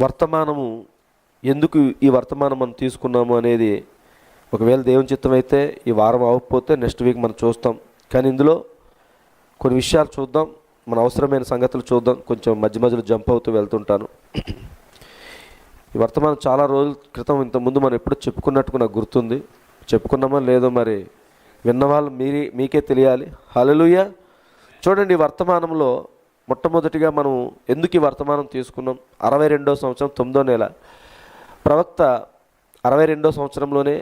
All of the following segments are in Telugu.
వర్తమానము ఎందుకు ఈ వర్తమానం మనం తీసుకున్నాము అనేది ఒకవేళ దేవుని చిత్తం అయితే ఈ వారం అవ్వకపోతే నెక్స్ట్ వీక్ మనం చూస్తాం. కానీ ఇందులో కొన్ని విషయాలు చూద్దాం, మన అవసరమైన సంగతులు చూద్దాం. కొంచెం మధ్య మధ్యలో జంప్ అవుతూ వెళ్తుంటాను. ఈ వర్తమానం చాలా రోజుల క్రితం ఇంతకుముందు మనం ఎప్పుడు చెప్పుకున్నట్టుగా నాకు గుర్తుంది. చెప్పుకున్నామో లేదో మరి విన్నవాళ్ళు మీకే తెలియాలి. హల్లెలూయా. చూడండి, ఈ వర్తమానంలో మొట్టమొదటిగా మనం ఎందుకు ఈ వర్తమానం తీసుకున్నాం? 62వ సంవత్సరం 9వ నెల. ప్రవక్త 62వ సంవత్సరంలోనే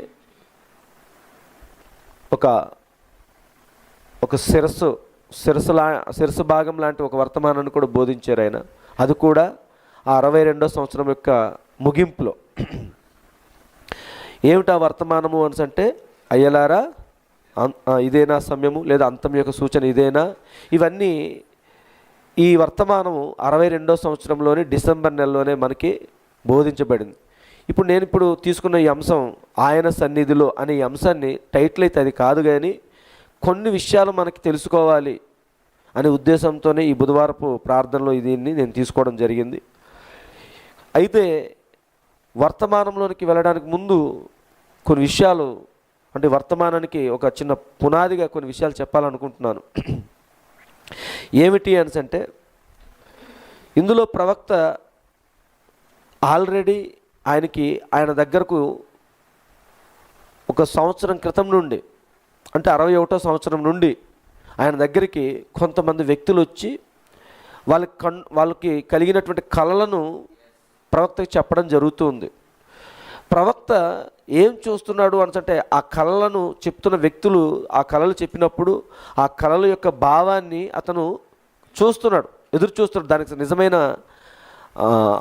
ఒక శిరస్సు భాగం లాంటి ఒక వర్తమానాన్ని కూడా బోధించారు ఆయన. అది కూడా ఆ 62వ సంవత్సరం యొక్క ముగింపులో. ఏమిటా వర్తమానము అంటే, అయ్యలారా ఇదేనా సమయము, లేదా అంతం యొక్క సూచన ఇదేనా? ఇవన్నీ ఈ వర్తమానము 62వ సంవత్సరంలోని డిసెంబర్ నెలలోనే మనకి బోధించబడింది. నేను తీసుకున్న ఈ అంశం ఆయన సన్నిధిలో అనే ఈ అంశాన్ని టైటిల్ అయితే అది కాదు, కానీ కొన్ని విషయాలు మనకి తెలుసుకోవాలి అనే ఉద్దేశంతోనే ఈ బుధవారపు ప్రార్థనలో దీన్ని నేను తీసుకోవడం జరిగింది. అయితే వర్తమానంలోనికి వెళ్ళడానికి ముందు కొన్ని విషయాలు, అంటే వర్తమానానికి ఒక చిన్న పునాదిగా కొన్ని విషయాలు చెప్పాలనుకుంటున్నాను. ఏమిటి అంటే, ఇందులో ప్రవక్త ఆల్రెడీ ఆయన దగ్గరకు ఒక సంవత్సరం క్రితం నుండి, అంటే 61వ సంవత్సరం నుండి ఆయన దగ్గరికి కొంతమంది వ్యక్తులు వచ్చి వాళ్ళకి కలిగినటువంటి కళలను ప్రవక్తకి చెప్పడం జరుగుతుంది. ప్రవక్త ఏం చూస్తున్నాడు అంటే, ఆ కళలను చెప్తున్న వ్యక్తులు ఆ కళలు చెప్పినప్పుడు ఆ కళల యొక్క భావాన్ని అతను చూస్తున్నాడు, ఎదురు చూస్తున్నాడు. దానికి నిజమైన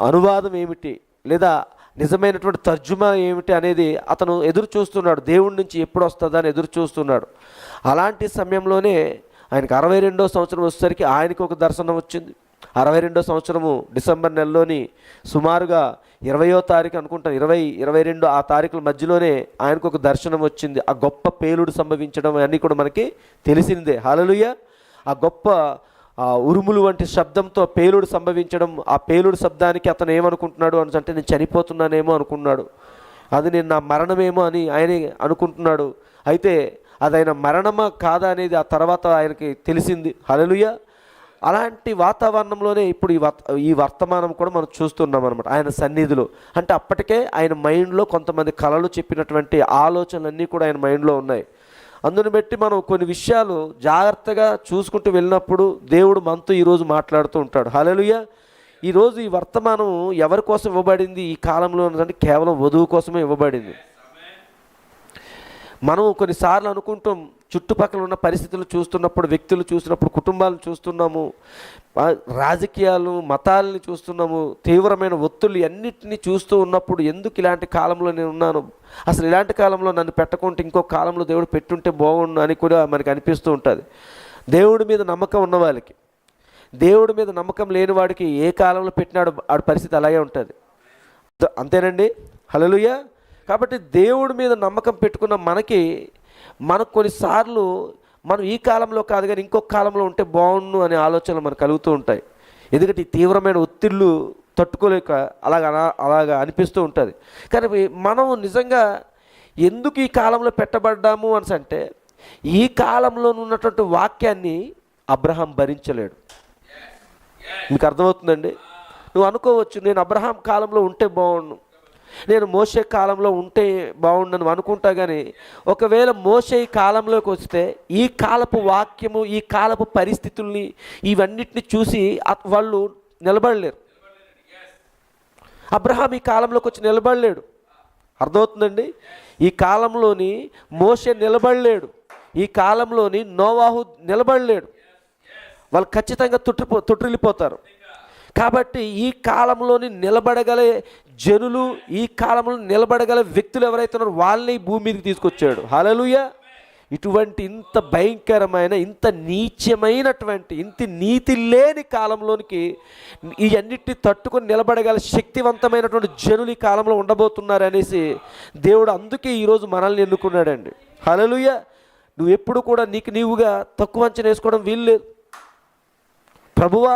అనువాదం ఏమిటి, లేదా నిజమైనటువంటి తర్జుమా ఏమిటి అనేది అతను ఎదురు చూస్తున్నాడు. దేవుడి నుంచి ఎప్పుడు వస్తుందా అని ఎదురు చూస్తున్నాడు. అలాంటి సమయంలోనే ఆయనకు 62వ సంవత్సరం వచ్చేసరికి ఆయనకు ఒక దర్శనం వచ్చింది. 62వ సంవత్సరము డిసెంబర్ నెలలోని సుమారుగా 20వ తారీఖు అనుకుంటాను, 20-22 ఆ తారీఖుల మధ్యలోనే ఆయనకు ఒక దర్శనం వచ్చింది. ఆ గొప్ప పేలుడు సంభవించడం అన్నీ కూడా మనకి తెలిసిందే. హల్లెలూయా. ఆ గొప్ప ఉరుములు వంటి శబ్దంతో పేలుడు సంభవించడం. ఆ పేలుడు శబ్దానికి అతను ఏమనుకుంటున్నాడు అంటే, నేను చనిపోతున్నానేమో అనుకున్నాడు. అది నేను నా మరణమేమో అని ఆయన అనుకుంటున్నాడు. అయితే అది ఆయన మరణమా కాదా అనేది ఆ తర్వాత ఆయనకి తెలిసింది. హల్లెలూయా. అలాంటి వాతావరణంలోనే ఇప్పుడు ఈ వర్తమానం కూడా మనం చూస్తున్నాం అనమాట, ఆయన సన్నిధిలో. అంటే అప్పటికే ఆయన మైండ్లో కొంతమంది కళలు చెప్పినటువంటి ఆలోచనలన్నీ కూడా ఆయన మైండ్లో ఉన్నాయి. అందుని బట్టి మనం కొన్ని విషయాలు జాగ్రత్తగా చూసుకుంటూ వెళ్ళినప్పుడు దేవుడు మనతో ఈరోజు మాట్లాడుతూ ఉంటాడు. హల్లెలూయా. ఈరోజు ఈ వర్తమానం ఎవరి కోసం ఇవ్వబడింది ఈ కాలంలో అంటే, కేవలం వధువు కోసమే ఇవ్వబడింది. మనం కొన్నిసార్లు అనుకుంటాం, చుట్టుపక్కల ఉన్న పరిస్థితులు చూస్తున్నప్పుడు, వ్యక్తులు చూసినప్పుడు, కుటుంబాలను చూస్తున్నాము, రాజకీయాలు మతాలని చూస్తున్నాము, తీవ్రమైన ఒత్తిళ్ళు అన్నిటినీ చూస్తూ ఉన్నప్పుడు, ఎందుకు ఇలాంటి కాలంలో నేను ఉన్నాను, అసలు ఇలాంటి కాలంలో నన్ను పెట్టకుంటే ఇంకో కాలంలో దేవుడు పెట్టుంటే బాగుండు అని కూడా మనకి అనిపిస్తూ ఉంటుంది. దేవుడి మీద నమ్మకం ఉన్న వాళ్ళకి, దేవుడి మీద నమ్మకం లేని వాడికి ఏ కాలంలో పెట్టినాడు ఆడి పరిస్థితి అలాగే ఉంటుంది. అంతేనండి. హల్లెలూయా. కాబట్టి దేవుడి మీద నమ్మకం పెట్టుకున్న మనకు కొన్నిసార్లు మనం ఈ కాలంలో కాదు కానీ ఇంకొక కాలంలో ఉంటే బాగుండు అనే ఆలోచనలు మనకు కలుగుతూ ఉంటాయి. ఎందుకంటే ఈ తీవ్రమైన ఒత్తిళ్ళు తట్టుకోలేక అలాగా అనిపిస్తూ ఉంటుంది. కానీ మనం నిజంగా ఎందుకు ఈ కాలంలో పెట్టబడ్డాము అంటే, ఈ కాలంలో ఉన్నటువంటి వాక్యాన్ని అబ్రహాం భరించలేడు. మీకు అర్థమవుతుందండి? నువ్వు అనుకోవచ్చు, నేను అబ్రహాం కాలంలో ఉంటే బాగుండు, నేను మోషే కాలంలో ఉంటే బాగుండను అనుకుంటా. కానీ ఒకవేళ మోషే ఈ కాలంలోకి వస్తే ఈ కాలపు వాక్యము, ఈ కాలపు పరిస్థితుల్ని, ఇవన్నిటిని చూసి వాళ్ళు నిలబడలేరు. అబ్రహాం ఈ కాలంలోకి వచ్చి నిలబడలేడు. అర్థమవుతుందండి? ఈ కాలంలోని మోషే నిలబడలేడు, ఈ కాలంలోని నోవాహు నిలబడలేడు. వాళ్ళు ఖచ్చితంగా తొట్టిల్లిపోతారు. కాబట్టి ఈ కాలంలోని నిలబడగల జనులు, ఈ కాలంలో నిలబడగల వ్యక్తులు ఎవరైతే ఉన్నారో వాళ్ళని భూమి మీదకి తీసుకొచ్చాడు. హల్లెలూయా. ఇటువంటి ఇంత భయంకరమైన, ఇంత నీచమైనటువంటి, ఇంత నీతి లేని కాలంలోనికి ఇవన్నిటిని తట్టుకొని నిలబడగల శక్తివంతమైనటువంటి జనులు ఈ కాలంలో ఉండబోతున్నారు అనేసి దేవుడు అందుకే ఈరోజు మనల్ని ఎన్నుకున్నాడండి. హల్లెలూయా. నువ్వు ఎప్పుడు కూడా నీవుగా తక్కువ అంచనా వేసుకోవడం వీల్లేదు. ప్రభువా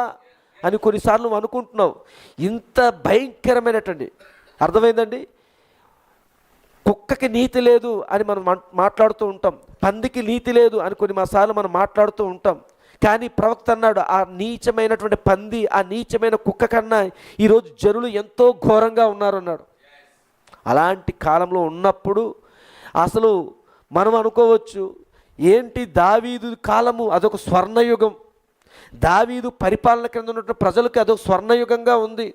అని కొన్నిసార్లు నువ్వు అనుకుంటున్నావు. ఇంత భయంకరమైనటువంటి, అర్థమైందండి? కుక్కకి నీతి లేదు అని మనం మాట్లాడుతూ ఉంటాం, పందికి నీతి లేదు అని కొన్నిసార్లు మనం మాట్లాడుతూ ఉంటాం. కానీ ప్రవక్త అన్నాడు, ఆ నీచమైనటువంటి పంది, ఆ నీచమైన కుక్క కన్నా ఈరోజు జనులు ఎంతో ఘోరంగా ఉన్నారు అన్నాడు. అలాంటి కాలంలో ఉన్నప్పుడు అసలు మనం అనుకోవచ్చు, ఏంటి దావీదు కాలము అదొక స్వర్ణయుగం, దావీదు పరిపాలన కింద ఉన్నటువంటి ప్రజలకు అదొక స్వర్ణయుగంగా ఉంది.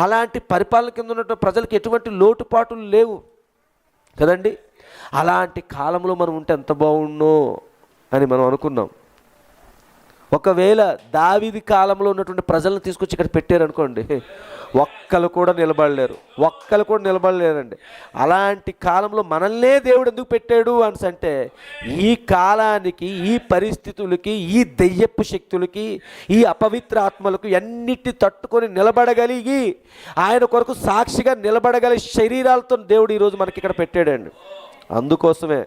అలాంటి పరిపాలన కింద ఉన్నటువంటి ప్రజలకు ఎటువంటి లోటుపాటులు లేవు కదండి. అలాంటి కాలంలో మనం ఉంటే ఎంత బాగుండో అని మనం అనుకున్నాం. ఒకవేళ దావీదు కాలంలో ఉన్నటువంటి ప్రజలను తీసుకొచ్చి ఇక్కడ పెట్టారనుకోండి, ఒక్కరు కూడా నిలబడలేరండి. అలాంటి కాలంలో మనల్నే దేవుడు ఎందుకు పెట్టాడు అంటే, ఈ కాలానికి, ఈ పరిస్థితులకి, ఈ దెయ్యపు శక్తులకి, ఈ అపవిత్ర ఆత్మలకు అన్నిటిని తట్టుకొని నిలబడగలిగి ఆయన కొరకు సాక్షిగా నిలబడగలిగే శరీరాలతో దేవుడు ఈరోజు మనకి ఇక్కడ పెట్టాడండి. అందుకోసమే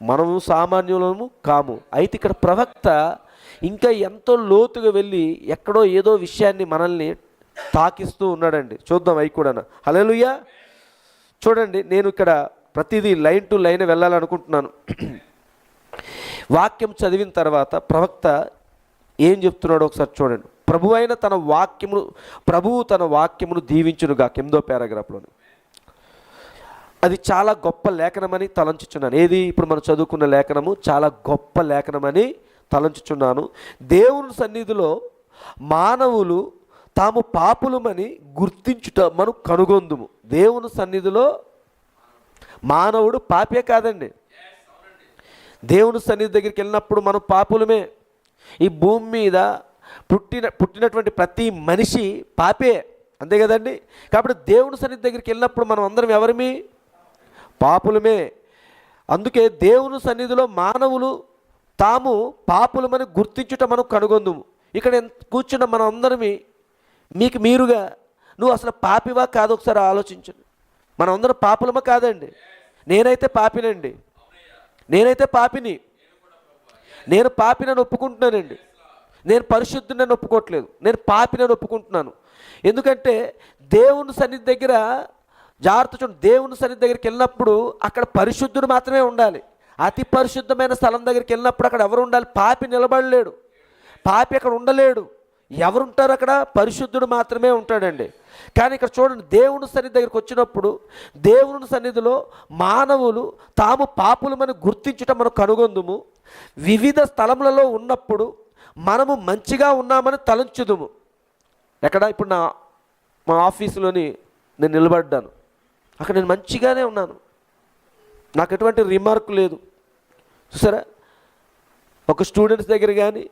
మనము సామాన్యులము కాము. అయితే ఇక్కడ ప్రవక్త ఇంకా ఎంతో లోతుగా వెళ్ళి ఎక్కడో ఏదో విషయాన్ని మనల్ని తాకిస్తూ ఉన్నాడండి. చూద్దాం అవి కూడా. హల్లెలూయా. చూడండి, నేను ఇక్కడ ప్రతిదీ లైన్ టు లైన్ వెళ్ళాలనుకుంటున్నాను. వాక్యం చదివిన తర్వాత ప్రవక్త ఏం చెప్తున్నాడో ఒకసారి చూడండి. ప్రభువు తన వాక్యమును దీవించునుగా, 8వ పారాగ్రాఫ్లోని. అది చాలా గొప్ప లేఖనమని తలంచుచున్నాను. ఏది ఇప్పుడు మనం చదువుకున్న లేఖనము చాలా గొప్ప లేఖనమని తలంచుచున్నాను. దేవుని సన్నిధిలో మానవులు తాము పాపులమని గుర్తించుట మనం కనుగొందుము. దేవుని సన్నిధిలో మానవుడు పాపే కాదండి. దేవుని సన్నిధి దగ్గరికి వెళ్ళినప్పుడు మనం పాపులమే. ఈ భూమి మీద పుట్టినటువంటి ప్రతి మనిషి పాపే, అంతే కదండి. కాబట్టి దేవుని సన్నిధి దగ్గరికి వెళ్ళినప్పుడు మనం అందరం ఎవరిమి? పాపులమే. అందుకే దేవుని సన్నిధిలో మానవులు తాము పాపులమని గుర్తించుట మనం కనుగొందుము. ఇక్కడ కూర్చున్న మనం అందరమి మీకు మీరుగా, నువ్వు అసలు పాపివా కాదు ఒకసారి ఆలోచించండి. మనం అందరం పాపులమా కాదండి? నేనైతే పాపినండి, నేనైతే పాపిని, నేను పాపినని ఒప్పుకుంటున్నానండి. నేను పరిశుద్ధుని ఒప్పుకోవట్లేదు, నేను పాపినని ఒప్పుకుంటున్నాను. ఎందుకంటే దేవుని సన్నిధి దగ్గర జాగ్రత్త చూడండి. దేవుని సన్నిధి దగ్గరికి వెళ్ళినప్పుడు అక్కడ పరిశుద్ధుడు మాత్రమే ఉండాలి. అతి పరిశుద్ధమైన స్థలం దగ్గరికి వెళ్ళినప్పుడు అక్కడ ఎవరు ఉండాలి? పాపి నిలబడలేడు, పాపి అక్కడ ఉండలేడు. ఎవరుంటారు అక్కడ? పరిశుద్ధుడు మాత్రమే ఉంటాడండి. కానీ ఇక్కడ చూడండి, దేవుని సన్నిధి దగ్గరికి వచ్చినప్పుడు దేవుని సన్నిధిలో మానవులు తాము పాపులమని గుర్తించుట మనం కనుగొందుము. వివిధ స్థలములలో ఉన్నప్పుడు మనము మంచిగా ఉన్నామని తలంచుదుము. ఎక్కడ? ఇప్పుడు మా ఆఫీసులోని నేను నిలబడ్డాను, అక్కడ నేను మంచిగానే ఉన్నాను, నాకు ఎటువంటి రిమార్క్ లేదు. చూసారా? ఒక స్టూడెంట్స్ దగ్గర కానీ,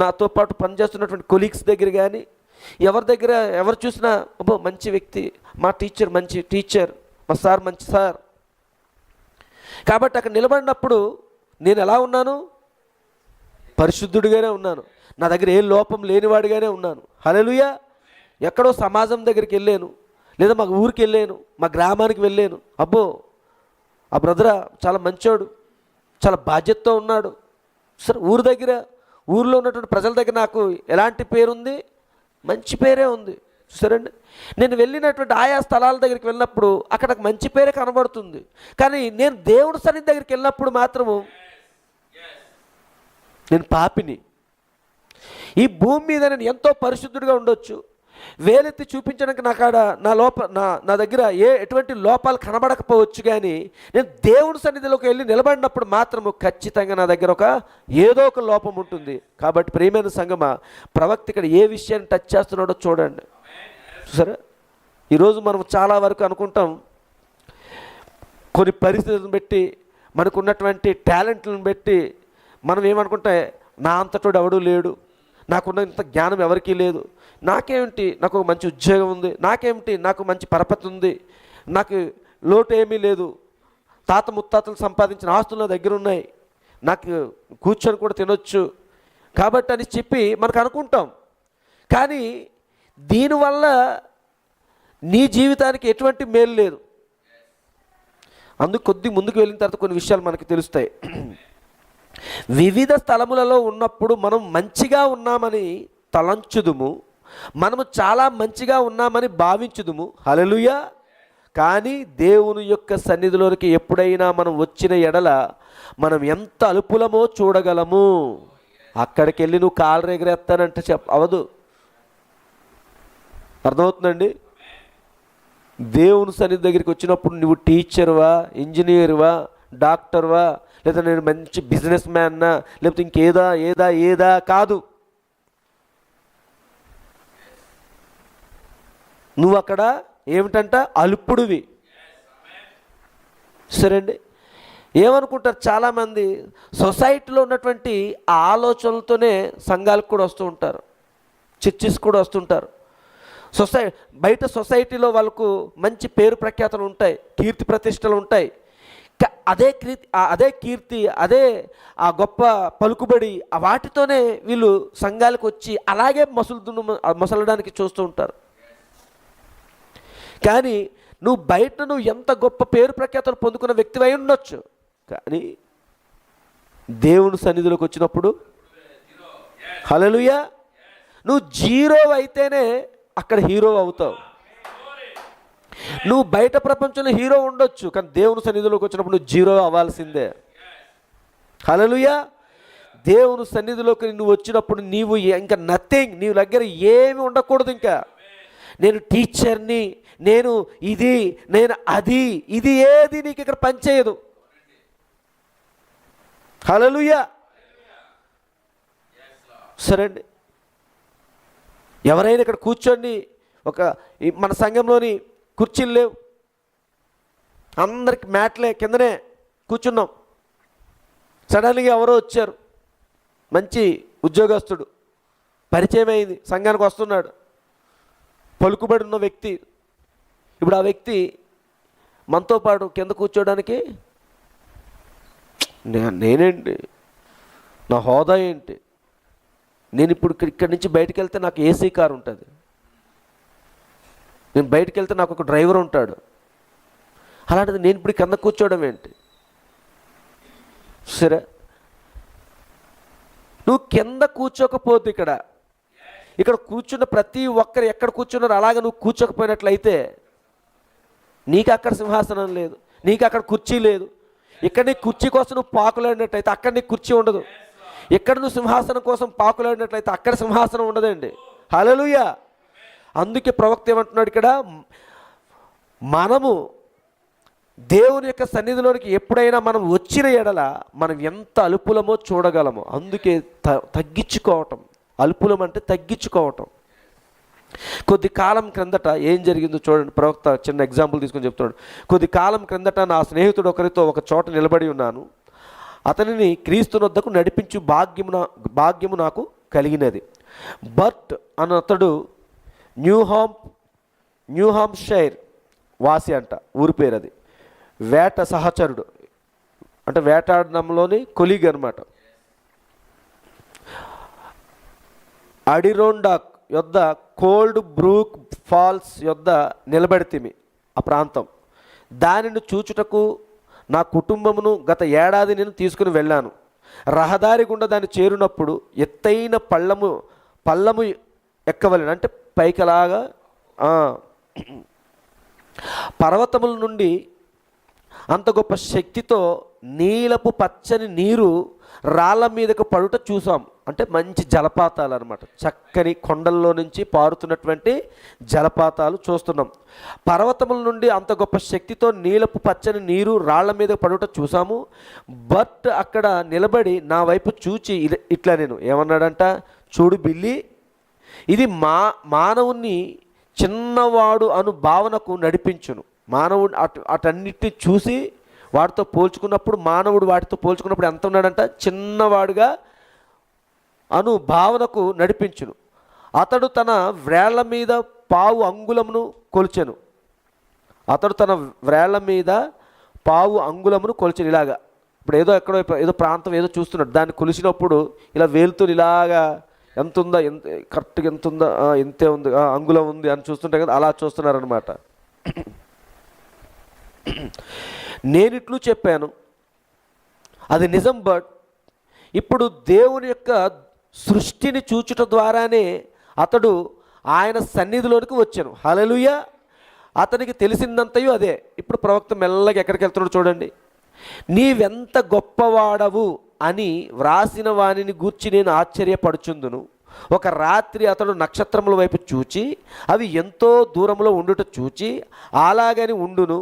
నాతో పాటు పనిచేస్తున్నటువంటి కొలీగ్స్ దగ్గర కానీ, ఎవరి దగ్గర ఎవరు చూసినా అబ్బో మంచి వ్యక్తి, మా టీచర్ మంచి టీచర్, మా సార్ మంచి సార్. కాబట్టి అక్కడ నిలబడినప్పుడు నేను ఎలా ఉన్నాను? పరిశుద్ధుడిగానే ఉన్నాను, నా దగ్గర ఏ లోపం లేనివాడిగానే ఉన్నాను. హల్లెలూయా. ఎక్కడో సమాజం దగ్గరికి వెళ్ళాను, లేదా మా ఊరికి వెళ్ళాను, మా గ్రామానికి వెళ్ళాను, అబ్బో ఆ బ్రదరా చాలా మంచోడు, చాలా బాధ్యతతో ఉన్నాడు. సరే, ఊరిలో ఉన్నటువంటి ప్రజల దగ్గర నాకు ఎలాంటి పేరుంది? మంచి పేరే ఉంది. చూసారండి, నేను వెళ్ళినటువంటి ఆయా స్థలాల దగ్గరికి వెళ్ళినప్పుడు అక్కడ నాకు మంచి పేరే కనబడుతుంది. కానీ నేను దేవుడి సన్నిధి దగ్గరికి వెళ్ళినప్పుడు మాత్రము నేను పాపిని. ఈ భూమి మీద నేను ఎంతో పరిశుద్ధుడిగా ఉండొచ్చు, వేలెత్తి చూపించడానికి నా దగ్గర ఎటువంటి లోపాలు కనబడకపోవచ్చు. కానీ నేను దేవుడి సన్నిధిలోకి వెళ్ళి నిలబడినప్పుడు మాత్రము ఖచ్చితంగా నా దగ్గర ఏదో ఒక లోపం ఉంటుంది. కాబట్టి ప్రియమైన సంగమా, ప్రవక్త ఇక్కడ ఏ విషయాన్ని టచ్ చేస్తున్నాడో చూడండి. సరే, ఈరోజు మనం చాలా వరకు అనుకుంటాం, కొన్ని పరిస్థితులను బట్టి, మనకున్నటువంటి టాలెంట్లను బట్టి మనం ఏమనుకుంటే, నా అంతటోడు ఎవడూ లేడు, నాకున్న ఇంత జ్ఞానం ఎవరికీ లేదు, నాకేమిటి, నాకు ఒక మంచి ఉద్యోగం ఉంది, నాకేమిటి, నాకు మంచి పరపతి ఉంది, నాకు లోటు ఏమీ లేదు, తాత ముత్తాతలు సంపాదించిన ఆస్తులు నా దగ్గర ఉన్నాయి, నాకు కూర్చొని కూడా తినొచ్చు కాబట్టి అని చెప్పి మనకు అనుకుంటాం. కానీ దీనివల్ల నీ జీవితానికి ఎటువంటి మేలు లేదు. అందుకు కొద్ది ముందుకు వెళ్ళిన తర్వాత కొన్ని విషయాలు మనకి తెలుస్తాయి. వివిధ స్థలములలో ఉన్నప్పుడు మనం మంచిగా ఉన్నామని తలంచుదుము, మనము చాలా మంచిగా ఉన్నామని భావించుదుము. హల్లెలూయా. కానీ దేవుని యొక్క సన్నిధిలోనికి ఎప్పుడైనా మనం వచ్చిన ఎడల మనం ఎంత అల్పులమో చూడగలము. అక్కడికి వెళ్ళి నువ్వు కాలు ఎగరేస్తానంటే అవదు. అర్థమవుతుందండి? దేవుని సన్నిధి దగ్గరికి వచ్చినప్పుడు నువ్వు టీచర్వా, ఇంజనీర్వా, డాక్టర్వా, లేదా నేను మంచి బిజినెస్ మ్యాన్నా, లేకపోతే ఏదా కాదు. నువ్వు అక్కడ ఏమిటంట? అల్పుడివి. సరే అండి. ఏమనుకుంటారు చాలామంది, సొసైటీలో ఉన్నటువంటి ఆ ఆలోచనలతోనే సంఘాలకు కూడా వస్తూ ఉంటారు, చర్చిస్ కూడా వస్తుంటారు. బయట సొసైటీలో వాళ్ళకు మంచి పేరు ప్రఖ్యాతలు ఉంటాయి, కీర్తి ప్రతిష్టలు ఉంటాయి. అదే కీర్తి, అదే ఆ గొప్ప పలుకుబడి, వాటితోనే వీళ్ళు సంఘాలకు వచ్చి అలాగే మసలడానికి చూస్తూ ఉంటారు. కానీ నువ్వు ఎంత గొప్ప పేరు ప్రఖ్యాతలు పొందుకున్న వ్యక్తివి అయి ఉండొచ్చు, కానీ దేవుని సన్నిధిలోకి వచ్చినప్పుడు హల్లెలూయా నువ్వు జీరో అయితేనే అక్కడ హీరో అవుతావు. నువ్వు బయట ప్రపంచంలో హీరో ఉండొచ్చు, కానీ దేవుని సన్నిధిలోకి వచ్చినప్పుడు నువ్వు జీరో అవ్వాల్సిందే. హల్లెలూయా. దేవుని సన్నిధిలోకి నువ్వు వచ్చినప్పుడు నీవు ఇంకా నథింగ్, నీ దగ్గర ఏమి ఉండకూడదు. ఇంకా నేను టీచర్ని, నేను అది ఇది ఏది నీకు ఇక్కడ పనిచేయదు. హల్లెలూయా. సరే అండి. ఎవరైనా ఇక్కడ కూర్చోండి, మన సంఘంలోని కుర్చీలు లేవు, అందరికి మ్యాట్లే, కిందనే కూర్చున్నాం. సడన్గా ఎవరో వచ్చారు, మంచి ఉద్యోగస్తుడు, పరిచయం అయింది, సంఘానికి వస్తున్నాడు, పలుకుబడి ఉన్న వ్యక్తి. ఇప్పుడు ఆ వ్యక్తి మనతో పాటు కింద కూర్చోడానికి నేనేంటి, నా హోదా ఏంటి, నేను ఇప్పుడు ఇక్కడి నుంచి బయటికి వెళ్తే నాకు ఏసీ కారు ఉంటుంది, నేను బయటికి వెళ్తే నాకు ఒక డ్రైవర్ ఉంటాడు, అలాంటిది నేను ఇప్పుడు కింద కూర్చోవడం ఏంటి? సరే, నువ్వు కింద కూర్చోకపోతే ఇక్కడ కూర్చున్న ప్రతి ఒక్కరు ఎక్కడ కూర్చున్నారు అలాగే నువ్వు కూర్చోకపోయినట్లయితే నీకు అక్కడ సింహాసనం లేదు, నీకు అక్కడ కుర్చీ లేదు. ఇక్కడ నీ కుర్చీ కోసం నువ్వు పాకులాడినట్లయితే అక్కడ నీకు కుర్చీ ఉండదు. ఎక్కడ నువ్వు సింహాసనం కోసం పాకులాడినట్లయితే అక్కడ సింహాసనం ఉండదండి. హల్లెలూయా. అందుకే ప్రవక్త ఏమంటున్నాడు ఇక్కడ, మనము దేవుని యొక్క సన్నిధిలోనికి ఎప్పుడైనా మనం వచ్చిన ఎడల మనం ఎంత అల్పులమో చూడగలము. అందుకే తగ్గించుకోవటం. అల్పులం అంటే తగ్గించుకోవటం. కొద్ది కాలం క్రిందట ఏం జరిగిందో చూడండి. ప్రవక్త చిన్న ఎగ్జాంపుల్ తీసుకొని చెప్తున్నాడు. కొద్ది కాలం క్రిందట నా స్నేహితుడు ఒకరితో ఒక చోట నిలబడి ఉన్నాను. అతనిని క్రీస్తునొద్దకు నడిపించు భాగ్యము నాకు కలిగినది. బర్ట్ అని అతడు న్యూహాంషైర్ వాసి అంట, ఊరి పేరు అది. వేట సహచరుడు అంటే వేటాడడంలోని కొలీగ్ అనమాట. అడిరోండాక్ యొద్ద కోల్డ్ బ్రూక్ ఫాల్స్ యొద్ద నిలబడితిమి. ఆ ప్రాంతం దానిని చూచుటకు నా కుటుంబమును గత ఏడాది నేను తీసుకుని వెళ్ళాను. రహదారి గుండా దాన్ని చేరినప్పుడు ఎత్తైన పల్లము ఎక్కవలెను, అంటే పైకలాగా పర్వతముల నుండి అంత గొప్ప శక్తితో నీలపు పచ్చని నీరు రాళ్ళ మీదకు పడుట చూసాం. అంటే మంచి జలపాతాలు అనమాట, చక్కని కొండల్లో నుంచి పారుతున్నటువంటి జలపాతాలు చూస్తున్నాం. పర్వతముల నుండి అంత గొప్ప శక్తితో నీలపు పచ్చని నీరు రాళ్ల మీద పడుట చూసాము. బట్ అక్కడ నిలబడి నా వైపు చూచి ఇట్లా నేను ఏమన్నాడంట, చూడు బిల్లి, ఇది మానవుని చిన్నవాడు అను భావనకు నడిపించును. మానవుడు అటన్నిటిని చూసి వాటితో పోల్చుకున్నప్పుడు, మానవుడు వాటితో పోల్చుకున్నప్పుడు ఎంత ఉన్నాడంట, చిన్నవాడుగా అను భావనకు నడిపించును. అతడు తన వ్రేళ్ల మీద పావు అంగుళమును కొలిచెను. ఇలాగా ఇప్పుడు ఏదో ప్రాంతం ఏదో చూస్తున్నాడు, దాన్ని కొలిసినప్పుడు ఇలా వేలుతో ఇలాగా ఎంత ఉందా, కరెక్ట్గా ఎంత ఉందా, ఇంతే ఉంది, అంగుళం ఉంది అని చూస్తుంటే కదా, అలా చూస్తున్నారనమాట. నేనిట్లు చెప్పాను, అది నిజం. బట్ ఇప్పుడు దేవుని యొక్క సృష్టిని చూచుట ద్వారానే అతడు ఆయన సన్నిధిలోనికి వచ్చాను. హల్లెలూయా. అతనికి తెలిసిందంతయు అదే. ఇప్పుడు ప్రవక్త మెల్లగా ఎక్కడికి వెళ్తున్నాడు చూడండి. నీవెంత గొప్పవాడవు అని వ్రాసిన వానిని గూర్చి నేను ఆశ్చర్యపడుచుందును. ఒక రాత్రి అతడు నక్షత్రముల వైపు చూచి అవి ఎంతో దూరంలో ఉండుట చూచి అలాగని ఉండును.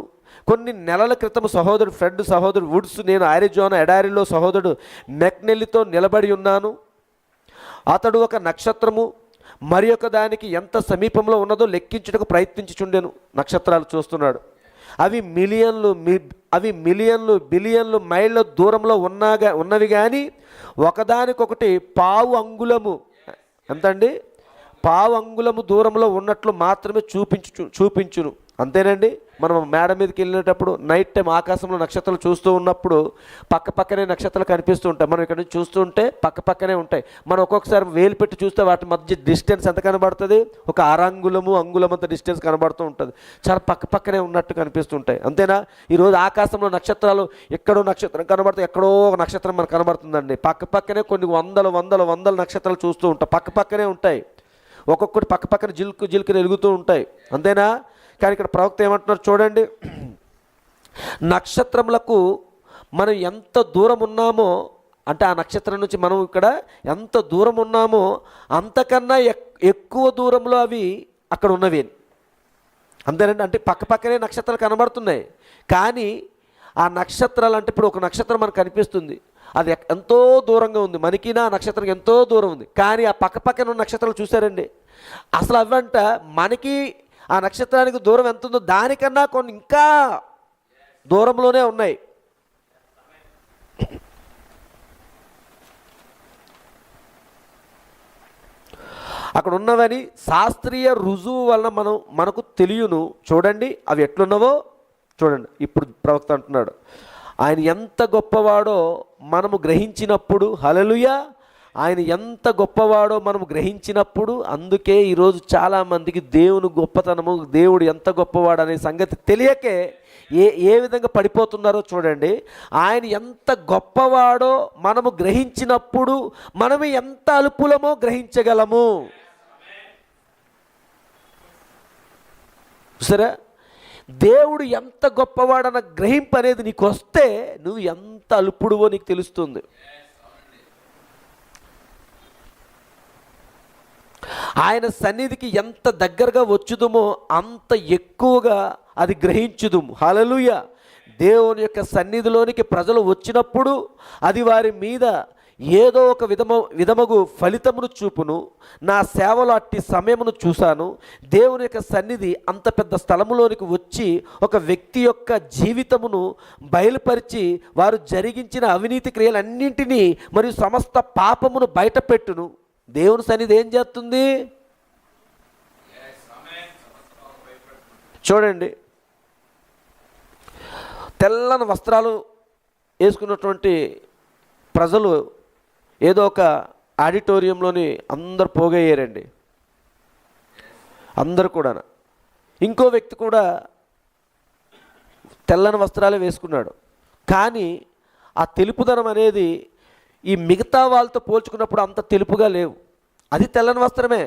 కొన్ని నెలల క్రితం సహోదరుడు వుడ్స్, నేను అరిజోనా ఎడారిలో సహోదరుడు మెక్నెల్లీతో నిలబడి ఉన్నాను. అతడు ఒక నక్షత్రము మరి ఒక దానికి ఎంత సమీపంలో ఉన్నదో లెక్కించుటకు ప్రయత్నించుచుండెను. నక్షత్రాలు చూస్తున్నాడు. అవి మిలియన్లు బిలియన్లు మైళ్ళ దూరంలో ఉన్నవి కానీ ఒకదానికొకటి పావు అంగుళము, ఎంతండి, పావు అంగుళము దూరంలో ఉన్నట్లు మాత్రమే చూపించును. అంతేనండి. మనం మేడ మీదకి వెళ్ళినప్పుడు నైట్ టైం ఆకాశంలో నక్షత్రాలు చూస్తూ ఉన్నప్పుడు పక్కనే నక్షత్రాలు కనిపిస్తూ ఉంటాయి. మనం ఇక్కడ నుంచి చూస్తూ ఉంటే పక్కనే ఉంటాయి. మనం ఒక్కొక్కసారి వేలు పెట్టి చూస్తే వాటి మధ్య డిస్టెన్స్ ఎంత కనబడుతుంది? ఒక అంగుళం అంత డిస్టెన్స్ కనబడుతూ ఉంటుంది. చాలా పక్కనే ఉన్నట్టు కనిపిస్తుంటాయి. అంతేనా? ఈరోజు ఆకాశంలో నక్షత్రాలు, ఎక్కడో నక్షత్రం కనబడుతుంది, ఎక్కడో ఒక నక్షత్రం మనకు కనబడుతుందండి. పక్కనే కొన్ని వందల నక్షత్రాలు చూస్తూ ఉంటాయి. పక్కనే ఉంటాయి. ఒక్కొక్కటి పక్కన జిల్కు వెలుగుతూ ఉంటాయి. అంతేనా? కానీ ఇక్కడ ప్రవక్త ఏమంటున్నారు చూడండి. నక్షత్రములకు మనం ఎంత దూరం ఉన్నామో, అంటే ఆ నక్షత్రం నుంచి మనం ఇక్కడ ఎంత దూరం ఉన్నామో అంతకన్నా ఎక్కువ దూరంలో అవి అక్కడ ఉన్నవి. అంతేనండి. అంటే పక్కనే నక్షత్రాలు కనబడుతున్నాయి. కానీ ఆ నక్షత్రాలు, అంటే ఇప్పుడు ఒక నక్షత్రం మనకు కనిపిస్తుంది, అది ఎంతో దూరంగా ఉంది. మనకి ఆ నక్షత్రం ఎంతో దూరం ఉంది. కానీ ఆ పక్కన ఉన్న నక్షత్రాలు చూసారండి, అసలు అవంట మనకి ఆ నక్షత్రానికి దూరం ఎంత ఉందో దానికన్నా కొన్ని ఇంకా దూరంలోనే ఉన్నాయి. అక్కడ ఉన్నవని శాస్త్రీయ రుజువు వలన మనకు తెలియను. చూడండి అవి ఎట్లున్నావో చూడండి. ఇప్పుడు ప్రవక్త అంటున్నాడు, ఆయన ఎంత గొప్పవాడో మనము గ్రహించినప్పుడు, హల్లెలూయా, ఆయన ఎంత గొప్పవాడో మనము గ్రహించినప్పుడు, అందుకే ఈరోజు చాలామందికి దేవుని గొప్పతనము, దేవుడు ఎంత గొప్పవాడు అనే సంగతి తెలియకే ఏ విధంగా పడిపోతున్నారో చూడండి. ఆయన ఎంత గొప్పవాడో మనము గ్రహించినప్పుడు మనము ఎంత అల్పులమో గ్రహించగలము. సరే, దేవుడు ఎంత గొప్పవాడన్న గ్రహింపు అనేది నీకు వస్తే నువ్వు ఎంత అల్పుడువో నీకు తెలుస్తుంది. ఆయన సన్నిధికి ఎంత దగ్గరగా వచ్చుదుమో అంత ఎక్కువగా అది గ్రహించుదుము. హల్లెలూయా. దేవుని యొక్క సన్నిధిలోనికి ప్రజలు వచ్చినప్పుడు అది వారి మీద ఏదో ఒక విధముగు ఫలితమును చూపును. నా సేవలో అట్టి సమయమును చూశాను. దేవుని యొక్క సన్నిధి అంత పెద్ద స్థలములోనికి వచ్చి ఒక వ్యక్తి యొక్క జీవితమును బయలుపరిచి వారు జరిగించిన అవినీతి క్రియలన్నింటినీ మరియు సమస్త పాపమును బయటపెట్టును. దేవుని సన్నిధి ఏం చేస్తుంది చూడండి. తెల్లని వస్త్రాలు వేసుకున్నటువంటి ప్రజలు ఏదో ఒక ఆడిటోరియంలోని అందరు పోగయ్యారండి, అందరు కూడా. ఇంకో వ్యక్తి కూడా తెల్లని వస్త్రాలే వేసుకున్నాడు. కానీ ఆ తెలుపుదనం అనేది ఈ మిగతా వాళ్ళతో పోల్చుకున్నప్పుడు అంత తెలుపుగా లేవు. అది తెల్లని వస్త్రమే,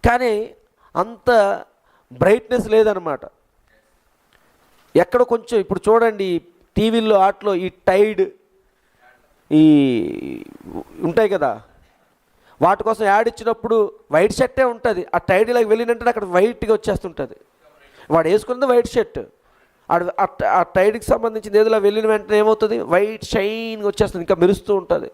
కానీ అంత బ్రైట్నెస్ లేదనమాట. ఎక్కడ కొంచెం ఇప్పుడు చూడండి టీవీల్లో ఆటలో ఈ టైడ్ ఈ ఉంటాయి కదా, వాటి కోసం యాడ్ ఇచ్చినప్పుడు వైట్ షర్టే ఉంటుంది. ఆ టైడ్ ఇలాగ వెళ్ళినంటే అక్కడ వైట్గా వచ్చేస్తుంటుంది. వాడు వేసుకున్నది వైట్ షర్ట్, ఆ టైడ్కి సంబంధించిన ఏదో వెళ్ళిన వెంటనే ఏమవుతుంది, వైట్ షైన్గా వచ్చేస్తుంది, ఇంకా మెరుస్తూ ఉంటుంది.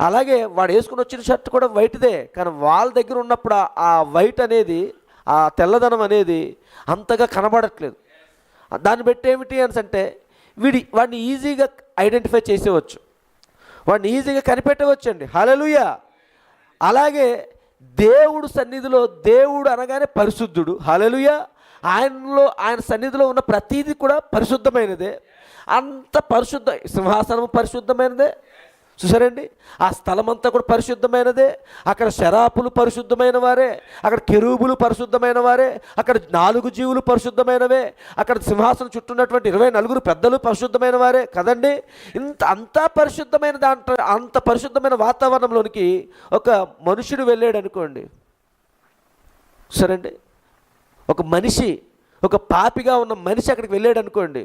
అలాగే వాడు వేసుకుని వచ్చిన షర్ట్ కూడా వైట్దే, కానీ వాళ్ళ దగ్గర ఉన్నప్పుడు ఆ వైట్ అనేది, ఆ తెల్లదనం అనేది అంతగా కనబడట్లేదు. దాన్ని బట్టి ఏమిటి అని అంటే వాడిని ఈజీగా ఐడెంటిఫై చేసేవచ్చు, వాడిని ఈజీగా కనిపెట్టవచ్చు అండి. హల్లెలూయా. అలాగే దేవుడు సన్నిధిలో, దేవుడు అనగానే పరిశుద్ధుడు. హల్లెలూయా. ఆయన సన్నిధిలో ఉన్న ప్రతీది కూడా పరిశుద్ధమైనదే. అంత పరిశుద్ధ సింహాసనం పరిశుద్ధమైనదే. చూసారండి, ఆ స్థలం అంతా కూడా పరిశుద్ధమైనదే. అక్కడ శరాపులు పరిశుద్ధమైన వారే, అక్కడ కెరూబులు పరిశుద్ధమైన వారే, అక్కడ 4 జీవులు పరిశుద్ధమైనవే, అక్కడ సింహాసనం చుట్టూన్నటువంటి 24 పెద్దలు పరిశుద్ధమైన వారే కదండి. అంతా పరిశుద్ధమైన దాంట్లో, అంత పరిశుద్ధమైన వాతావరణంలోనికి ఒక మనుషుడు వెళ్ళాడు అనుకోండి, సరేండి, ఒక మనిషి, ఒక పాపిగా ఉన్న మనిషి అక్కడికి వెళ్ళాడు అనుకోండి,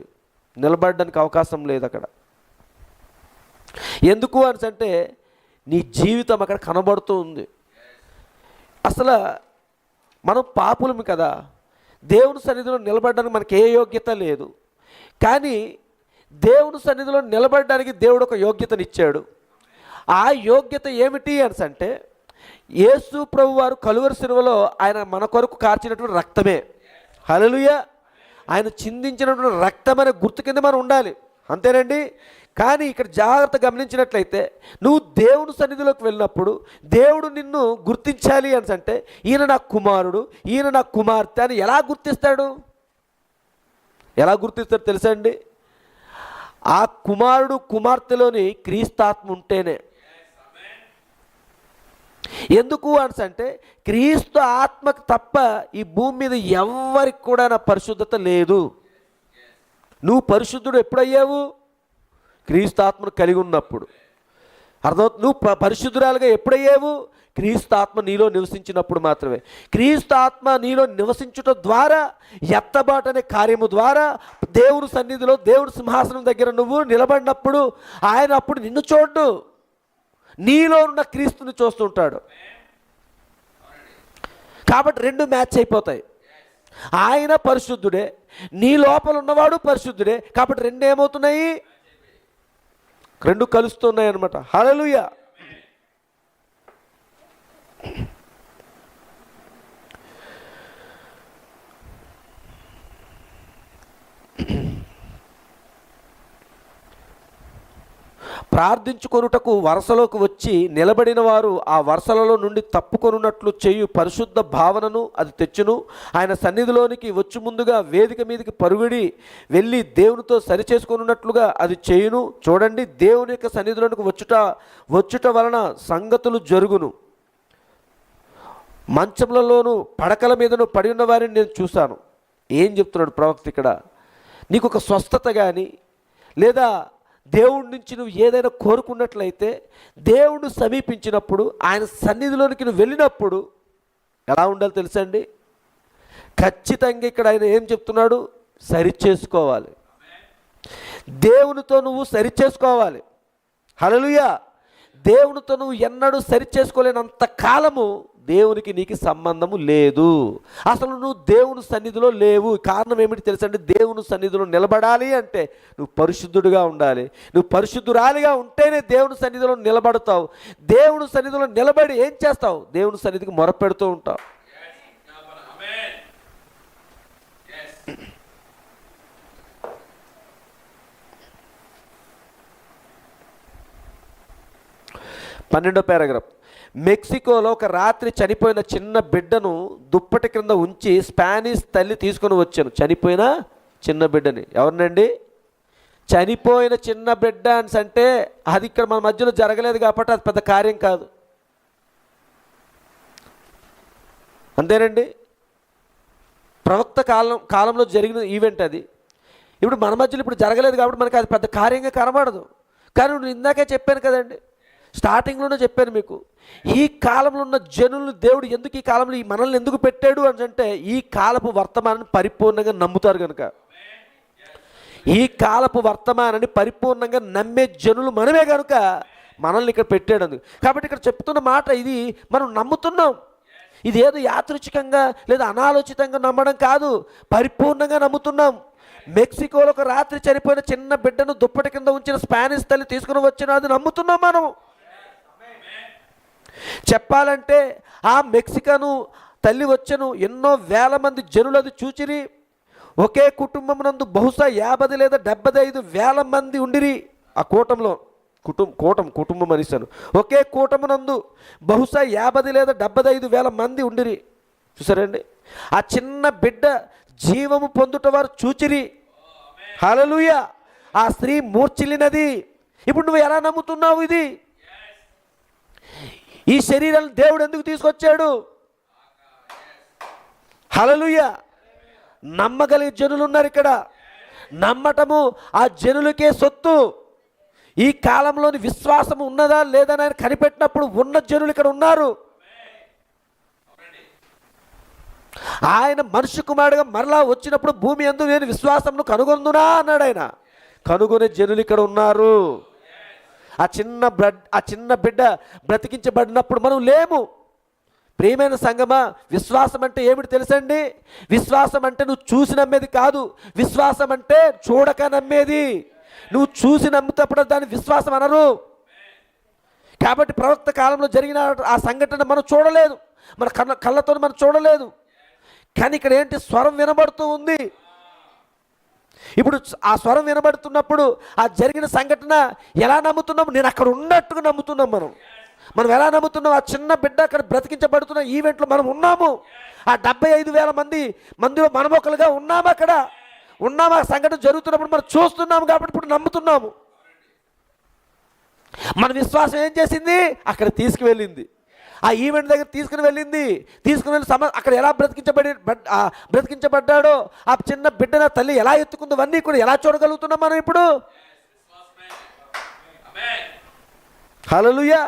నిలబడడానికి అవకాశం లేదు అక్కడ. ఎందుకు అంటే నీ జీవితం అక్కడ కనబడుతూ ఉంది. అసలు మనం పాపులము కదా, దేవుని సన్నిధిలో నిలబడడానికి మనకి ఏ యోగ్యత లేదు. కానీ దేవుని సన్నిధిలో నిలబడడానికి దేవుడు ఒక యోగ్యతనిచ్చాడు. ఆ యోగ్యత ఏమిటి అంటే యేసు ప్రభు వారు కలువరి శిలువలో ఆయన మన కొరకు కార్చినటువంటి రక్తమే. హల్లెలూయా. ఆయన చిందించినటువంటి రక్తం అనే గుర్తు కింద మనం ఉండాలి, అంతేనండి. కానీ ఇక్కడ జాగ్రత్త గమనించినట్లయితే నువ్వు దేవుని సన్నిధిలోకి వెళ్ళినప్పుడు దేవుడు నిన్ను గుర్తించాలి అంటే ఈయన నా కుమారుడు, ఈయన నా కుమార్తె అని ఎలా గుర్తిస్తాడు? ఎలా గుర్తిస్తాడు తెలుసా అండి? ఆ కుమారుడు కుమార్తెలోని క్రీస్తాత్మ ఉంటేనే. ఎందుకు అంటే క్రీస్తు ఆత్మకు తప్ప ఈ భూమి మీద ఎవ్వరికి కూడా నా పరిశుద్ధత లేదు. నువ్వు పరిశుద్ధుడు ఎప్పుడయ్యావు? క్రీస్తు ఆత్మను కలిగి ఉన్నప్పుడు. అర్థమవుతుంది. నువ్వు పరిశుద్ధురాలుగా ఎప్పుడయ్యావు? క్రీస్తు ఆత్మ నీలో నివసించినప్పుడు మాత్రమే. క్రీస్తు ఆత్మ నీలో నివసించుట ద్వారా, ఎత్తబాటు అనే కార్యము ద్వారా దేవుని సన్నిధిలో దేవుని సింహాసనం దగ్గర నువ్వు నిలబడినప్పుడు ఆయన అప్పుడు నిన్ను చూడ్డు, నీలో ఉన్న క్రీస్తుని చూస్తుంటాడు. కాబట్టి రెండు మ్యాచ్ అయిపోతాయి. ఆయన పరిశుద్ధుడే, నీ లోపల ఉన్నవాడు పరిశుద్ధుడే. కాబట్టి రెండు ఏమవుతున్నాయి? రెండు కలుస్తున్నాయి అన్నమాట. హల్లెలూయా. ప్రార్థించుకొనుటకు వరుసలోకి వచ్చి నిలబడిన వారు ఆ వరుసలలో నుండి తప్పుకొనున్నట్లు చేయు పరిశుద్ధ భావనను అది తెచ్చును. ఆయన సన్నిధిలోనికి వచ్చి ముందుగా వేదిక మీదకి పరుగడి వెళ్ళి దేవునితో సరిచేసుకొనున్నట్లుగా అది చేయును. చూడండి, దేవుని యొక్క సన్నిధిలోనికి వచ్చుట వలన సంగతులు జరుగును. మంచములలోను పడకల మీదను పడి ఉన్న వారిని నేను చూశాను. ఏం చెప్తున్నాడు ప్రవక్త ఇక్కడ? నీకు ఒక స్వస్థత కానీ లేదా దేవుడి నుంచి నువ్వు ఏదైనా కోరుకున్నట్లయితే దేవుడిని సమీపించినప్పుడు ఆయన సన్నిధిలోనికి నువ్వు వెళ్ళినప్పుడు ఎలా ఉండాలి తెలుసా అండి? ఖచ్చితంగా ఇక్కడ ఆయన ఏం చెప్తున్నాడు? సరిచేసుకోవాలి. దేవునితో నువ్వు సరిచేసుకోవాలి. హల్లెలూయా. దేవునితో నువ్వు ఎన్నడూ సరిచేసుకోలేనంత కాలము దేవునికి నీకు సంబంధము లేదు. అసలు నువ్వు దేవుని సన్నిధిలో లేవు. కారణం ఏమిటి తెలుసండి? దేవుని సన్నిధిలో నిలబడాలి అంటే నువ్వు పరిశుద్ధుడిగా ఉండాలి. నువ్వు పరిశుద్ధురాలిగా ఉంటేనే దేవుని సన్నిధిలో నిలబడతావు. దేవుని సన్నిధిలో నిలబడి ఏం చేస్తావు? దేవుని సన్నిధికి మొరపెడుతూ ఉంటావు. పన్నెండో పారాగ్రాఫ్. మెక్సికోలో ఒక రాత్రి చనిపోయిన చిన్న బిడ్డను దుప్పటి క్రింద ఉంచి స్పానిష్ తల్లి తీసుకొని వచ్చాను. చనిపోయిన చిన్న బిడ్డని. ఎవరినండి? చనిపోయిన చిన్న బిడ్డ అంటే అది ఇక్కడ మన మధ్యలో జరగలేదు కాబట్టి అది పెద్ద కార్యం కాదు, అంతేనండి. ప్రవక్త కాలంలో జరిగిన ఈవెంట్ అది. ఇప్పుడు మన మధ్యలో ఇప్పుడు జరగలేదు కాబట్టి మనకి అది పెద్ద కార్యంగా కనబడదు. కానీ నేను ఇందాకే చెప్పాను కదండి, స్టార్టింగ్లోనే చెప్పాను మీకు, ఈ కాలంలో ఉన్న జనులు దేవుడు ఎందుకు ఈ కాలంలో ఈ మనల్ని ఎందుకు పెట్టాడు అని అంటే ఈ కాలపు వర్తమానాన్ని పరిపూర్ణంగా నమ్ముతారు కనుక. ఈ కాలపు వర్తమానాన్ని పరిపూర్ణంగా నమ్మే జనులు మనమే కనుక మనల్ని ఇక్కడ పెట్టాడు. కాబట్టి ఇక్కడ చెప్తున్న మాట ఇది మనం నమ్ముతున్నాం. ఇది ఏదో యాదృచ్ఛికంగా లేదా అనాలోచితంగా నమ్మడం కాదు, పరిపూర్ణంగా నమ్ముతున్నాం. మెక్సికోలో ఒక రాత్రి చనిపోయిన చిన్న బిడ్డను దుప్పటి కింద ఉంచిన స్పానిష్ తల్లి తీసుకుని వచ్చిన అది నమ్ముతున్నాం మనం. చెప్పాలంటే ఆ మెక్సికను తల్లి వచ్చను ఎన్నో వేల మంది జనులు అది చూచిరి. ఒకే కుటుంబం నందు బహుశా 50 లేదా 75 వేల మంది ఉండిరి. ఆ కూటంలో కుటుంబం అనిస్తాను. ఒకే కూటమునందు బహుశా 50 లేదా 75 వేల మంది ఉండిరి. చూసారండి, ఆ చిన్న బిడ్డ జీవము పొందుట వారు చూచిరి. హల్లెలూయా. ఆ స్త్రీ మూర్ఛిల్లినది. ఇప్పుడు నువ్వు ఎలా నమ్ముతున్నావు? ఇది ఈ శరీరాన్ని దేవుడు ఎందుకు తీసుకొచ్చాడు? హల్లెలూయా. నమ్మగలిగే జనులు ఉన్నారు ఇక్కడ. నమ్మటము ఆ జనులకే సొత్తు. ఈ కాలంలోని విశ్వాసం ఉన్నదా లేదా అని కనిపెట్టినప్పుడు ఉన్న జనులు ఇక్కడ ఉన్నారు. ఆయన మనిషి కుమారుడుగా మరలా వచ్చినప్పుడు భూమి యందు నేను విశ్వాసమును కనుగొందునా అన్నాడు. ఆయన కనుగొనే జనులు ఇక్కడ ఉన్నారు. ఆ చిన్న బిడ్డ బ్రతికించబడినప్పుడు మనం లేము. ప్రియమైన సంగమా, విశ్వాసం అంటే ఏమిటి తెలుసండి? విశ్వాసం అంటే నువ్వు చూసి నమ్మేది కాదు. విశ్వాసం అంటే చూడక నమ్మేది. నువ్వు చూసి నమ్ముతప్పుడు దాన్ని విశ్వాసం అనరు. కాబట్టి ప్రవక్త కాలంలో జరిగిన ఆ సంఘటన మనం చూడలేదు, మన కళ్ళతో మనం చూడలేదు. కానీ ఇక్కడ ఏంటి? స్వరం వినబడుతూ ఉంది. ఇప్పుడు ఆ స్వరం వినబడుతున్నప్పుడు ఆ జరిగిన సంఘటన ఎలా నమ్ముతున్నాము? నేను అక్కడ ఉన్నట్టుగా నమ్ముతున్నాం. మనం ఎలా నమ్ముతున్నాం? ఆ చిన్న బిడ్డ అక్కడ బ్రతికించబడుతున్న ఈవెంట్లో మనం ఉన్నాము. ఆ 75,000 మందిలో మనం ఒకరుగా ఉన్నాము. అక్కడ ఉన్నాము. ఆ సంఘటన జరుగుతున్నప్పుడు మనం చూస్తున్నాము కాబట్టి ఇప్పుడు నమ్ముతున్నాము. మన విశ్వాసం ఏం చేసింది? అక్కడ తీసుకువెళ్ళింది. ఆ ఈవెంట్ దగ్గర తీసుకుని వెళ్ళింది. తీసుకుని వెళ్ళి అక్కడ ఎలా బ్రతికించబడ్డాడో, ఆ చిన్న బిడ్డన తల్లి ఎలా ఎత్తుకుందో అన్నీ కూడా ఎలా చూడగలుగుతున్నాం మనం ఇప్పుడు? హల్లెలూయా.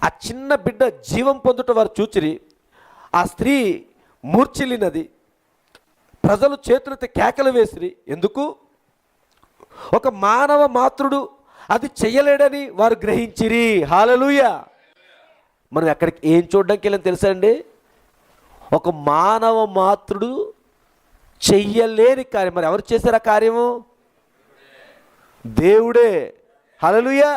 ఆ చిన్న బిడ్డ జీవం పొందుట వారు చూచిరి. ఆ స్త్రీ మూర్ఛిల్లినది. ప్రజలు చేతులెత్తి కేకలు వేసిరి. ఎందుకు? ఒక మానవ మాతృడు అది చెయ్యలేడని వారు గ్రహించిరి. హల్లెలూయా. మనం ఎక్కడికి ఏం చూడడానికి వెళ్ళని తెలుసా అండి? ఒక మానవ మాతృడు చెయ్యలేని కార్యం. మరి ఎవరు చేశారు ఆ కార్యము? దేవుడే. హల్లెలూయా.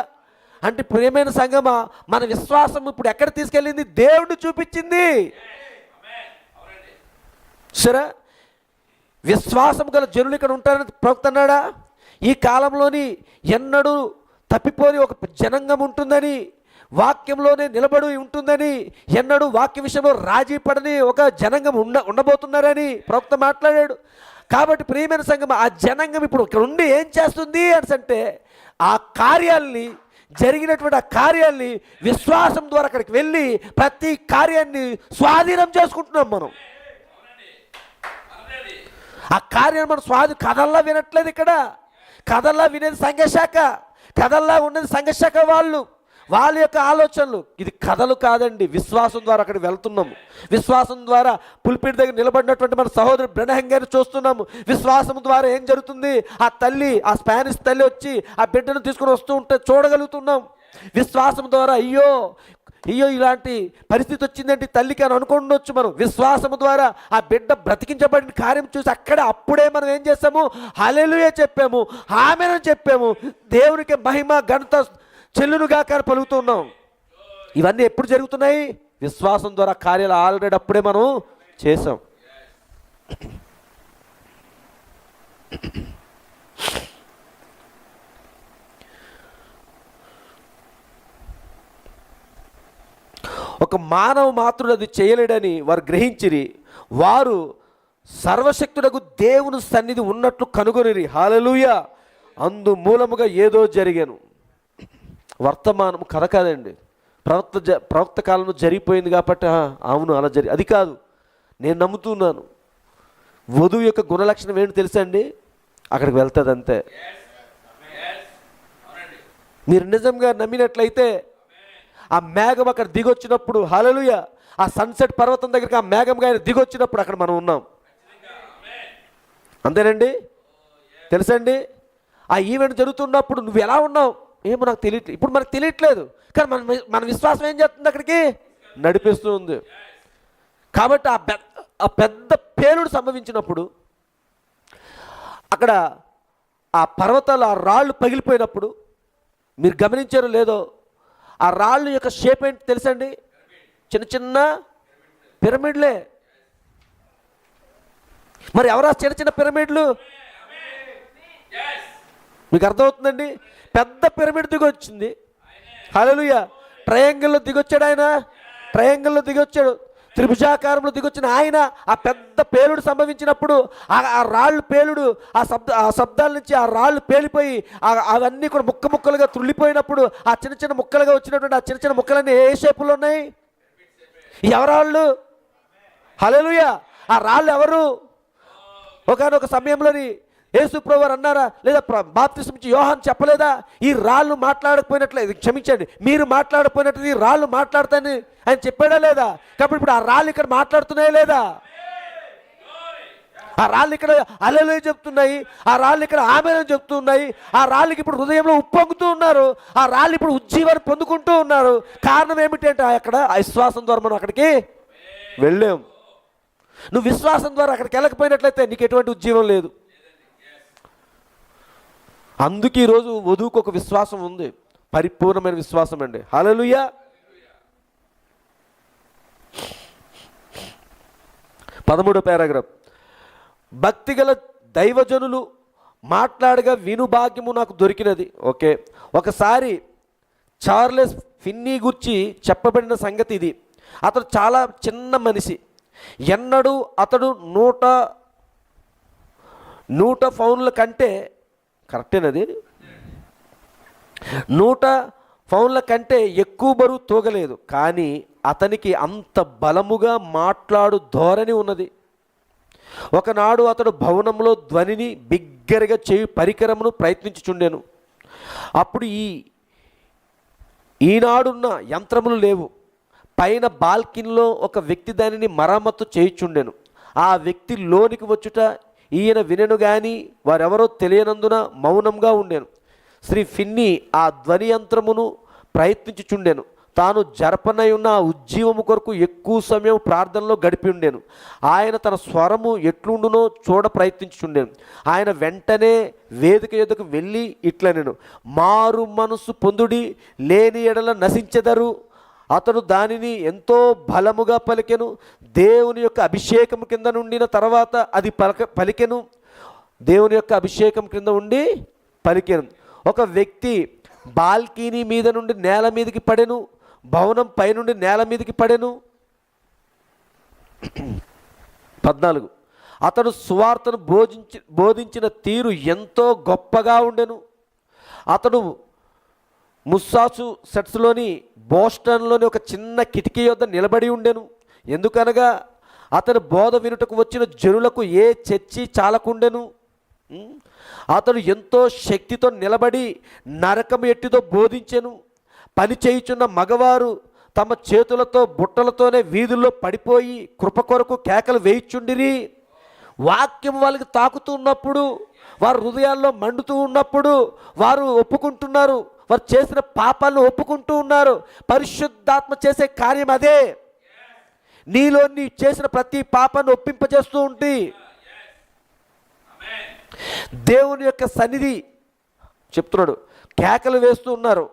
అంటే ప్రియమైన సంగమా, మన విశ్వాసం ఇప్పుడు ఎక్కడ తీసుకెళ్ళింది? దేవుడు చూపించింది. సరే, విశ్వాసం గల జనులు ఇక్కడ ఉంటారని ప్రవక్త అన్నాడా? ఈ కాలంలోని ఎన్నడూ తప్పిపోని ఒక జనాంగం ఉంటుందని, వాక్యంలోనే నిలబడి ఉంటుందని, ఎన్నడూ వాక్య విషయంలో రాజీ పడని ఒక జనాంగం ఉండబోతున్నారని ప్రవక్త మాట్లాడాడు. కాబట్టి ప్రియమైన సంఘం, ఆ జనాంగం ఇప్పుడు ఇక్కడ ఉండి ఏం చేస్తుంది అంటే ఆ కార్యాలని, జరిగినటువంటి ఆ కార్యాన్ని విశ్వాసం ద్వారా అక్కడికి వెళ్ళి ప్రతి కార్యాన్ని స్వాధీనం చేసుకుంటున్నాం మనం. ఆ కార్యాన్ని మనం కథల్లా వినట్లేదు. ఇక్కడ కథల్లా వినేది సంఘశాఖ, కథల్లా ఉన్నది సంఘశాఖ వాళ్ళ యొక్క ఆలోచనలు. ఇది కథలు కాదండి. విశ్వాసం ద్వారా అక్కడికి వెళ్తున్నాము. విశ్వాసం ద్వారా పుల్పిట్ దగ్గర నిలబడినటువంటి మన సహోదరుడు బ్రెనహం గారిని చూస్తున్నాము. విశ్వాసం ద్వారా ఏం జరుగుతుంది? ఆ తల్లి, ఆ స్పానిష్ తల్లి వచ్చి ఆ బిడ్డను తీసుకుని వస్తూ ఉంటే చూడగలుగుతున్నాం. విశ్వాసం ద్వారా అయ్యో ఇలాంటి పరిస్థితి వచ్చిందంటే తల్లికి అని అనుకుండొచ్చు మనం. విశ్వాసం ద్వారా ఆ బిడ్డ బ్రతికించబడిన కార్యం చూసి అప్పుడే మనం ఏం చేస్తాము? హల్లెలూయా చెప్పాము, ఆమేన్ చెప్పాము. దేవునికి మహిమ ఘనత చెల్లునుగా కానీ పలుకుతున్నాం. ఇవన్నీ ఎప్పుడు జరుగుతున్నాయి? విశ్వాసం ద్వారా కార్యాలు ఆల్రెడీ అప్పుడే మనం చేసాం. ఒక మానవ మాత్రుడు అది చేయలేడని వారు గ్రహించిరి. వారు సర్వశక్తుడకు దేవుని సన్నిధి ఉన్నట్లు కనుగొనిరి. హల్లెలూయా. అందు మూలముగా ఏదో జరిగాను. వర్తమానం కథ కాదండి. ప్రవక్త కాలంలో జరిగిపోయింది కాబట్టి అవును అలా అది కాదు. నేను నమ్ముతున్నాను. వధువు యొక్క గుణలక్షణం ఏంటి తెలుసా అండి? అక్కడికి వెళ్తుంది అంతే. మీరు నిజంగా నమ్మినట్లయితే ఆ మేఘం అక్కడ దిగొచ్చినప్పుడు, హల్లెలూయా, ఆ సన్సెట్ పర్వతం దగ్గరికి ఆ మేఘంగా ఆయన దిగొచ్చినప్పుడు అక్కడ మనం ఉన్నాం. అంతేనండి. తెలుసండి, ఆ ఈవెంట్ జరుగుతున్నప్పుడు నువ్వు ఎలా ఉన్నావు ఏమో నాకు తెలియట్లేదు. ఇప్పుడు మనకు తెలియట్లేదు, కానీ మన విశ్వాసం ఏం చేస్తుంది? అక్కడికి నడిపిస్తూ ఉంది. కాబట్టి ఆ పెద్ద పేలుడు సంభవించినప్పుడు, అక్కడ ఆ పర్వతాలు, ఆ రాళ్ళు పగిలిపోయినప్పుడు మీరు గమనించారో లేదో, ఆ రాళ్ళు యొక్క షేప్ ఏంటి తెలుసండి? చిన్న చిన్న పిరమిడ్లే. మరి ఎవరా చిన్న చిన్న పిరమిడ్లు? మీకు అర్థమవుతుందండి? పెద్ద పిరమిడ్ దిగొచ్చింది. హల్లెలూయా. ట్రయాంగిల్లో దిగొచ్చాడు ఆయన. ట్రయాంగిల్లో దిగొచ్చాడు. త్రిభుజాకారంలో దిగొచ్చిన ఆయన ఆ పెద్ద పేలుడు సంభవించినప్పుడు ఆ రాళ్ళు పేలుడు, ఆ శబ్దాల నుంచి ఆ రాళ్ళు పేలిపోయి అవన్నీ కూడా ముక్కలుగా తుళ్ళిపోయినప్పుడు ఆ చిన్న చిన్న ముక్కలుగా వచ్చినటువంటి ఆ చిన్న చిన్న ముక్కలన్నీ ఏ షేపులో ఉన్నాయి? ఎవరాళ్ళు? హల్లెలూయా. ఆ రాళ్ళు ఎవరు? ఒకనొక సమయంలోని యేసు ప్రభువారు అన్నారా? లేదా బాప్తిసం ఇచ్చి యోహాను చెప్పలేదా? ఈ రాళ్ళు మాట్లాడకపోయినట్లయితే, క్షమించండి, మీరు మాట్లాడకపోయినట్టు ఈ రాళ్ళు మాట్లాడతాయని ఆయన చెప్పాడా లేదా? కాబట్టి ఇప్పుడు ఆ రాళ్ళు ఇక్కడ మాట్లాడుతున్నాయా లేదా? ఆ రాళ్ళు ఇక్కడ హల్లెలూయా చెప్తున్నాయి, ఆ రాళ్ళు ఇక్కడ ఆమేన్ చెప్తున్నాయి, ఆ రాళ్ళకి ఇప్పుడు హృదయంలో ఉప్పొంగుతూ ఉన్నారు, ఆ రాళ్ళు ఇప్పుడు ఉజ్జీవాన్ని పొందుకుంటూ ఉన్నారు. కారణం ఏమిటంటే అక్కడ విశ్వాసం ద్వారా మనం అక్కడికి వెళ్ళాం. నువ్వు విశ్వాసం ద్వారా అక్కడికి వెళ్ళకపోయినట్లయితే నీకు ఎటువంటి ఉజ్జీవం లేదు. అందుకే ఈరోజు వధువుకు ఒక విశ్వాసం ఉంది, పరిపూర్ణమైన విశ్వాసం అండి. హల్లెలూయా. 13వ పారాగ్రాఫ్. భక్తిగల దైవజనులు మాట్లాడగా విను భాగ్యము నాకు దొరికినది. ఓకే, ఒకసారి చార్లెస్ ఫిన్నీ గురించి చెప్పబడిన సంగతి ఇది. అతడు చాలా చిన్న మనిషి. ఎన్నడూ అతడు 100 పౌండ్ల కంటే, కరెక్టేనది, 100 పౌండ్ల కంటే ఎక్కువ బరువు తూగలేదు. కానీ అతనికి అంత బలముగా మాట్లాడు ధోరణి ఉన్నది. ఒకనాడు అతడు భవనంలో ధ్వనిని బిగ్గరగా చేయు పరికరమును ప్రయత్నించుచుండెను. అప్పుడు ఈనాడున్న యంత్రములు లేవు. పైన బాల్కిన్లో ఒక వ్యక్తి దానిని మరమ్మత్తు చేయుచుండెను. ఆ వ్యక్తి లోనికి వచ్చుట ఈయన వినెను గాని వారెవరో తెలియనందున మౌనంగా ఉండెను. శ్రీ ఫిన్నీ ఆ ధ్వని యంత్రమును ప్రయత్నించుచుండెను. తాను జరపనై ఉన్న ఆ ఉజ్జీవము కొరకు ఎక్కువ సమయం ప్రార్థనలో గడిపి ఉండెను. ఆయన తన స్వరము ఎట్లుండునో చూడ ప్రయత్నించుచుండెను. ఆయన వెంటనే వేదిక ఎదుకు వెళ్ళి ఇట్లనెను, మారు మనసు పొందుడి, లేని ఎడల నశించెదరు. అతడు దానిని ఎంతో బలముగా పలికెను. దేవుని యొక్క అభిషేకం కింద నుండిన తర్వాత అది పలికెను. దేవుని యొక్క అభిషేకం కింద ఉండి పలికెను. ఒక వ్యక్తి బాల్కనీ మీద నుండి నేల మీదకి పడెను. భవనం పైనుండి నేల మీదకి పడెను. 14. అతడు సువార్తను బోధించిన తీరు ఎంతో గొప్పగా ఉండెను. అతడు ముస్సాచుసెట్స్లోని బోస్టన్లోని ఒక చిన్న కిటికీ యొద్ద నిలబడి ఉండెను. ఎందుకనగా అతను బోధ వినుటకు వచ్చిన జనులకు ఏ చర్చి చాలకుండెను. అతడు ఎంతో శక్తితో నిలబడి నరకం ఎట్టితో బోధించెను. పని చేయుచున్న మగవారు తమ చేతులతో బుట్టలతోనే వీధుల్లో పడిపోయి కృప కొరకు కేకలు వేయిచుండిరి. వాక్యం వాళ్ళకి తాకుతున్నప్పుడు, వారు హృదయాల్లో మండుతూ ఉన్నప్పుడు వారు ఒప్పుకుంటున్నారు, వారు చేసిన పాపాలను ఒప్పుకుంటూ ఉన్నారు. పరిశుద్ధాత్మ చేసే కార్యం అదే. నీలో నీ చేసిన ప్రతి పాపాన్ని ఒప్పింపజేస్తూ ఉంటే దేవుని యొక్క సన్నిధి చెప్తున్నాడు, కేకలు వేస్తూ ఉన్నారు.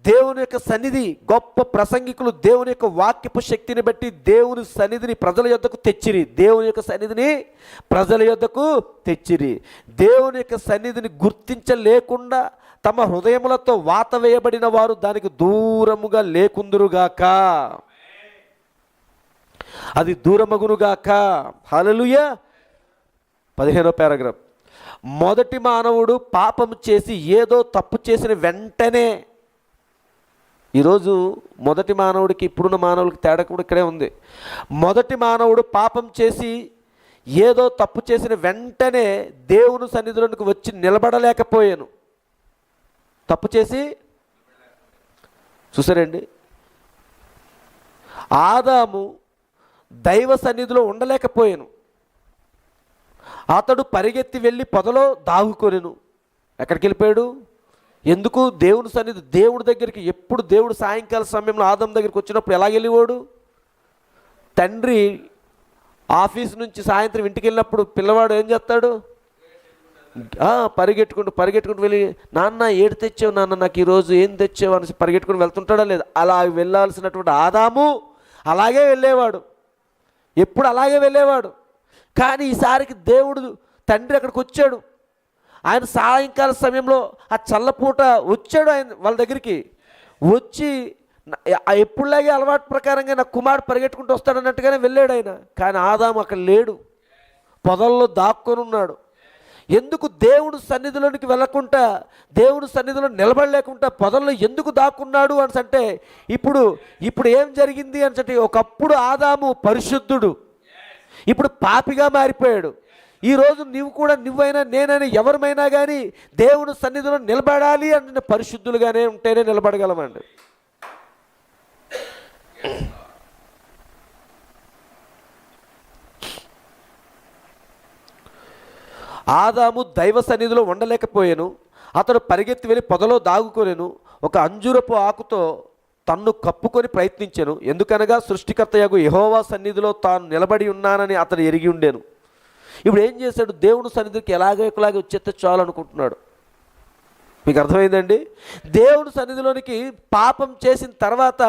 దేవుని యొక్క సన్నిధి, గొప్ప ప్రసంగికులు దేవుని యొక్క వాక్యపు శక్తిని బట్టి దేవుని సన్నిధిని ప్రజల యొద్దకు తెచ్చిరి. దేవుని యొక్క సన్నిధిని ప్రజల యొద్దకు తెచ్చిరి. దేవుని యొక్క సన్నిధిని గుర్తించలేకుండా తమ హృదయములతో వాత వేయబడిన వారు దానికి దూరముగా లేకుందురుగాక, అది దూరమగునుగాక. హల్లెలూయా. 15వ పారాగ్రాఫ్. మొదటి మానవుడు పాపం చేసి ఏదో తప్పు చేసిన వెంటనే, ఈరోజు మొదటి మానవుడికి ఇప్పుడున్న మానవుడికి తేడా కూడా ఇక్కడే ఉంది. మొదటి మానవుడు పాపం చేసి ఏదో తప్పు చేసిన వెంటనే దేవుని సన్నిధిలోనికి వచ్చి నిలబడలేకపోయాను. తప్పు చేసి చూసారండి, ఆదాము దైవ సన్నిధిలో ఉండలేకపోయాను. అతడు పరిగెత్తి వెళ్ళి పొదలో దాగుకొనెను. ఎక్కడికి వెళ్ళిపోయాడు? ఎందుకు? దేవుని సన్నిధి, దేవుడి దగ్గరికి. ఎప్పుడు దేవుడు సాయంకాల సమయంలో ఆదాం దగ్గరికి వచ్చినప్పుడు ఎలా వెళ్ళేవాడు? తండ్రి ఆఫీస్ నుంచి సాయంత్రం ఇంటికి వెళ్ళినప్పుడు పిల్లవాడు ఏం చేస్తాడు? పరిగెట్టుకుంటూ వెళ్ళి, నాన్న ఏడు తెచ్చావు నాన్న, నాకు ఈరోజు ఏం తెచ్చావు అనేసి పరిగెట్టుకుని వెళ్తుంటాడా లేదా? అలా వెళ్ళాల్సినటువంటి ఆదాము అలాగే వెళ్ళేవాడు, ఎప్పుడు అలాగే వెళ్ళేవాడు. కానీ ఈసారికి దేవుడు తండ్రి అక్కడికి వచ్చాడు. ఆయన సాయంకాల సమయంలో ఆ చల్లపూట వచ్చాడు. ఆయన వాళ్ళ దగ్గరికి వచ్చి ఎప్పుడులాగే అలవాటు ప్రకారంగా నా కుమారుడు పరిగెట్టుకుంటూ వస్తాడన్నట్టుగానే వెళ్ళాడు ఆయన. కానీ ఆదాము అక్కడ లేడు, పొదల్లో దాక్కొని ఉన్నాడు. ఎందుకు? దేవుడు సన్నిధిలోనికి వెళ్ళకుండా, దేవుడు సన్నిధిలో నిలబడలేకుండా పొదల్లో ఎందుకు దాక్కున్నాడు అని అంటే, ఇప్పుడు ఏం జరిగింది అని అంటే, ఒకప్పుడు ఆదాము పరిశుద్ధుడు, ఇప్పుడు పాపిగా మారిపోయాడు. ఈరోజు నీవు కూడా, నువ్వైనా నేనైనా ఎవరమైనా కానీ దేవుని సన్నిధిలో నిలబడాలి అంటే పరిశుద్ధులుగానే ఉంటేనే నిలబడగలమండి. ఆదాము దైవ సన్నిధిలో ఉండలేకపోయాను. అతడు పరిగెత్తి వెళ్ళి పొదలో దాగుకొనెను. ఒక అంజూరపు ఆకుతో తన్ను కప్పుకొని ప్రయత్నించాను. ఎందుకనగా సృష్టికర్తయగు యెహోవా సన్నిధిలో తాను నిలబడి ఉన్నానని అతడు ఎరిగి ఉండేను. ఇప్పుడు ఏం చేశాడు? దేవుని సన్నిధికి ఎలాగే వచ్చేస్తే చాలు అనుకుంటున్నాడు. మీకు అర్థమైందండి? దేవుని సన్నిధిలోనికి పాపం చేసిన తర్వాత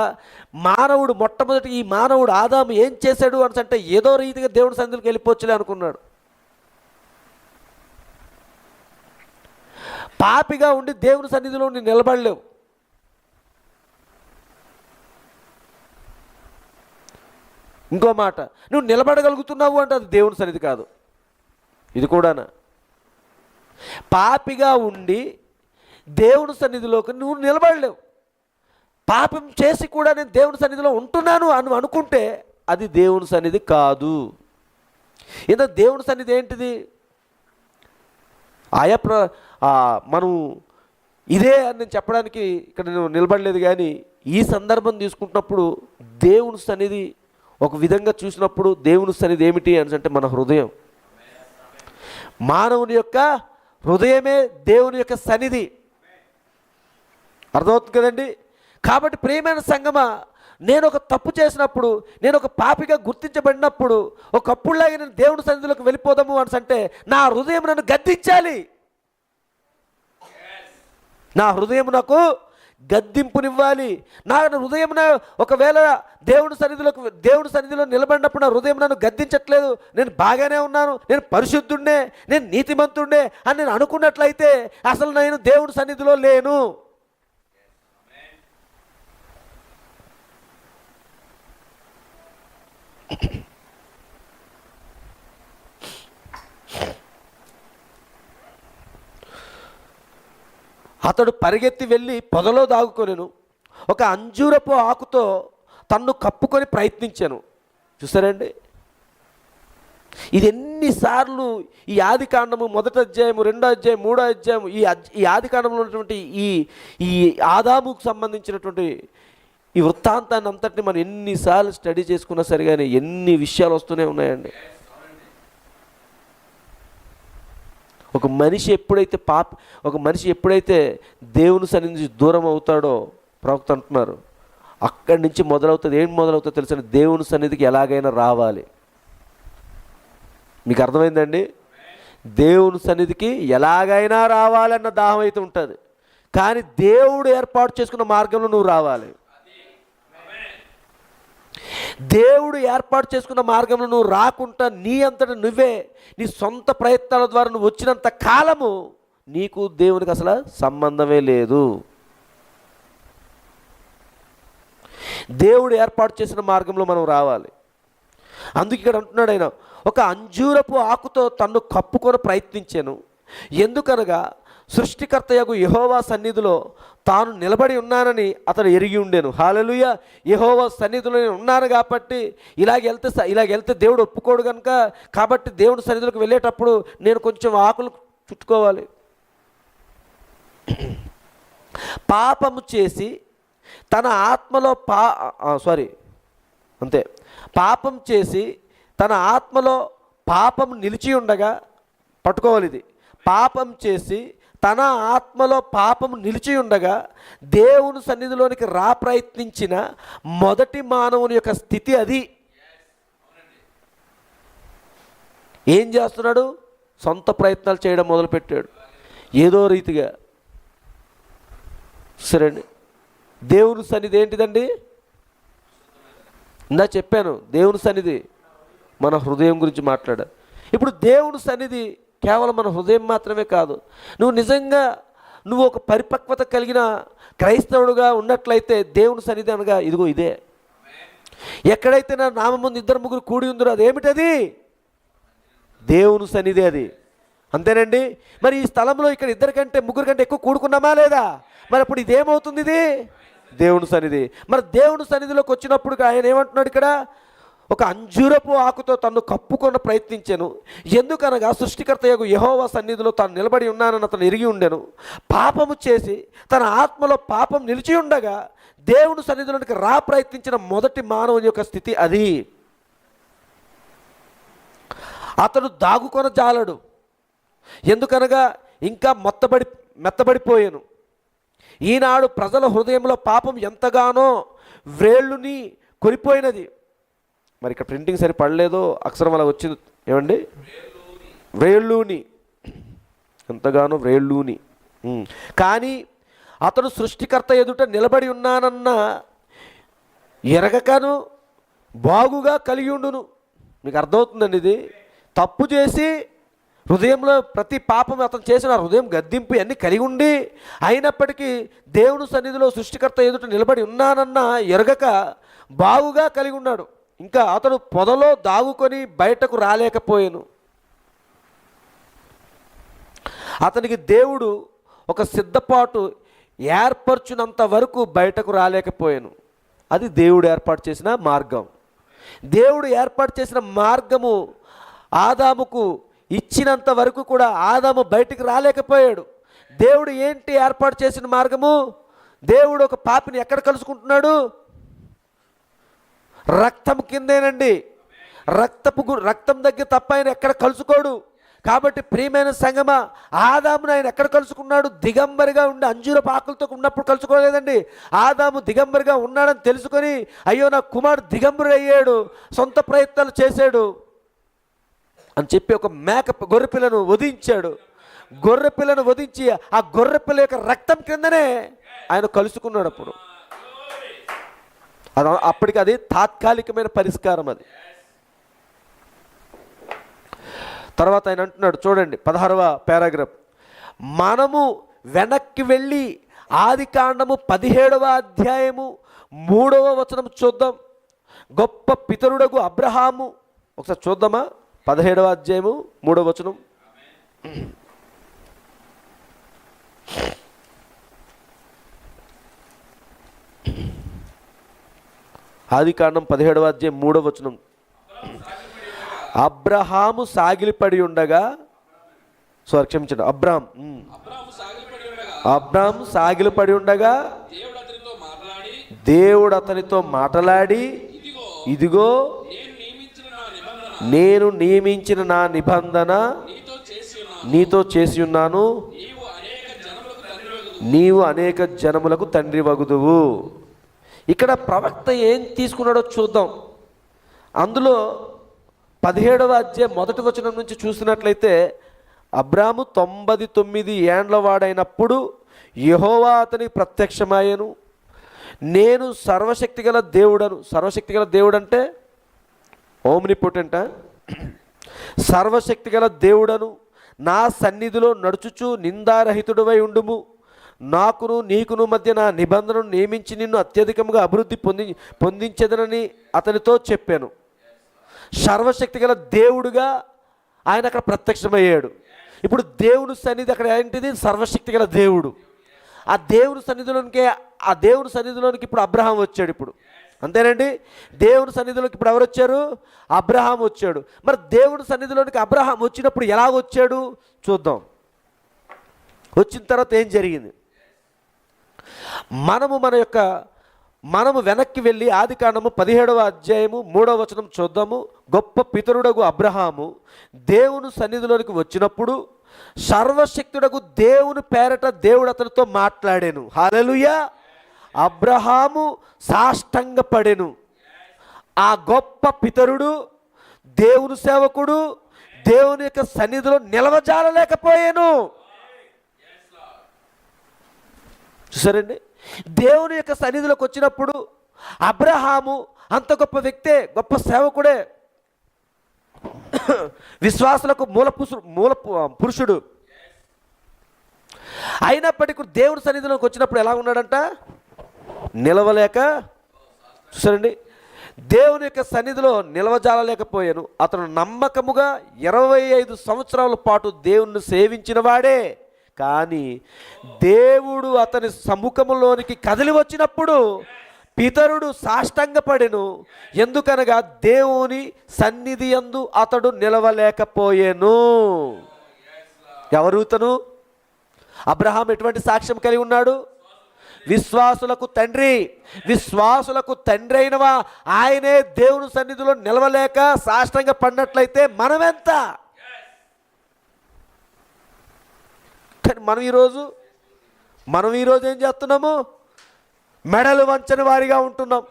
మానవుడు, మొట్టమొదటి ఈ మానవుడు ఆదాము ఏం చేశాడు అని అంటే ఏదో రీతిగా దేవుని సన్నిధికి వెళ్ళిపోవచ్చులే అనుకున్నాడు. పాపిగా ఉండి దేవుని సన్నిధిలో నిలబడలేవు. ఇంకో మాట, నువ్వు నిలబడగలుగుతున్నావు అంటే అది దేవుని సన్నిధి కాదు. ఇది కూడానా? పాపిగా ఉండి దేవుని సన్నిధిలోకి నువ్వు నిలబడలేవు. పాపం చేసి కూడా నేను దేవుని సన్నిధిలో ఉంటున్నాను అని అనుకుంటే అది దేవుని సన్నిధి కాదు. ఇంత దేవుని సన్నిధి ఏంటిది? మనం ఇదే అని నేను చెప్పడానికి ఇక్కడ నేను నిలబడలేదు, కానీ ఈ సందర్భం తీసుకుంటున్నప్పుడు దేవుని సన్నిధి ఒక విధంగా చూసినప్పుడు దేవుని సన్నిధి ఏమిటి అని అంటే మన హృదయం. మానవుని యొక్క హృదయమే దేవుని యొక్క సన్నిధి. అర్థమవుతుంది కదండి? కాబట్టి ప్రియమైన సంగమా, నేను ఒక తప్పు చేసినప్పుడు, నేను ఒక పాపిగా గుర్తించబడినప్పుడు, ఒకప్పుడులాగా నేను దేవుని సన్నిధిలోకి వెళ్ళిపోదాము అని అంటే నా హృదయం నన్ను గద్దించాలి. నా హృదయం నాకు గద్దింపునివ్వాలి. నా హృదయం ఒకవేళ దేవుని సన్నిధిలో నిలబడినప్పుడు నా హృదయం నన్ను గద్దించట్లేదు, నేను బాగానే ఉన్నాను, నేను పరిశుద్ధుడినే, నేను నీతిమంతుడినే అని నేను అనుకున్నట్లయితే అసలు నేను దేవుని సన్నిధిలో లేను. అతడు పరిగెత్తి వెళ్ళి పొదలో దాగుకొనెను. ఒక అంజూరపు ఆకుతో తన్ను కప్పుకొని ప్రయత్నించాను. చూసారండి, ఇది ఎన్నిసార్లు ఈ ఆదికాండము 1వ అధ్యాయము, 2వ అధ్యాయం, 3వ అధ్యాయము, ఈ ఆదికాండంలో ఉన్నటువంటి ఈ ఆదాముకు సంబంధించినటువంటి ఈ వృత్తాంతాన్ని అంతటిని మనం ఎన్నిసార్లు స్టడీ చేసుకున్నా సరే కానీ ఎన్ని విషయాలు వస్తూనే ఉన్నాయండి. ఒక మనిషి ఎప్పుడైతే దేవుని సన్నిధి దూరం అవుతాడో, ప్రవక్త అంటున్నారు, అక్కడి నుంచి మొదలవుతుంది. ఏం మొదలవుతుందో తెలిసిన దేవుని సన్నిధికి ఎలాగైనా రావాలి. మీకు అర్థమైందండి? దేవుని సన్నిధికి ఎలాగైనా రావాలన్న దాహం అయితే ఉంటుంది, కానీ దేవుడు ఏర్పాటు చేసుకున్న మార్గంలో నువ్వు రావాలి. దేవుడు ఏర్పాటు చేసుకున్న మార్గంలో నువ్వు రాకుండా నీ అంతటా నువ్వే నీ సొంత ప్రయత్నాల ద్వారా నువ్వు వచ్చినంత కాలము నీకు దేవునికి అసలు సంబంధమే లేదు. దేవుడు ఏర్పాటు చేసిన మార్గంలో మనం రావాలి. అందుకు ఇక్కడ అంటున్నాడు ఆయన, ఒక అంజూరపు ఆకుతో తన్ను కప్పుకొని ప్రయత్నించాను. ఎందుకనగా సృష్టికర్తయగు యెహోవా సన్నిధిలో తాను నిలబడి ఉన్నానని అతడు ఎరిగి ఉండేను. హల్లెలూయా! యెహోవా సన్నిధిలో నేను ఉన్నాను కాబట్టి ఇలాగెళ్తే దేవుడు ఒప్పుకోడు కనుక, కాబట్టి దేవుడి సన్నిధిలోకి వెళ్ళేటప్పుడు నేను కొంచెం ఆకులు చుట్టుకోవాలి. పాపము చేసి తన ఆత్మలో పాపం చేసి తన ఆత్మలో పాపం నిలిచి ఉండగా, పట్టుకోవాలి ఇది, పాపం చేసి తన ఆత్మలో పాపం నిలిచి ఉండగా దేవుని సన్నిధిలోనికి ప్రయత్నించిన మొదటి మానవుని యొక్క స్థితి అది. ఏం చేస్తున్నాడు? సొంత ప్రయత్నాలు చేయడం మొదలుపెట్టాడు ఏదో రీతిగా. సరే అండి, దేవుని సన్నిధి ఏంటిదండి? ఇందా చెప్పాను, దేవుని సన్నిధి మన హృదయం గురించి మాట్లాడారు. ఇప్పుడు దేవుని సన్నిధి కేవలం మన హృదయం మాత్రమే కాదు. నువ్వు నిజంగా ఒక పరిపక్వత కలిగిన క్రైస్తవుడుగా ఉన్నట్లయితే దేవుని సన్నిధి అనగా ఇదిగో ఇదే. ఎక్కడైతే నా నామం ముందు 2-3 కూడి ఉందో అదేమిటది? దేవుని సన్నిధి అది. అంతేనండి. మరి ఈ స్థలంలో ఇక్కడ 2-3 కంటే ఎక్కువ కూడుకున్నామా లేదా? మరి అప్పుడు ఇదేమవుతుంది? ఇది దేవుని సన్నిధి. మరి దేవుని సన్నిధిలోకి వచ్చినప్పుడు ఆయన ఏమంటున్నాడు ఇక్కడ? ఒక అంజూరపు ఆకుతో తన్ను కప్పుకొని ప్రయత్నించాను. ఎందుకనగా సృష్టికర్తయగు యెహోవా సన్నిధిలో తాను నిలబడి ఉన్నానని అతను ఎరిగి ఉండెను. పాపము చేసి తన ఆత్మలో పాపం నిలిచి ఉండగా దేవుని సన్నిధిలోనికి ప్రయత్నించిన మొదటి మానవుని యొక్క స్థితి అది. అతడు దాగుకొన జాలడు, ఎందుకనగా ఇంకా మెత్తబడిపోయాను. ఈనాడు ప్రజల హృదయంలో పాపం ఎంతగానో వ్రేళ్ళుని కొనిపోయినది. మరి ఇక్కడ ప్రింటింగ్ సరి పడలేదో అక్షరం అలా వచ్చింది. ఏమండి? వ్రేళ్ళూని, ఎంతగానో వ్రేళ్ళూని. కానీ అతడు సృష్టికర్త ఎదుట నిలబడి ఉన్నానన్న ఎరగకను బాగుగా కలిగి ఉండును. మీకు అర్థమవుతుందండి? ఇది తప్పు చేసి హృదయంలో ప్రతి పాపం అతను చేసిన హృదయం గద్దింపు అన్నీ కలిగి ఉండి అయినప్పటికీ దేవుని సన్నిధిలో సృష్టికర్త ఎదుట నిలబడి ఉన్నానన్న ఎరగక బాగుగా కలిగి ఉన్నాడు. ఇంకా అతడు పొదలో దాగుకొని బయటకు రాలేకపోయాను. అతనికి దేవుడు ఒక సిద్ధపాటు ఏర్పరచునంత వరకు బయటకు రాలేకపోయాను. అది దేవుడు ఏర్పాటు చేసిన మార్గం. దేవుడు ఏర్పాటు చేసిన మార్గము ఆదాముకు ఇచ్చినంత వరకు కూడా ఆదాము బయటికి రాలేకపోయాడు. దేవుడు ఏంటి ఏర్పాటు చేసిన మార్గము? దేవుడు ఒక పాపిని ఎక్కడ కలుసుకుంటున్నాడు? రక్తం కిందేనండి. రక్తం దగ్గర తప్ప ఆయన ఎక్కడ కలుసుకోడు. కాబట్టి ప్రియమైన సంగమా, ఆదామును ఆయన ఎక్కడ కలుసుకున్నాడు? దిగంబరిగా ఉండి అంజూరపు ఆకులతో ఉన్నప్పుడు కలుసుకోలేదండి. ఆదాము దిగంబరిగా ఉన్నాడని తెలుసుకొని అయ్యో నా కుమారుడు దిగంబరి అయ్యాడు, సొంత ప్రయత్నాలు చేశాడు అని చెప్పి ఒక గొర్రెపిల్లను వధించాడు. గొర్రెపిల్లను వధించి ఆ గొర్రెపిల్ల యొక్క రక్తం కిందనే ఆయన కలుసుకున్నాడు. అప్పటికి అది తాత్కాలికమైన పరిష్కారం. అది తర్వాత ఆయన అంటున్నాడు, చూడండి 16వ పారాగ్రాఫ్, మనము వెనక్కి వెళ్ళి ఆదికాండము 17వ అధ్యాయము 3వ వచనం చూద్దాం. గొప్ప పితరుడగు అబ్రహాము, ఒకసారి చూద్దామా? 17వ అధ్యాయము 3వ వచనం. ఆదికాండం 17వ అధ్యాయం 3వ వచనం. అబ్రహాము సాగిలిపడి ఉండగా, క్షమించండి, అబ్రాము సాగిలిపడి ఉండగా దేవుడు అతనితో మాట్లాడి, ఇదిగో నేను నియమించిన నా నిబంధన నీతో చేసి ఉన్నాను, నీవు అనేక జనములకు తండ్రి వగుదువు. ఇక్కడ ప్రవక్త ఏం తీసుకున్నాడో చూద్దాం. అందులో 17వ అధ్యాయం 1వ వచనం నుంచి చూసినట్లయితే, అబ్రాము 99 ఏండ్ల వాడైనప్పుడు యెహోవా అతనికి ప్రత్యక్షమాయను. నేను సర్వశక్తిగల దేవుడను. సర్వశక్తిగల దేవుడు అంటే ఓమ్నిపోటెంటా? సర్వశక్తిగల దేవుడను, నా సన్నిధిలో నడుచుచు నిందారహితుడివై ఉండుము. నాకును నీకును మధ్య నా నిబంధనను నియమించి నిన్ను అత్యధికంగా అభివృద్ధి పొందించదనని అతనితో చెప్పాను. సర్వశక్తి గల దేవుడుగా ఆయన అక్కడ ప్రత్యక్షమయ్యాడు. ఇప్పుడు దేవుని సన్నిధి అక్కడ ఏంటిది? సర్వశక్తి గల దేవుడు. ఆ దేవుని సన్నిధిలోనికి ఇప్పుడు అబ్రహాం వచ్చాడు. ఇప్పుడు అంతేనండి, దేవుని సన్నిధిలోకి ఇప్పుడు ఎవరు వచ్చారు? అబ్రహాం వచ్చాడు. మరి దేవుని సన్నిధిలోనికి అబ్రహాం వచ్చినప్పుడు ఎలా వచ్చాడు చూద్దాం. వచ్చిన తర్వాత ఏం జరిగింది? మనము వెనక్కి వెళ్ళి ఆదికాండము 17వ అధ్యాయము 3వ వచనం చూద్దాము. గొప్ప పితరుడగు అబ్రహాము దేవుని సన్నిధిలోనికి వచ్చినప్పుడు సర్వశక్తుడగు దేవుని పేరట దేవుడు అతనితో మాట్లాడాను. హల్లెలూయా. అబ్రహాము సాష్టాంగపడెను. ఆ గొప్ప పితరుడు, దేవుని సేవకుడు దేవుని యొక్క సన్నిధిలో నిలవజాలలేకపోయాను. చూసారండి, దేవుని యొక్క సన్నిధిలోకి వచ్చినప్పుడు అబ్రహాము అంత గొప్ప వ్యక్తే, గొప్ప సేవకుడే, విశ్వాసులకు మూల పురుషుడు. అయినప్పటికీ దేవుని సన్నిధిలోకి వచ్చినప్పుడు ఎలా ఉన్నాడంట? నిలవలేక. చూసారండి, దేవుని యొక్క సన్నిధిలో నిలవజాలలేకపోయాను. అతను నమ్మకముగా 25 సంవత్సరాల పాటు దేవుణ్ణి సేవించిన వాడే. కానీ దేవుడు అతని సముఖంలోనికి కదిలి వచ్చినప్పుడు పితరుడు సాష్టాంగపడెను, ఎందుకనగా దేవుని సన్నిధి యందు అతడు నిలవలేకపోయెను. ఎవరు ఇతను? అబ్రహాం ఎటువంటి సాక్ష్యం కలిగి ఉన్నాడు? విశ్వాసులకు తండ్రి. విశ్వాసులకు తండ్రి అయినవా ఆయనే దేవుని సన్నిధిలో నిలవలేక సాష్టాంగ పడినట్లయితే మనమెంత? కానీ మనం ఈరోజు ఏం చేస్తున్నాము? మెడలు వంచని వారిగా ఉంటున్నాం.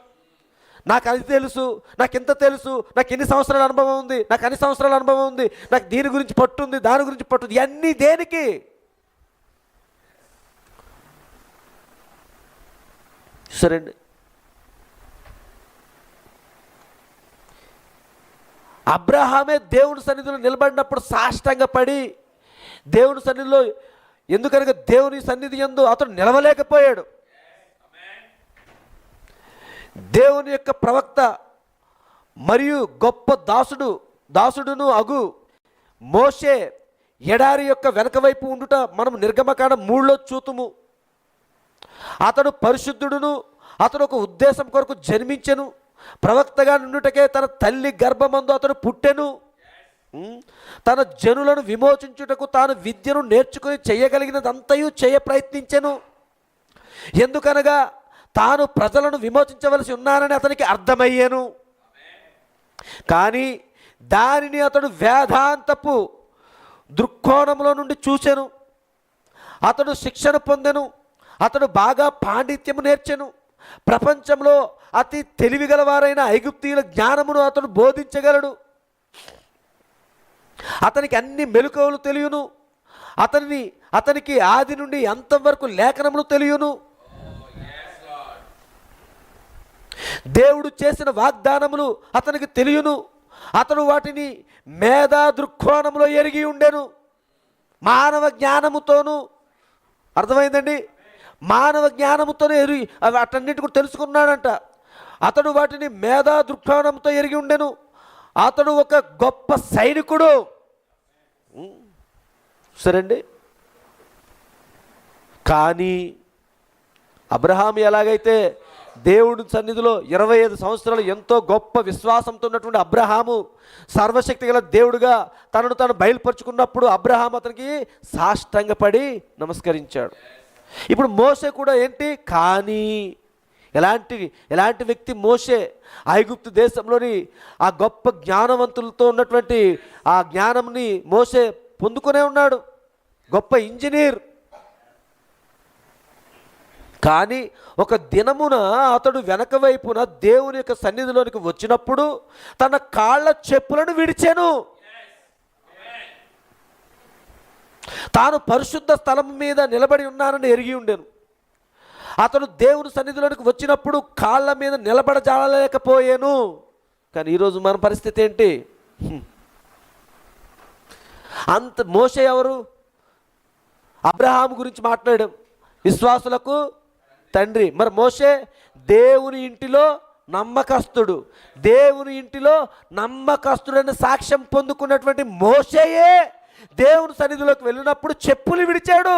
నాకు అది తెలుసు, నాకు ఇంత తెలుసు, నాకు ఎన్ని సంవత్సరాల అనుభవం ఉంది, నాకు అన్ని సంవత్సరాల అనుభవం ఉంది, నాకు దీని గురించి పట్టుంది, దాని గురించి పట్టుంది. ఇవన్నీ దేనికి? సరేండి, అబ్రహామే దేవుని సన్నిధిలో నిలబడినప్పుడు సాష్టాంగపడి దేవుని సన్నిధిలో, ఎందుకనగా దేవుని సన్నిధి యందు అతడు నిలవలేకపోయాడు. దేవుని యొక్క ప్రవక్త మరియు గొప్ప దాసుడును అగు మోషే ఎడారి యొక్క వెనక వైపు ఉండుట మనం నిర్గమకాండ 3లో చూతుము. అతడు పరిశుద్ధుడును, అతడు ఒక ఉద్దేశం కొరకు జన్మించెను, ప్రవక్తగా నుండుటకే తన తల్లి గర్భమందు అతడు పుట్టెను. తన జనులను విమోచించుటకు తాను విద్యను నేర్చుకుని చేయగలిగినదంతయు చేయ ప్రయత్నించెను. ఎందుకనగా తాను ప్రజలను విమోచించవలసి ఉన్నానని అతనికి అర్థమయ్యేను. కానీ దానిని అతడు వేదాంతపు దృక్కోణంలో నుండి చూచెను. అతడు శిక్షణ పొందెను, అతడు బాగా పాండిత్యము నేర్చెను. ప్రపంచంలో అతి తెలివిగలవారైన ఐగుప్తీయుల జ్ఞానమును అతడు బోధించగలడు. అతనికి అన్ని మెలకువలు తెలియను. అతనికి ఆది నుండి అంతవరకు లేఖనములు తెలియను. దేవుడు చేసిన వాగ్దానములు అతనికి తెలియను. అతడు వాటిని మేధా దృక్కోణంలో ఎరిగి ఉండెను. మానవ జ్ఞానముతోనూ, అర్థమైందండి, మానవ జ్ఞానముతోనే ఎరిగి అటన్నిటి కూడా తెలుసుకున్నాడంట. అతడు వాటిని మేధా దృక్కోణంతో ఎరిగి ఉండెను. అతడు ఒక గొప్ప సైనికుడు. సరేండి, కానీ అబ్రహాం ఎలాగైతే దేవుడి సన్నిధిలో 25 సంవత్సరాలు ఎంతో గొప్ప విశ్వాసంతో ఉన్నటువంటి అబ్రహాము సర్వశక్తి గల దేవుడుగా తనను తాను బయలుపరుచుకున్నప్పుడు అబ్రహాం అతనికి సాష్టాంగపడి నమస్కరించాడు. ఇప్పుడు మోషే కూడా ఏంటి? కానీ ఎలాంటి వ్యక్తి మోషే? ఐగుప్తు దేశంలోని ఆ గొప్ప జ్ఞానవంతులతో ఉన్నటువంటి ఆ జ్ఞానంని మోషే పొందుకునే ఉన్నాడు. గొప్ప ఇంజనీర్. కానీ ఒక దినమున అతడు వెనక వైపున దేవుని యొక్క సన్నిధిలోనికి వచ్చినప్పుడు తన కాళ్ళ చెప్పులను విడిచెను. తాను పరిశుద్ధ స్థలం మీద నిలబడి ఉన్నానని ఎరిగి ఉండెను. అతడు దేవుని సన్నిధిలోనికి వచ్చినప్పుడు కాళ్ళ మీద నిలబడజాలలేకపోయాను. కానీ ఈరోజు మన పరిస్థితి ఏంటి? అంత మోషే ఎవరు? అబ్రహాం గురించి మాట్లాడాం, విశ్వాసులకు తండ్రి. మరి మోషే దేవుని ఇంటిలో నమ్మకస్తుడు. దేవుని ఇంటిలో నమ్మకస్తుడైన సాక్ష్యం పొందుకున్నటువంటి మోషేయే దేవుని సన్నిధిలోకి వెళ్ళినప్పుడు చెప్పులు విడిచాడు.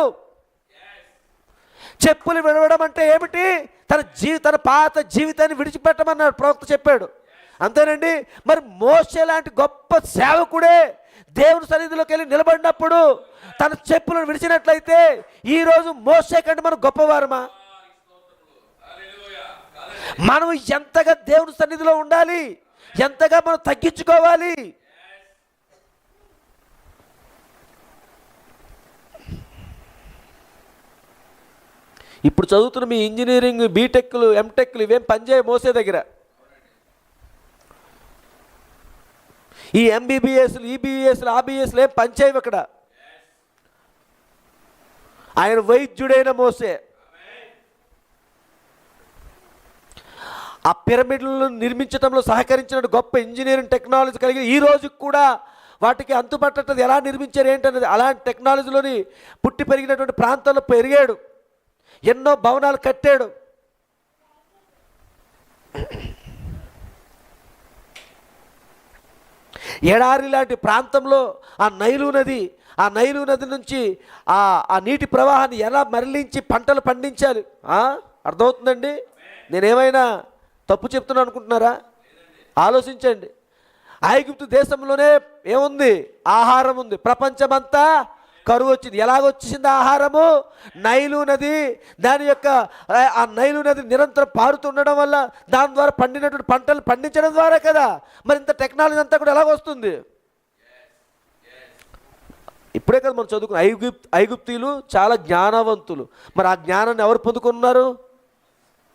చెప్పులు విడవడం అంటే ఏమిటి? తన పాత జీవితాన్ని విడిచిపెట్టమన్నాడు ప్రవక్త చెప్పాడు. అంతేనండి. మరి మోషే లాంటి గొప్ప సేవకుడే దేవుని సన్నిధిలోకి వెళ్ళి నిలబడినప్పుడు తన చెప్పులను విడిచినట్లయితే ఈరోజు మోషే కంటే మనం గొప్పవారమా? మనం ఎంతగా దేవుని సన్నిధిలో ఉండాలి, ఎంతగా మనం తగ్గించుకోవాలి. ఇప్పుడు చదువుతున్న మీ ఇంజనీరింగ్, బీటెక్లు, ఎంటెక్లు ఇవేం పనిచేయ మోసే దగ్గర. ఈ ఎంబీబీఎస్లు, ఈబీఎస్లు, ఆబీఎస్లు ఏం పనిచేయవు అక్కడ. ఆయన వైద్యుడైన మోసే ఆ పిరమిడ్లను నిర్మించడంలో సహకరించిన గొప్ప ఇంజనీరింగ్ టెక్నాలజీ కలిగి ఈ రోజుకి కూడా వాటికి అంతుపట్టేది ఎలా నిర్మించారు ఏంటనేది అలాంటి టెక్నాలజీలోని పుట్టి పెరిగినటువంటి ప్రాంతాల్లో పెరిగాడు. ఎన్నో భవనాలు కట్టాడు. ఎడారి లాంటి ప్రాంతంలో ఆ నైలు నది నుంచి ఆ నీటి ప్రవాహాన్ని ఎలా మరలించి పంటలు పండించాలి, అర్థమవుతుందండి? నేనేమైనా తప్పు చెప్తున్నాను అనుకుంటున్నారా? ఆలోచించండి. ఐగుప్తు దేశంలోనే ఏముంది? ఆహారం ఉంది. ప్రపంచమంతా కరువు వచ్చింది. ఎలాగొచ్చింది ఆహారము? నైలు నది, దాని యొక్క ఆ నైలు నది నిరంతరం పారుతుండడం వల్ల దాని ద్వారా పండినటువంటి పంటలు పండించడం ద్వారా కదా. మరి ఇంత టెక్నాలజీ అంతా కూడా ఎలాగొస్తుంది? ఇప్పుడే కదా మనం చదువుకున్న ఐగుప్తీయులు చాలా జ్ఞానవంతులు. మరి ఆ జ్ఞానాన్ని ఎవరు పొందుకున్నారు?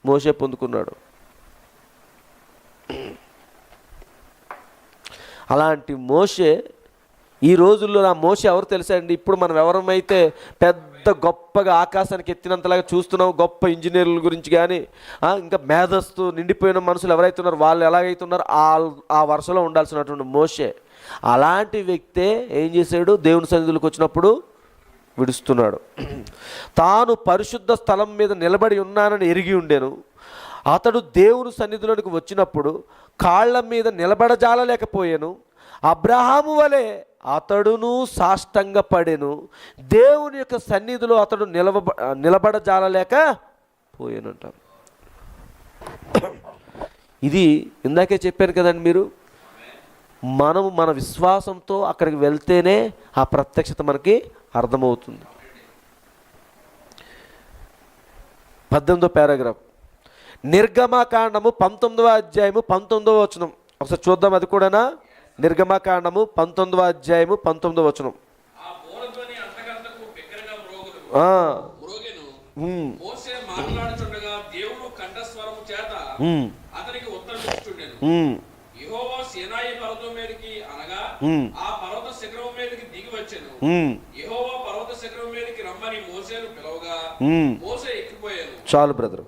మోషే పొందుకున్నాడు. అలాంటి మోషే, ఈ రోజుల్లో నా మోషే ఎవరు తెలుసా అండి? ఇప్పుడు మనం ఎవరమైతే పెద్ద గొప్పగా ఆకాశానికి ఎత్తినంతలాగా చూస్తున్నాం, గొప్ప ఇంజనీర్ల గురించి కానీ ఇంకా మేధస్సు నిండిపోయిన మనుషులు ఎవరైతే ఉన్నారో వాళ్ళు ఎలాగైతే ఉన్నారో ఆ వరుసలో ఉండాల్సినటువంటి మోషే అలాంటి వ్యక్తే ఏం చేశాడు? దేవుని సన్నిధిలోకి వచ్చినప్పుడు విడుస్తున్నాడు. తాను పరిశుద్ధ స్థలం మీద నిలబడి ఉన్నానని ఎరిగి ఉండెను. అతడు దేవుని సన్నిధిలోనికి వచ్చినప్పుడు కాళ్ళ మీద నిలబడజాలలేకపోయాను. అబ్రహాము వలె అతడును సాష్టంగపడెను. దేవుని యొక్క సన్నిధిలో అతడు నిలబడజాలలేకపోయానంట. ఇది ఇందాకే చెప్పాను కదండి. మీరు మనము మన విశ్వాసంతో అక్కడికి వెళ్తేనే ఆ ప్రత్యక్షత మనకి అర్థమవుతుంది. 18వ పారాగ్రాఫ్, నిర్గమకాండము 19వ అధ్యాయము 19వ వచనం. ఒకసారి చూద్దాం అది కూడానా. నిర్గమకాండము 19వ అధ్యాయము 19వ వచనం. యెహోవా సీనాయి పర్వతం మీదకి అనగా ఆ పర్వత శిఖరం మీదకి దిగి వచ్చెను. యెహోవా పర్వత శిఖరం మీదకి రమ్మని మోషేను పిలవగా మోషే ఎక్కిపోయాను. చాలు బ్రదర్,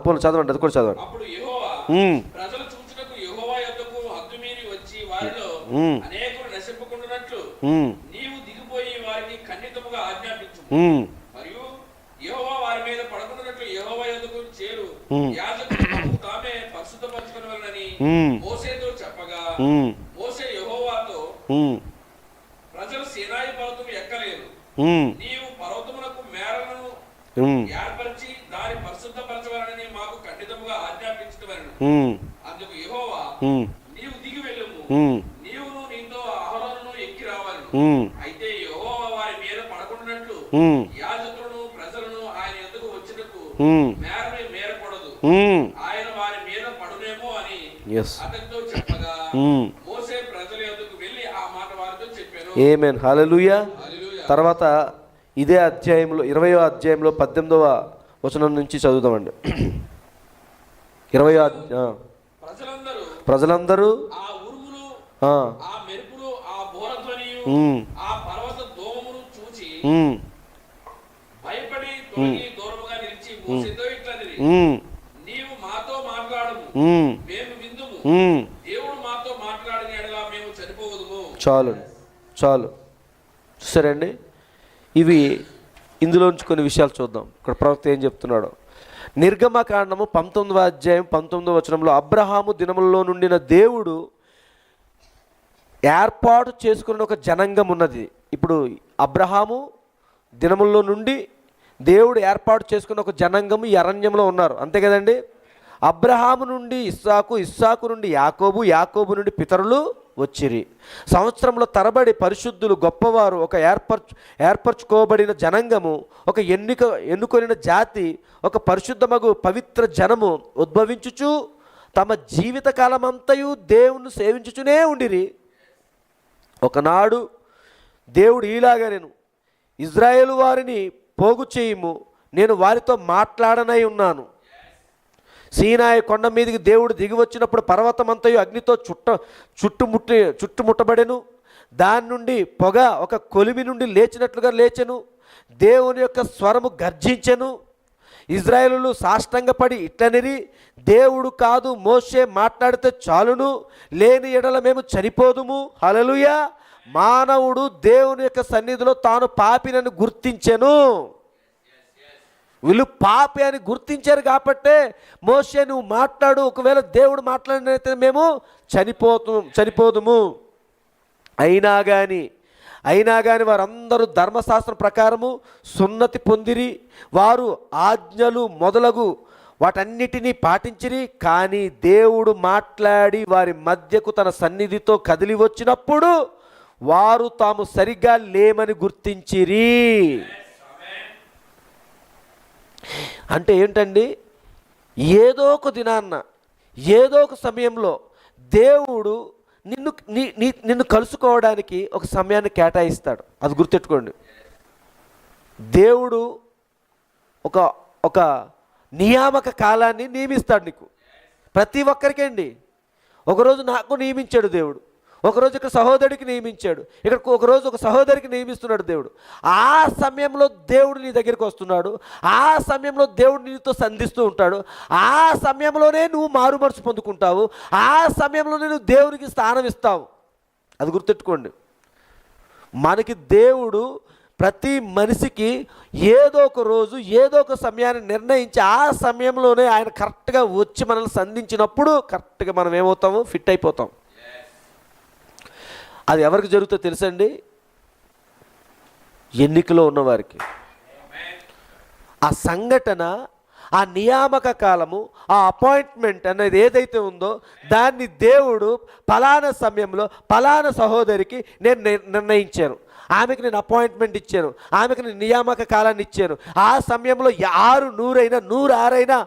పోను చదవండి, అది కూడా చదవండి. అప్పుడు యెహోవా ప్రజలు చూచుటకు యెహోవా యొద్దకు హద్దు మీరి వచ్చి వారిలో అనేకులు నశింపకుండునట్లు నీవు దిగిపోయి వారిని ఖండితముగా ఆజ్ఞాపించుము. మరియు యెహోవా వారి మీద పడకుండానట్లు యెహోవా యొద్దకు చేరు యాజకులు తామే పరిశుద్ధపరచుకొనవలెనని మోషేతో చెప్పగా మోషే యెహోవాతో ప్రజలు సీనాయి పర్వతం ఎక్కలేరు. నీవు పర్వతమునకు మేరలను ఏర్పరిచి దాని పరిశుద్ధపరచవలెనని మాకు ఖండితముగా ఆజ్ఞాపించుటవలెను. అందుకు యెహోవా నీవు దిగి వెళ్ళుము, నీవును నీతో అహరోనును ఎక్కి రావాలను. అయితే యెహోవా వారి మీద పడకుండానట్లు యాజకులను ప్రజలను ఆయన యొద్దకు వచ్చుటకు మేరని మేరకూడదు, ఆయన వారి మీద పడునేమో అని అతనితో చెప్పగా మోషే ప్రజల యొద్దకు వెళ్ళి ఆ మాట వారితో చెప్పాను. ఆమేన్, హల్లెలూయా. తర్వాత ఇదే అధ్యాయంలో 20వ అధ్యాయంలో 18వ వచనం నుంచి చదువుదామండి. 20వ ప్రజలందరూ ఆ ఉరుములు, ఆ మెరుపులు, ఆ బోరధ్వనియు, ఆ పర్వత ధూమమును చూచి భయపడి తొలగి దూరముగా నిలిచి మోషేతో ఇట్లనిరి, నీవు మాతో మాట్లాడము, మేము విందుము. దేవుడు మాతో మాట్లాడిన యెడల మేము చనిపోవదుము. చాలు సరే అండి. ఇవి ఇందులోంచి కొన్ని విషయాలు చూద్దాం. ఇక్కడ ప్రవక్త ఏం చెప్తున్నాడు. నిర్గమకాండము 19వ అధ్యాయం 19వ వచనంలో అబ్రహాము దినములలో నుండిన దేవుడు ఏర్పాటు చేసుకున్న ఒక జనాంగం ఉన్నది. ఇప్పుడు అబ్రహాము దినముల్లో నుండి దేవుడు ఏర్పాటు చేసుకున్న ఒక జనాంగము ఈ అరణ్యంలో ఉన్నారు, అంతే కదండి. అబ్రహాము నుండి ఇస్సాకు, ఇస్సాకు నుండి యాకోబు, యాకోబు నుండి పితరులు వచ్చిరి. సంవత్సరంలో తరబడి పరిశుద్ధులు గొప్పవారు, ఒక ఏర్పరచుకోబడిన జనాంగము, ఒక ఎన్నుకొనిన జాతి, ఒక పరిశుద్ధమగు పవిత్ర జనము ఉద్భవించుచు తమ జీవిత కాలమంతయు దేవుణ్ణి సేవించుచునే ఉండిరి. ఒకనాడు దేవుడు ఈలాగా, నేను ఇజ్రాయేలు వారిని పోగు చేయుము, నేను వారితో మాట్లాడనై ఉన్నాను. సీనాయి కొండ మీదకి దేవుడు దిగి వచ్చినప్పుడు పర్వతమంతయు అగ్నితో చుట్టుముట్టబడెను. దాని నుండి పొగ ఒక కొలిమి నుండి లేచినట్లుగా లేచెను. దేవుని యొక్క స్వరము గర్జించెను. ఇజ్రాయేలులు సాష్టంగపడి ఇట్లనిరి, దేవుడు కాదు, మోషే మాట్లాడితే చాలును, లేని ఎడల మేము చనిపోదుము. హల్లెలూయా. మానవుడు దేవుని యొక్క సన్నిధిలో తాను పాపినని గుర్తించెను. వీళ్ళు పాపి అని గుర్తించారు కాబట్టే మోషే నువ్వు మాట్లాడు, ఒకవేళ దేవుడు మాట్లాడినైతే మేము చనిపోదుము. అయినా కానీ అయినా కానీ వారందరూ ధర్మశాస్త్రం ప్రకారము సున్నతి పొందిరి, వారు ఆజ్ఞలు మొదలగు వాటన్నిటినీ పాటించిరి. కానీ దేవుడు మాట్లాడి వారి మధ్యకు తన సన్నిధితో కదిలి వచ్చినప్పుడు వారు తాము సరిగ్గా లేమని గుర్తించిరి. అంటే ఏంటండి, ఏదో ఒక దినాన్న ఏదో ఒక సమయంలో దేవుడు నిన్ను కలుసుకోవడానికి ఒక సమయాన్ని కేటాయిస్తాడు. అది గుర్తెట్టుకోండి. దేవుడు ఒక నియామక కాలాన్ని నియమిస్తాడు నీకు, ప్రతి ఒక్కరికి అండి. ఒకరోజు నాకు నియమించాడు దేవుడు, ఒకరోజు ఇక్కడ సహోదరుడికి నియమించాడు, ఇక్కడ ఒకరోజు ఒక సహోదరికి నియమిస్తున్నాడు దేవుడు. ఆ సమయంలో దేవుడు నీ దగ్గరికి వస్తున్నాడు, ఆ సమయంలో దేవుడు నీతో సంధిస్తూ ఉంటాడు, ఆ సమయంలోనే నువ్వు మారు మనసు పొందుకుంటావు, ఆ సమయంలోనే నువ్వు దేవునికి స్థానం ఇస్తావు. అది గుర్తెట్టుకోండి. మనకి దేవుడు ప్రతి మనిషికి ఏదో ఒక రోజు ఏదో ఒక సమయాన్ని నిర్ణయించి ఆ సమయంలోనే ఆయన కరెక్ట్గా వచ్చి మనల్ని సంధించినప్పుడు కరెక్ట్గా మనం ఏమవుతాము, ఫిట్ అయిపోతాం. అది ఎవరికి జరుగుతుందో తెలుసండి? ఎన్నికలో ఉన్నవారికి. ఆ సంఘటన, ఆ నియామక కాలము, ఆ అపాయింట్మెంట్ అనేది ఏదైతే ఉందో దాన్ని దేవుడు ఫలానా సమయంలో ఫలానా సహోదరికి నేను నిర్ణయించాను, ఆమెకు నేను అపాయింట్మెంట్ ఇచ్చాను, ఆమెకు నేను నియామక కాలాన్ని ఇచ్చాను. ఆ సమయంలో 6, 100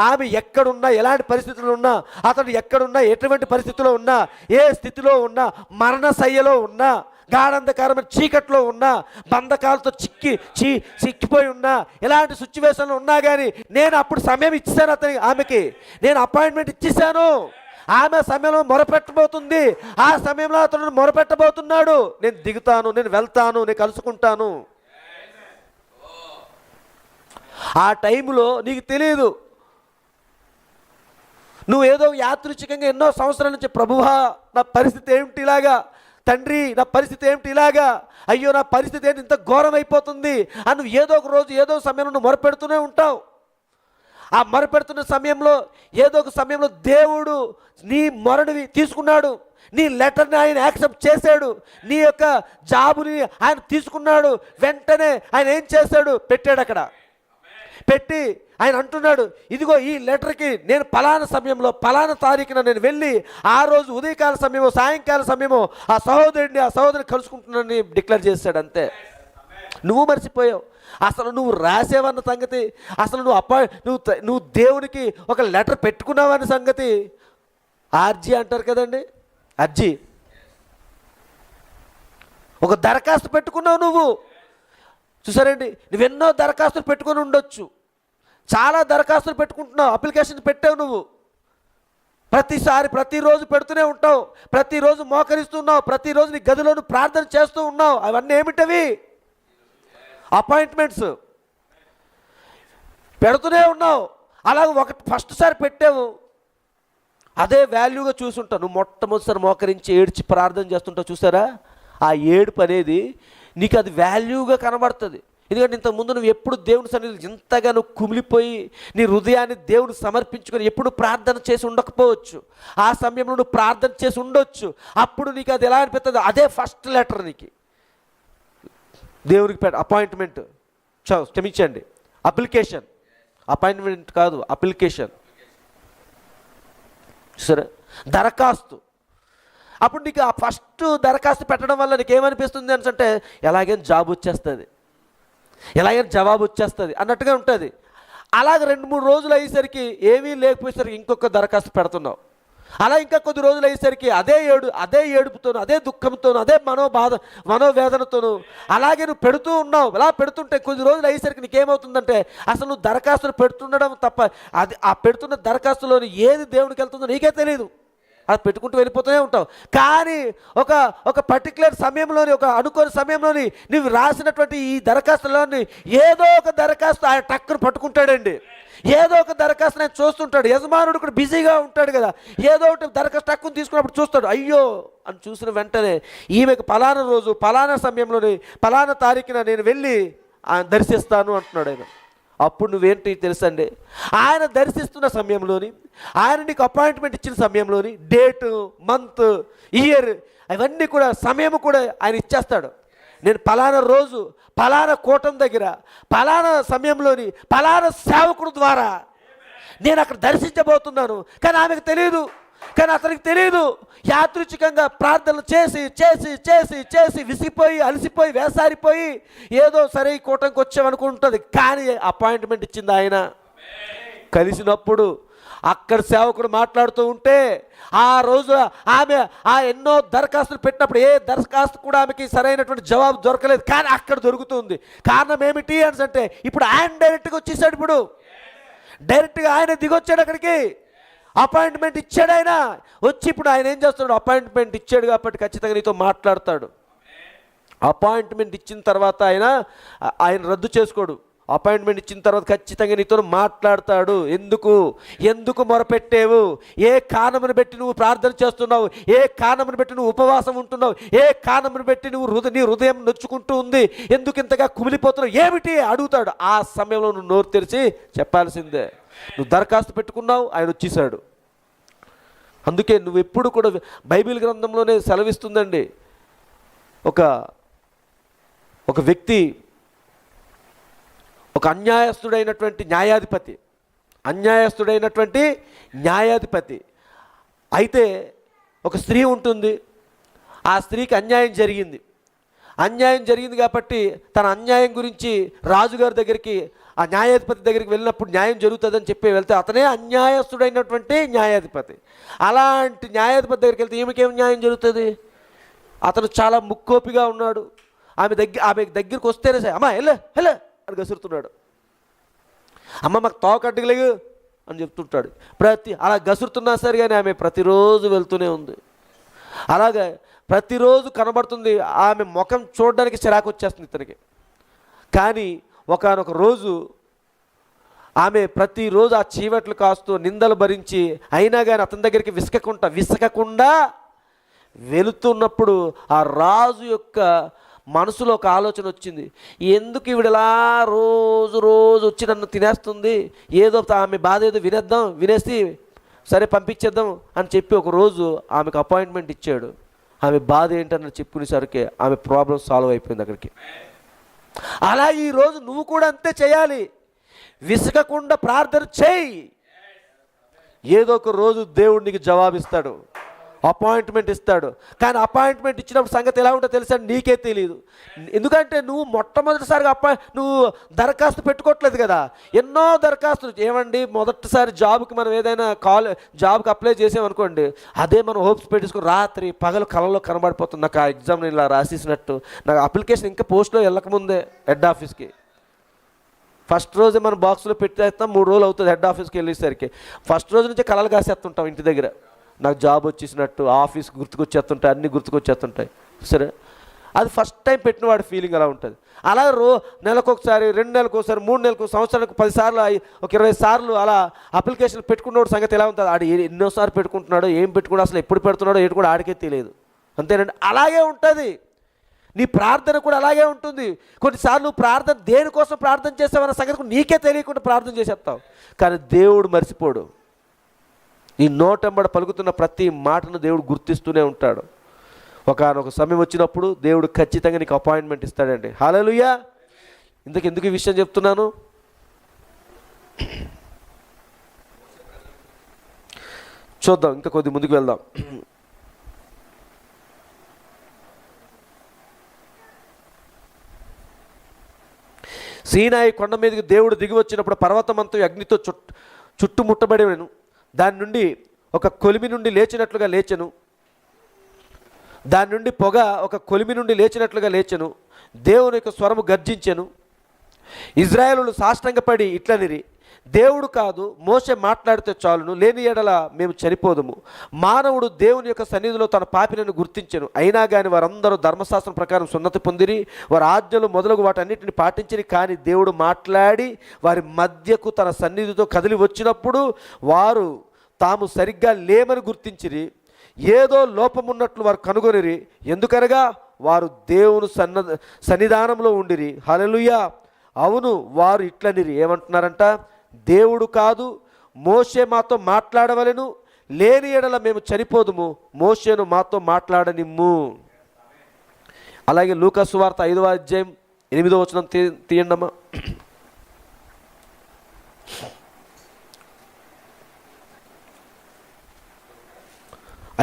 ఆమె ఎక్కడున్నా, ఎలాంటి పరిస్థితుల్లో ఉన్నా, అతడు ఎక్కడున్నా, ఎటువంటి పరిస్థితిలో ఉన్నా, ఏ స్థితిలో ఉన్నా, మరణశయ్యలో ఉన్నా, గాఢంధకారమైన చీకట్లో ఉన్నా, బంధకాలతో చిక్కిపోయి ఉన్నా, ఎలాంటి సిచ్యువేషన్లో ఉన్నా కానీ నేను అప్పుడు సమయం ఇచ్చేసాను ఆమెకి నేను అపాయింట్మెంట్ ఇచ్చేసాను. ఆమె సమయంలో మొరపెట్టబోతుంది, ఆ సమయంలో అతను మొరపెట్టబోతున్నాడు. నేను దిగుతాను, నేను వెళ్తాను, నేను కలుసుకుంటాను. ఆ టైంలో నీకు తెలియదు, నువ్వు ఏదో యాదృచ్ఛికంగా ఎన్నో సంవత్సరాల నుంచి ప్రభువా నా పరిస్థితి ఏమిటి ఇలాగా, తండ్రి నా పరిస్థితి ఏమిటి ఇలాగా, అయ్యో నా పరిస్థితి ఏంటి ఇంత ఘోరం అయిపోతుంది అని నువ్వు ఏదో ఒక రోజు ఏదో సమయంలో నువ్వు మొరపెడుతూనే ఉంటావు. ఆ మొరపెడుతున్న సమయంలో ఏదో ఒక సమయంలో దేవుడు నీ మొరని తీసుకున్నాడు, నీ లెటర్ని ఆయన యాక్సెప్ట్ చేశాడు, నీ యొక్క జాబుని ఆయన తీసుకున్నాడు. వెంటనే ఆయన ఏం చేశాడు, పెట్టాడు. అక్కడ పెట్టి ఆయన అంటున్నాడు, ఇదిగో ఈ లెటర్కి నేను ఫలానా సమయంలో ఫలానా తారీఖున నేను వెళ్ళి ఆ రోజు ఉదయకాల సమయమో సాయంకాల సమయమో ఆ సహోదరిని కలుసుకుంటున్నానని డిక్లేర్ చేశాడు. అంతే. నువ్వు మర్చిపోయావు అసలు నువ్వు రాసేవన్న సంగతి, అసలు నువ్వు దేవునికి ఒక లెటర్ పెట్టుకున్నావన్న సంగతి. ఆర్జీ అంటారు కదండి, అర్జీ, ఒక దరఖాస్తు పెట్టుకున్నావు నువ్వు. చూసారండి, నువ్వెన్నో దరఖాస్తులు పెట్టుకొని ఉండొచ్చు, చాలా దరఖాస్తులు పెట్టుకుంటున్నావు, అప్లికేషన్ పెట్టావు నువ్వు. ప్రతిరోజు పెడుతూనే ఉంటావు, ప్రతిరోజు మోకరిస్తున్నావు, ప్రతిరోజు నీ గదిలోను ప్రార్థన చేస్తూ ఉన్నావు. అవన్నీ ఏమిటవి? అపాయింట్మెంట్స్ పెడుతూనే ఉన్నావు. అలాగే ఫస్ట్ సారి పెట్టావు, అదే వాల్యూగా చూసుంటావు. నువ్వు మొట్టమొదటిసారి మోకరించి ఏడ్చి ప్రార్థన చేస్తుంటావు చూసారా, ఆ ఏడుపు అనేది నీకు అది వాల్యూగా కనబడుతుంది. ఎందుకంటే ఇంతకుముందు నువ్వు ఎప్పుడు దేవుని సన్నిధిలో ఇంతగా నువ్వు కుమిలిపోయి నీ హృదయాన్ని దేవుడికి సమర్పించుకొని ఎప్పుడు ప్రార్థన చేసి ఉండకపోవచ్చు. ఆ సమయంలో నువ్వు ప్రార్థన చేసి ఉండొచ్చు. అప్పుడు నీకు అది ఎలా అనిపిస్తుంది, అదే ఫస్ట్ లెటర్ నీకు దేవుడికి అపాయింట్మెంట్, క్షమించండి, అప్లికేషన్, అపాయింట్మెంట్ కాదు, అప్లికేషన్. సరే, దరఖాస్తు. అప్పుడు నీకు ఆ ఫస్ట్ దరఖాస్తు పెట్టడం వల్ల నీకు ఏమనిపిస్తుంది అంటే ఎలాగైనా జాబ్ వచ్చేస్తుంది, ఎలాగైనా జవాబు వచ్చేస్తుంది అన్నట్టుగా ఉంటుంది. అలాగ 2-3 రోజులు అయ్యేసరికి ఏమీ లేకపోయేసరికి ఇంకొక దరఖాస్తు పెడుతున్నావు. అలా ఇంకా కొద్ది రోజులు అయ్యేసరికి అదే ఏడుపుతోను, అదే దుఃఖంతోను, అదే మనోవేదనతోను అలాగే నువ్వు పెడుతూ ఉన్నావు. అలా పెడుతుంటే కొద్ది రోజులు అయ్యేసరికి నీకేమవుతుందంటే అసలు నువ్వు దరఖాస్తులు పెడుతుండడం తప్ప అది ఆ పెడుతున్న దరఖాస్తులోని ఏది దేవునికి వెళ్తుందో నీకే తెలియదు. అది పెట్టుకుంటూ వెళ్ళిపోతూనే ఉంటావు. కానీ ఒక పర్టికులర్ సమయంలోని, ఒక అనుకోని సమయంలోని నువ్వు రాసినటువంటి ఈ దరఖాస్తులోని ఏదో ఒక దరఖాస్తు ఆయన టక్కును పట్టుకుంటాడండి. ఏదో ఒక దరఖాస్తు నేను చూస్తుంటాడు. యజమానుడు కూడా బిజీగా ఉంటాడు కదా, ఏదో ఒకటి దరఖాస్తు టక్కుని తీసుకున్నప్పుడు చూస్తాడు. అయ్యో అని చూసిన వెంటనే ఈమెకు ఫలానా రోజు ఫలానా సమయంలోని ఫలానా తారీఖున నేను వెళ్ళి ఆయన దర్శిస్తాను అంటున్నాడు ఆయన. అప్పుడు నువ్వేంటి తెలుసండి, ఆయన దర్శిస్తున్న సమయంలోని, ఆయన నీకు అపాయింట్మెంట్ ఇచ్చిన సమయంలోని డేటు, మంత్, ఇయర్, అవన్నీ కూడా సమయం కూడా ఆయన ఇచ్చేస్తాడు. నేను పలానా రోజు పలానా కూటం దగ్గర పలానా సమయంలోని పలానా సేవకుడు ద్వారా నేను అక్కడ దర్శించబోతున్నాను. కానీ ఆమెకు తెలియదు, కానీ అతనికి తెలియదు. యాదృచ్ఛికంగా ప్రార్థనలు చేసి చేసి చేసి చేసి విసిగిపోయి అలసిపోయి వేసారిపోయి ఏదో సరే ఈ కూటంకి వచ్చామనుకుంటుంది. కానీ అపాయింట్మెంట్ ఇచ్చింది ఆయన. కలిసినప్పుడు అక్కడ సేవకుడు మాట్లాడుతూ ఉంటే ఆ రోజు ఆమె ఆ ఎన్నో దరఖాస్తులు పెట్టినప్పుడు ఏ దరఖాస్తు కూడా ఆమెకి సరైనటువంటి జవాబు దొరకలేదు. కానీ అక్కడ దొరుకుతుంది. కారణం ఏమిటి అని అంటే ఇప్పుడు ఆయన డైరెక్ట్గా వచ్చేసాడు. ఇప్పుడు డైరెక్ట్గా ఆయన దిగొచ్చాడు అక్కడికి. అపాయింట్మెంట్ ఇచ్చాడు ఆయన. వచ్చి ఇప్పుడు ఆయన ఏం చేస్తున్నాడు? అపాయింట్మెంట్ ఇచ్చాడు కాబట్టి ఖచ్చితంగా నీతో మాట్లాడతాడు. అపాయింట్మెంట్ ఇచ్చిన తర్వాత ఆయన రద్దు చేసుకోడు. అపాయింట్మెంట్ ఇచ్చిన తర్వాత ఖచ్చితంగా నీతో మాట్లాడతాడు. ఎందుకు మొరపెట్టావు, ఏ కారణమును బట్టి నువ్వు ప్రార్థన చేస్తున్నావు, ఏ కారణమును బట్టి నువ్వు ఉపవాసం ఉంటున్నావు, ఏ కారణమును బట్టి నీ హృదయం నొచ్చుకుంటూ ఉంది, ఎందుకు ఇంతగా కుమిలిపోతున్నావు, ఏమిటి అడుగుతాడు. ఆ సమయంలో నువ్వు నోరు తెరిచి చెప్పాల్సిందే. నువ్వు దరఖాస్తు పెట్టుకున్నావు, ఆయన వచ్చేసాడు. అందుకే నువ్వు ఎప్పుడు కూడా బైబిల్ గ్రంథంలోనే సెలవిస్తుందండి. ఒక వ్యక్తి, ఒక అన్యాయస్తుడైనటువంటి న్యాయాధిపతి అయితే ఒక స్త్రీ ఉంటుంది. ఆ స్త్రీకి అన్యాయం జరిగింది కాబట్టి తన అన్యాయం గురించి రాజుగారి దగ్గరికి, ఆ న్యాయాధిపతి దగ్గరికి వెళ్ళినప్పుడు న్యాయం జరుగుతుందని చెప్పి వెళ్తే అతనే అన్యాయస్తుడైనటువంటి న్యాయాధిపతి. అలాంటి న్యాయాధిపతి దగ్గరికి వెళ్తే ఈమెకేం న్యాయం జరుగుతుంది? అతను చాలా ముక్కోపిగా ఉన్నాడు. ఆమె దగ్గరికి వస్తేనే సరే అమ్మా హెల్ల అని గసురుతున్నాడు. అమ్మ మాకు తోకట్టుగలేగు అని చెప్తుంటాడు. అలా గసురుతున్నా సరే కానీ ఆమె ప్రతిరోజు వెళ్తూనే ఉంది. అలాగే ప్రతిరోజు కనబడుతుంది. ఆమె ముఖం చూడడానికి చిరాకు వచ్చేస్తుంది ఇతనికి. కానీ ఒకానొక రోజు ఆమె ప్రతిరోజు ఆ చీవట్లు కాస్తూ నిందలు భరించి అయినా కానీ అతని దగ్గరికి విసకకుండా వెళుతున్నప్పుడు ఆ రాజు యొక్క మనసులో ఒక ఆలోచన వచ్చింది. ఎందుకు ఈవిడలా రోజు వచ్చి నన్ను తినేస్తుంది, ఏదో ఆమె బాధ ఏదో వినేసి సరే పంపించేద్దాం అని చెప్పి ఒక రోజు ఆమెకు అపాయింట్మెంట్ ఇచ్చాడు. ఆమె బాధ ఏంటని చెప్పుకునేసరికి ఆమె ప్రాబ్లం సాల్వ్ అయిపోయింది అక్కడికి. అలా ఈరోజు నువ్వు కూడా అంతే చేయాలి. విసకకుండా ప్రార్థన చేయి. ఏదో ఒక రోజు దేవుడు నీకు జవాబిస్తాడు, అపాయింట్మెంట్ ఇస్తాడు. కానీ అపాయింట్మెంట్ ఇచ్చినప్పుడు సంగతి ఎలా ఉంటుందో తెలుసా? నీకే తెలియదు. ఎందుకంటే నువ్వు మొట్టమొదటిసారిగా నువ్వు దరఖాస్తు పెట్టుకోవట్లేదు కదా. ఎన్నో దరఖాస్తులు. ఏమండి, మొదటిసారి జాబ్కి మనం ఏదైనా జాబ్కి అప్లై చేసామనుకోండి, అదే మనం హోప్స్ పెట్టేసుకుని రాత్రి పగలు కళలో కనబడిపోతుంది. నాకు ఆ ఎగ్జామ్ నేను ఇలా రాసేసినట్టు. నాకు అప్లికేషన్ ఇంకా పోస్ట్లో వెళ్ళకముందే హెడ్ ఆఫీస్కి ఫస్ట్ రోజే మనం బాక్స్లో పెట్టేస్తాం. 3 రోజులు అవుతుంది హెడ్ ఆఫీస్కి వెళ్ళేసరికి. ఫస్ట్ రోజు నుంచే కళలు కాసేస్తుంటాం ఇంటి దగ్గర. నాకు జాబ్ వచ్చేసినట్టు, ఆఫీస్ గుర్తుకొచ్చేస్తుంటాయి, అన్నీ గుర్తుకొచ్చేస్తుంటాయి. సరే, అది ఫస్ట్ టైం పెట్టిన వాడి ఫీలింగ్ అలా ఉంటుంది. అలా నెలకొకసారి, 2 నెలలకోసారి, 3 నెలలకు, సంవత్సరానికి 10 సార్లు, ఒక 20 సార్లు అలా అప్లికేషన్ పెట్టుకున్నవాడు సంగతి ఎలా ఉంటుంది? ఆడు ఎన్నోసార్లు పెట్టుకుంటున్నాడో, ఏం పెట్టుకున్నాడో, అసలు ఎప్పుడు పెడుతున్నాడో ఏంటి కూడా ఆడికే తెలియదు. అంతేనండి. అలాగే ఉంటుంది నీ ప్రార్థన కూడా. అలాగే ఉంటుంది. కొన్నిసార్లు నువ్వు ప్రార్థన దేనికోసం ప్రార్థన చేసావన్న సంగతి నీకే తెలియకుండా ప్రార్థన చేసేస్తావు. కానీ దేవుడు మర్చిపోడు. నీ నోటెంబడ పలుకుతున్న ప్రతి మాటను దేవుడు గుర్తిస్తూనే ఉంటాడు. ఒకనొక సమయం వచ్చినప్పుడు దేవుడు ఖచ్చితంగా నీకు అపాయింట్మెంట్ ఇస్తాడండి. హల్లెలూయా. ఎందుకు ఈ విషయం చెప్తున్నాను? చూద్దాం, ఇంకా కొద్ది ముందుకు వెళ్దాం. సీనాయి కొండ మీదకి దేవుడు దిగి వచ్చినప్పుడు పర్వతమంతా అగ్నితో చుట్టుముట్టబడేను. దాని నుండి ఒక కొలిమి నుండి లేచినట్లుగా లేచెను. దాని నుండి పొగ ఒక కొలిమి నుండి లేచినట్లుగా లేచెను. దేవుని యొక్క స్వరము గర్జించెను. ఇజ్రాయేలులు సాష్టాంగపడి ఇట్లనిరి, దేవుడు కాదు, మోషే మాట్లాడితే చాలును, లేని ఎడల మేము చనిపోదుము. మానవుడు దేవుని యొక్క సన్నిధిలో తన పాపిలను గుర్తించెను. అయినా కానీ వారందరూ ధర్మశాస్త్రం ప్రకారం సున్నతి పొందిరి, వారి ఆజ్ఞలు మొదలగు వాటన్నిటిని పాటించిరి. కానీ దేవుడు మాట్లాడి వారి మధ్యకు తన సన్నిధితో కదిలి వచ్చినప్పుడు వారు తాము సరిగ్గా లేమని గుర్తించిరి. ఏదో లోపమున్నట్లు వారు కనుగొనిరి. ఎందుకనగా వారు దేవుని సన్నిధానంలో ఉండిరి. హల్లెలూయా. అవును, వారు ఇట్లనిరి, ఏమంటున్నారంట? దేవుడు కాదు, మోషే మాతో మాట్లాడవలెను, లేని ఎడల మేము చనిపోదుము, మోషేను మాతో మాట్లాడనిమ్ము. అలాగే లూకా సువార్త 5వ అధ్యాయం 8వ వచనం తీయండమ్మా.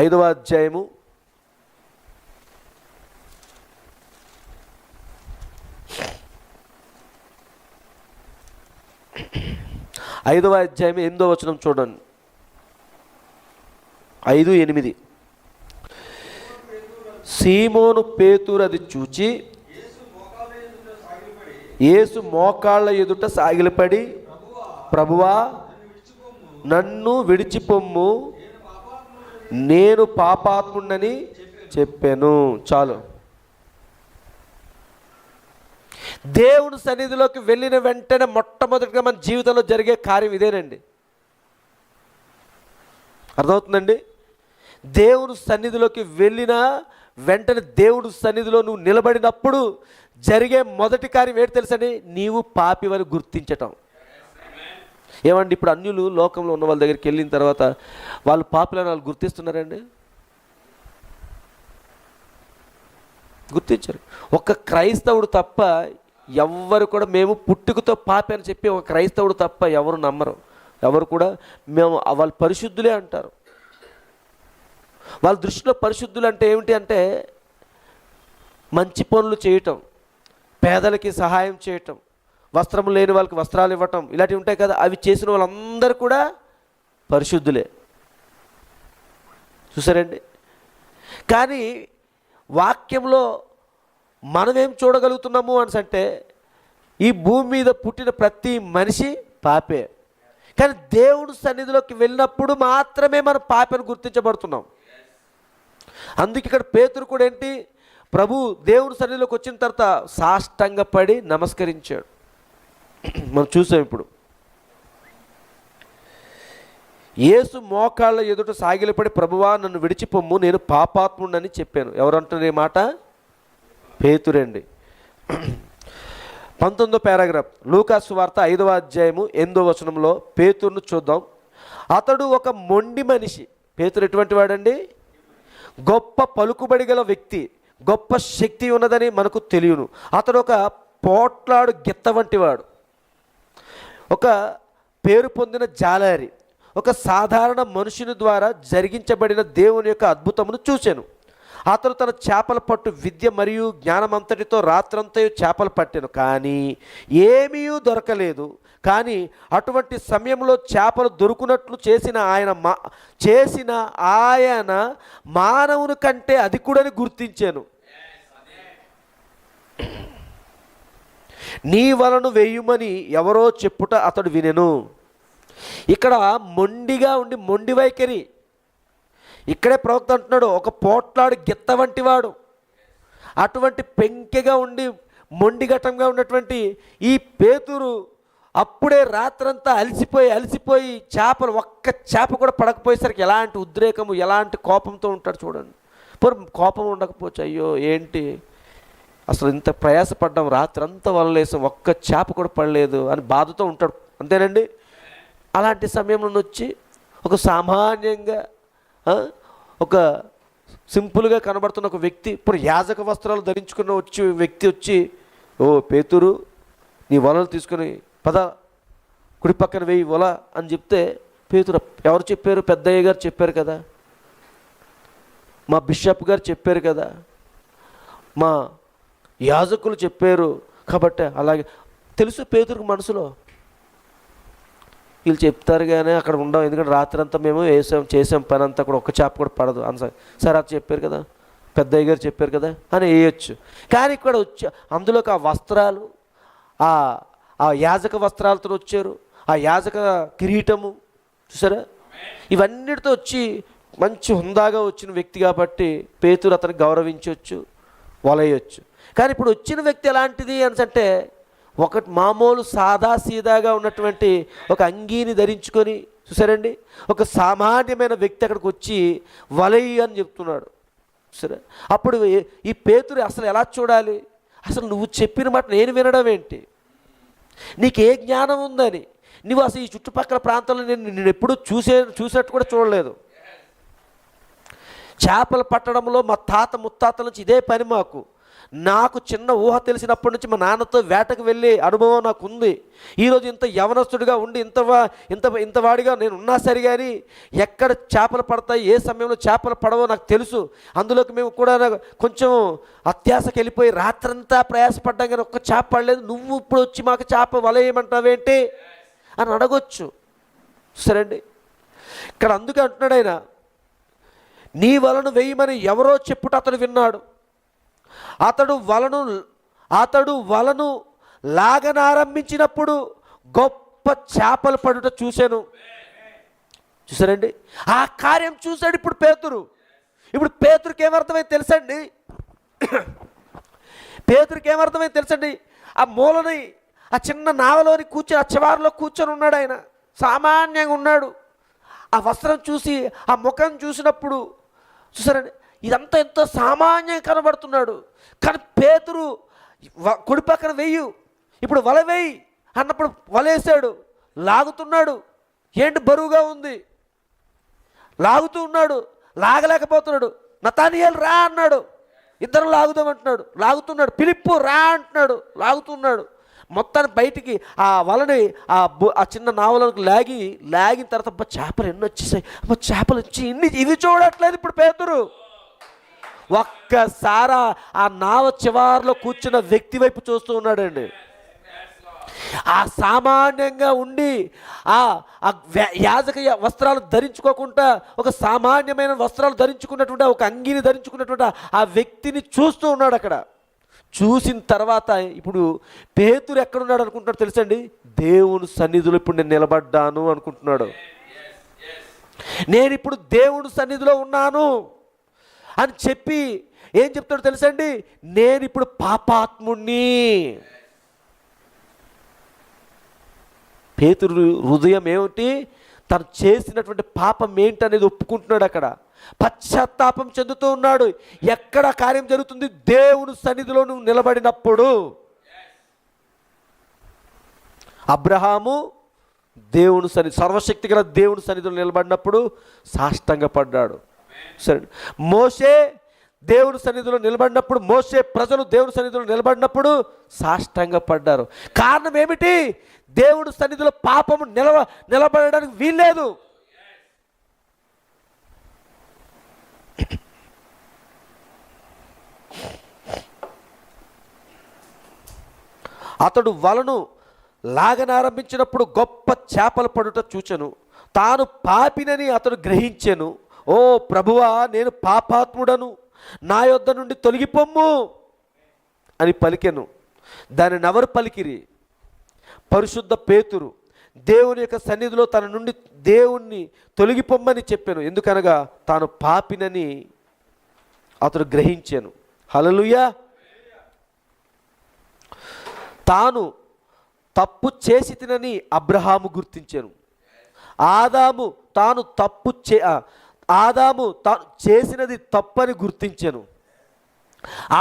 5వ అధ్యాయము 8వ వచనం చూడండి. 5:8. సీమోను పేతురు అది చూచి యేసు మోకాళ్ళ ఎదుట సాగిలపడి, ప్రభువా నన్ను విడిచిపొమ్ము, నేను పాపాత్ముడని చెప్పాను. చాలు. దేవుని సన్నిధిలోకి వెళ్ళిన వెంటనే మొట్టమొదటిగా మన జీవితంలో జరిగే కార్యం ఇదేనండి. అర్థమవుతుందండి? దేవుని సన్నిధిలోకి వెళ్ళిన వెంటనే దేవుడి సన్నిధిలో నువ్వు నిలబడినప్పుడు జరిగే మొదటి కార్యం ఏంటి తెలుసండి? నీవు పాపివని గుర్తించటం. ఏమండి, ఇప్పుడు అన్యులు లోకంలో ఉన్న వాళ్ళ దగ్గరికి వెళ్ళిన తర్వాత వాళ్ళు పాపులని వాళ్ళు గుర్తిస్తున్నారండి? గుర్తించరు. ఒక క్రైస్తవుడు తప్ప ఎవ్వరు కూడా మేము పుట్టుకతో పాపి అని చెప్పి ఒక క్రైస్తవుడు తప్ప ఎవరు నమ్మరు. ఎవరు కూడా మేము వాళ్ళు పరిశుద్ధులే అంటారు. వాళ్ళ దృష్టిలో పరిశుద్ధులు అంటే ఏమిటి అంటే మంచి పనులు చేయటం, పేదలకి సహాయం చేయటం, వస్త్రం లేని వాళ్ళకి వస్త్రాలు ఇవ్వటం, ఇలాంటివి ఉంటాయి కదా. అవి చేసిన వాళ్ళందరూ కూడా పరిశుద్ధులే. చూసారండి? కానీ వాక్యంలో మనమేం చూడగలుగుతున్నాము అంటే ఈ భూమి మీద పుట్టిన ప్రతి మనిషి పాపే. కానీ దేవుడు సన్నిధిలోకి వెళ్ళినప్పుడు మాత్రమే మనం పాపని గుర్తించబడుతున్నాం. అందుకే ఇక్కడ పేతురు కూడా ఏంటి, ప్రభు దేవుని సన్నిధిలోకి వచ్చిన తర్వాత సాష్టాంగపడి నమస్కరించాడు. మనం చూసాం. ఇప్పుడు యేసు మోకాళ్ళ ఎదుట సాగిలపడి, ప్రభువా నన్ను విడిచిపొమ్ము, నేను పాపాత్ముడని చెప్పాను. ఎవరంటున్నారు ఈ మాట? పేతురండి. 19వ పారాగ్రాఫ్ లూకా సువార్త 5వ అధ్యాయము 8వ వచనంలో పేతురును చూద్దాం. అతడు ఒక మొండి మనిషి. పేతురు ఎటువంటి వాడండి? గొప్ప పలుకుబడి గల వ్యక్తి, గొప్ప శక్తి ఉన్నదని మనకు తెలియను. అతడు ఒక పోట్లాడు గిత్త వంటి వాడు, ఒక పేరు పొందిన జాలారి, ఒక సాధారణ మనుషుని ద్వారా జరిగించబడిన దేవుని యొక్క అద్భుతమును చూశాను. అతను తన చేపల పట్టు విద్య మరియు జ్ఞానమంతటితో రాత్రంతా చేపలు పట్టాను, కానీ ఏమీ దొరకలేదు. కానీ అటువంటి సమయంలో చేపలు దొరుకునట్లు చేసిన ఆయన మానవుని కంటే అధికుడని గుర్తించాను. నీ వలను వేయుమని ఎవరో చెప్పుట అతడు వినెను. ఇక్కడ మొండిగా ఉండి మొండి వైఖరి. ఇక్కడే ప్రవక్త అంటున్నాడు, ఒక పోట్లాడు గిత్త వంటి వాడు. అటువంటి పెంకెగా ఉండి మొండిఘటంగా ఉన్నటువంటి ఈ పేతురు అప్పుడే రాత్రంతా అలసిపోయి చేపలు ఒక్క చేప కూడా పడకపోయేసరికి ఎలాంటి ఉద్రేకము, ఎలాంటి కోపంతో ఉంటాడు చూడండి. కోపం ఉండకపోవచ్చు, అయ్యో ఏంటి అసలు ఇంత ప్రయాసపడ్డాం, రాత్రంతా వలలేసాం, ఒక్క చేప కూడా పడలేదు అని బాధతో ఉంటాడు. అంతేనండి? అలాంటి సమయంలో వచ్చి ఒక సామాన్యంగా ఒక సింపుల్గా కనబడుతున్న ఒక వ్యక్తి, ఇప్పుడు యాజక వస్త్రాలు ధరించుకున్న వ్యక్తి వచ్చి, ఓ పేతురు నీ వలలు తీసుకుని పద కుడి పక్కన వేయి వల అని చెప్తే, పేతురు ఎవరు చెప్పారు? పెద్దయ్య గారు చెప్పారు కదా, మా బిషప్ గారు చెప్పారు కదా, మా యాజకులు చెప్పారు కాబట్టి అలాగే తెలుసు పేతురుకు మనసులో. వీళ్ళు చెప్తారు కానీ అక్కడ ఉండవు, ఎందుకంటే రాత్రి అంతా మేము చేసాం పని అంతా కూడా ఒక్క చేప కూడా పడదు అని. సరే అది చెప్పారు కదా, పెద్దయ్య గారు చెప్పారు కదా అని వేయచ్చు. కానీ ఇక్కడ వచ్చి అందులోకి ఆ వస్త్రాలు, ఆ యాజక వస్త్రాలతో వచ్చారు, ఆ యాజక కిరీటము చూసారా, ఇవన్నిటితో వచ్చి మంచి హుందాగా వచ్చిన వ్యక్తి కాబట్టి పేతురు అతనికి గౌరవించవచ్చు, వలయచ్చు. కానీ ఇప్పుడు వచ్చిన వ్యక్తి ఎలాంటిది అంటే ఒకటి మామూలు సాదాసీదాగా ఉన్నటువంటి ఒక అంగీని ధరించుకొని చూసారండి, ఒక సామాన్యమైన వ్యక్తి అక్కడికి వచ్చి వలయ్య అని చెప్తున్నాడు. సరే, అప్పుడు ఈ పేతురు అసలు ఎలా చూడాలి? అసలు నువ్వు చెప్పిన మాట నేను వినడం ఏంటి? నీకు ఏ జ్ఞానం ఉందని? నువ్వు అసలు ఈ చుట్టుపక్కల ప్రాంతంలో నేను ఎప్పుడూ చూసినట్టు కూడా చూడలేదు. చేపలు పట్టడంలో మా తాత ముత్తాతల నుంచి ఇదే పని మాకు. నాకు చిన్న ఊహ తెలిసినప్పటి నుంచి మా నాన్నతో వేటకు వెళ్ళే అనుభవం నాకు ఉంది. ఈరోజు ఇంత యవనస్తుడిగా ఉండి ఇంత వాడిగా నేను ఉన్నా సరి, కానీ ఎక్కడ చేపలు పడతాయి, ఏ సమయంలో చేపలు పడవో నాకు తెలుసు. అందులోకి మేము కూడా కొంచెం అత్యాశకి వెళ్ళిపోయి రాత్రంతా ప్రయాసపడ్డాం, కానీ ఒక్క చేప పడలేదు. నువ్వు ఇప్పుడు వచ్చి మాకు చేప వలయమంటావేంటి అని అడగొచ్చు. సరే అండి, ఇక్కడ అందుకే అంటున్నాడు ఆయన, నీ వలను వేయమని ఎవరో చెప్పుట అతడు విన్నాడు. అతడు వలను లాగనారంభించినప్పుడు గొప్ప చేపలు పడుట చూశాను. చూసారండి, ఆ కార్యం చూశాడు ఇప్పుడు పేతురు. ఇప్పుడు పేతురుకి ఏమర్థమైంది తెలుసండి? పేతురుకి ఏమర్థమైంది తెలుసండి? ఆ మూలని, ఆ చిన్న నావలోని కూర్చొని, ఆ చివారిలో కూర్చొని ఉన్నాడు. ఆయన సామాన్యంగా ఉన్నాడు. ఆ వస్త్రం చూసి, ఆ ముఖం చూసినప్పుడు చూసారండి, ఇదంతా ఎంతో సామాన్యంగా కనబడుతున్నాడు. కానీ పేతురు కుడి పక్కన వెయ్యి, ఇప్పుడు వల వేయి అన్నప్పుడు వలేసాడు, లాగుతున్నాడు. ఏంటి బరువుగా ఉంది, లాగుతూ ఉన్నాడు, లాగలేకపోతున్నాడు. నతానియేలు రా అన్నాడు, ఇద్దరు లాగుదామంటున్నాడు, లాగుతున్నాడు. ఫిలిప్పు రా అంటున్నాడు, లాగుతున్నాడు. మొత్తాన్ని బయటికి ఆ వలని ఆ చిన్న నావలకు లాగిన తర్వాత చేపలు ఎన్ని వచ్చేసాయి, చేపలు వచ్చి ఇవి చూడట్లేదు ఇప్పుడు పేతురు. ఒక్కసారి ఆ నావ చివారిలో కూర్చున్న వ్యక్తి వైపు చూస్తూ ఉన్నాడండి. ఆ సామాన్యంగా ఉండి ఆ యాజక వస్త్రాలు ధరించుకోకుండా ఒక సామాన్యమైన వస్త్రాలు ధరించుకున్నటువంటి, ఒక అంగీని ధరించుకున్నటువంటి ఆ వ్యక్తిని చూస్తూ ఉన్నాడు. అక్కడ చూసిన తర్వాత ఇప్పుడు పేతురు ఎక్కడున్నాడు అనుకుంటున్నాడు తెలుసండి? దేవుని సన్నిధిలో ఇప్పుడు నేను నిలబడ్డాను అనుకుంటున్నాడు. నేను ఇప్పుడు దేవుని సన్నిధిలో ఉన్నాను అని చెప్పి ఏం చెప్తాడు తెలుసండి? నేను ఇప్పుడు పాపాత్ముణ్ణి. పేతురు హృదయం ఏమిటి, తను చేసినటువంటి పాపం ఏంటనేది ఒప్పుకుంటున్నాడు. అక్కడ పశ్చాత్తాపం చెందుతూ ఉన్నాడు. ఎక్కడ కార్యం జరుగుతుంది? దేవుని సన్నిధిలో నువ్వు నిలబడినప్పుడు. అబ్రహాము దేవుని సర్వశక్తి గల దేవుని సన్నిధిలో నిలబడినప్పుడు సాష్టాంగపడ్డాడు. సరే, మోషే దేవుని సన్నిధిలో నిలబడినప్పుడు, ప్రజలు దేవుని సన్నిధిలో నిలబడినప్పుడు సాష్టాంగపడ్డారు. కారణం ఏమిటి? దేవుని సన్నిధిలో పాపము నిలబడడానికి వీల్లేదు. అతడు వలను లాగనారంభించినప్పుడు గొప్ప చేపలు పడుట చూచెను. తాను పాపినని అతడు గ్రహించెను. ఓ ప్రభువా, నేను పాపాత్ముడను, నా యొద్ద నుండి తొలగిపోమ్ము అని పలికెను. దానిని ఎవరు పలికిరి? పరిశుద్ధ పేతురు. దేవుని యొక్క సన్నిధిలో తన నుండి దేవుణ్ణి తొలగిపోమ్మని చెప్పాను. ఎందుకనగా తాను పాపినని అతడు గ్రహించాను. హల్లెలూయా. తాను తప్పు చేసి తినని అబ్రహాము గుర్తించాను. ఆదాము తాను చేసినది తప్పని గుర్తించాను.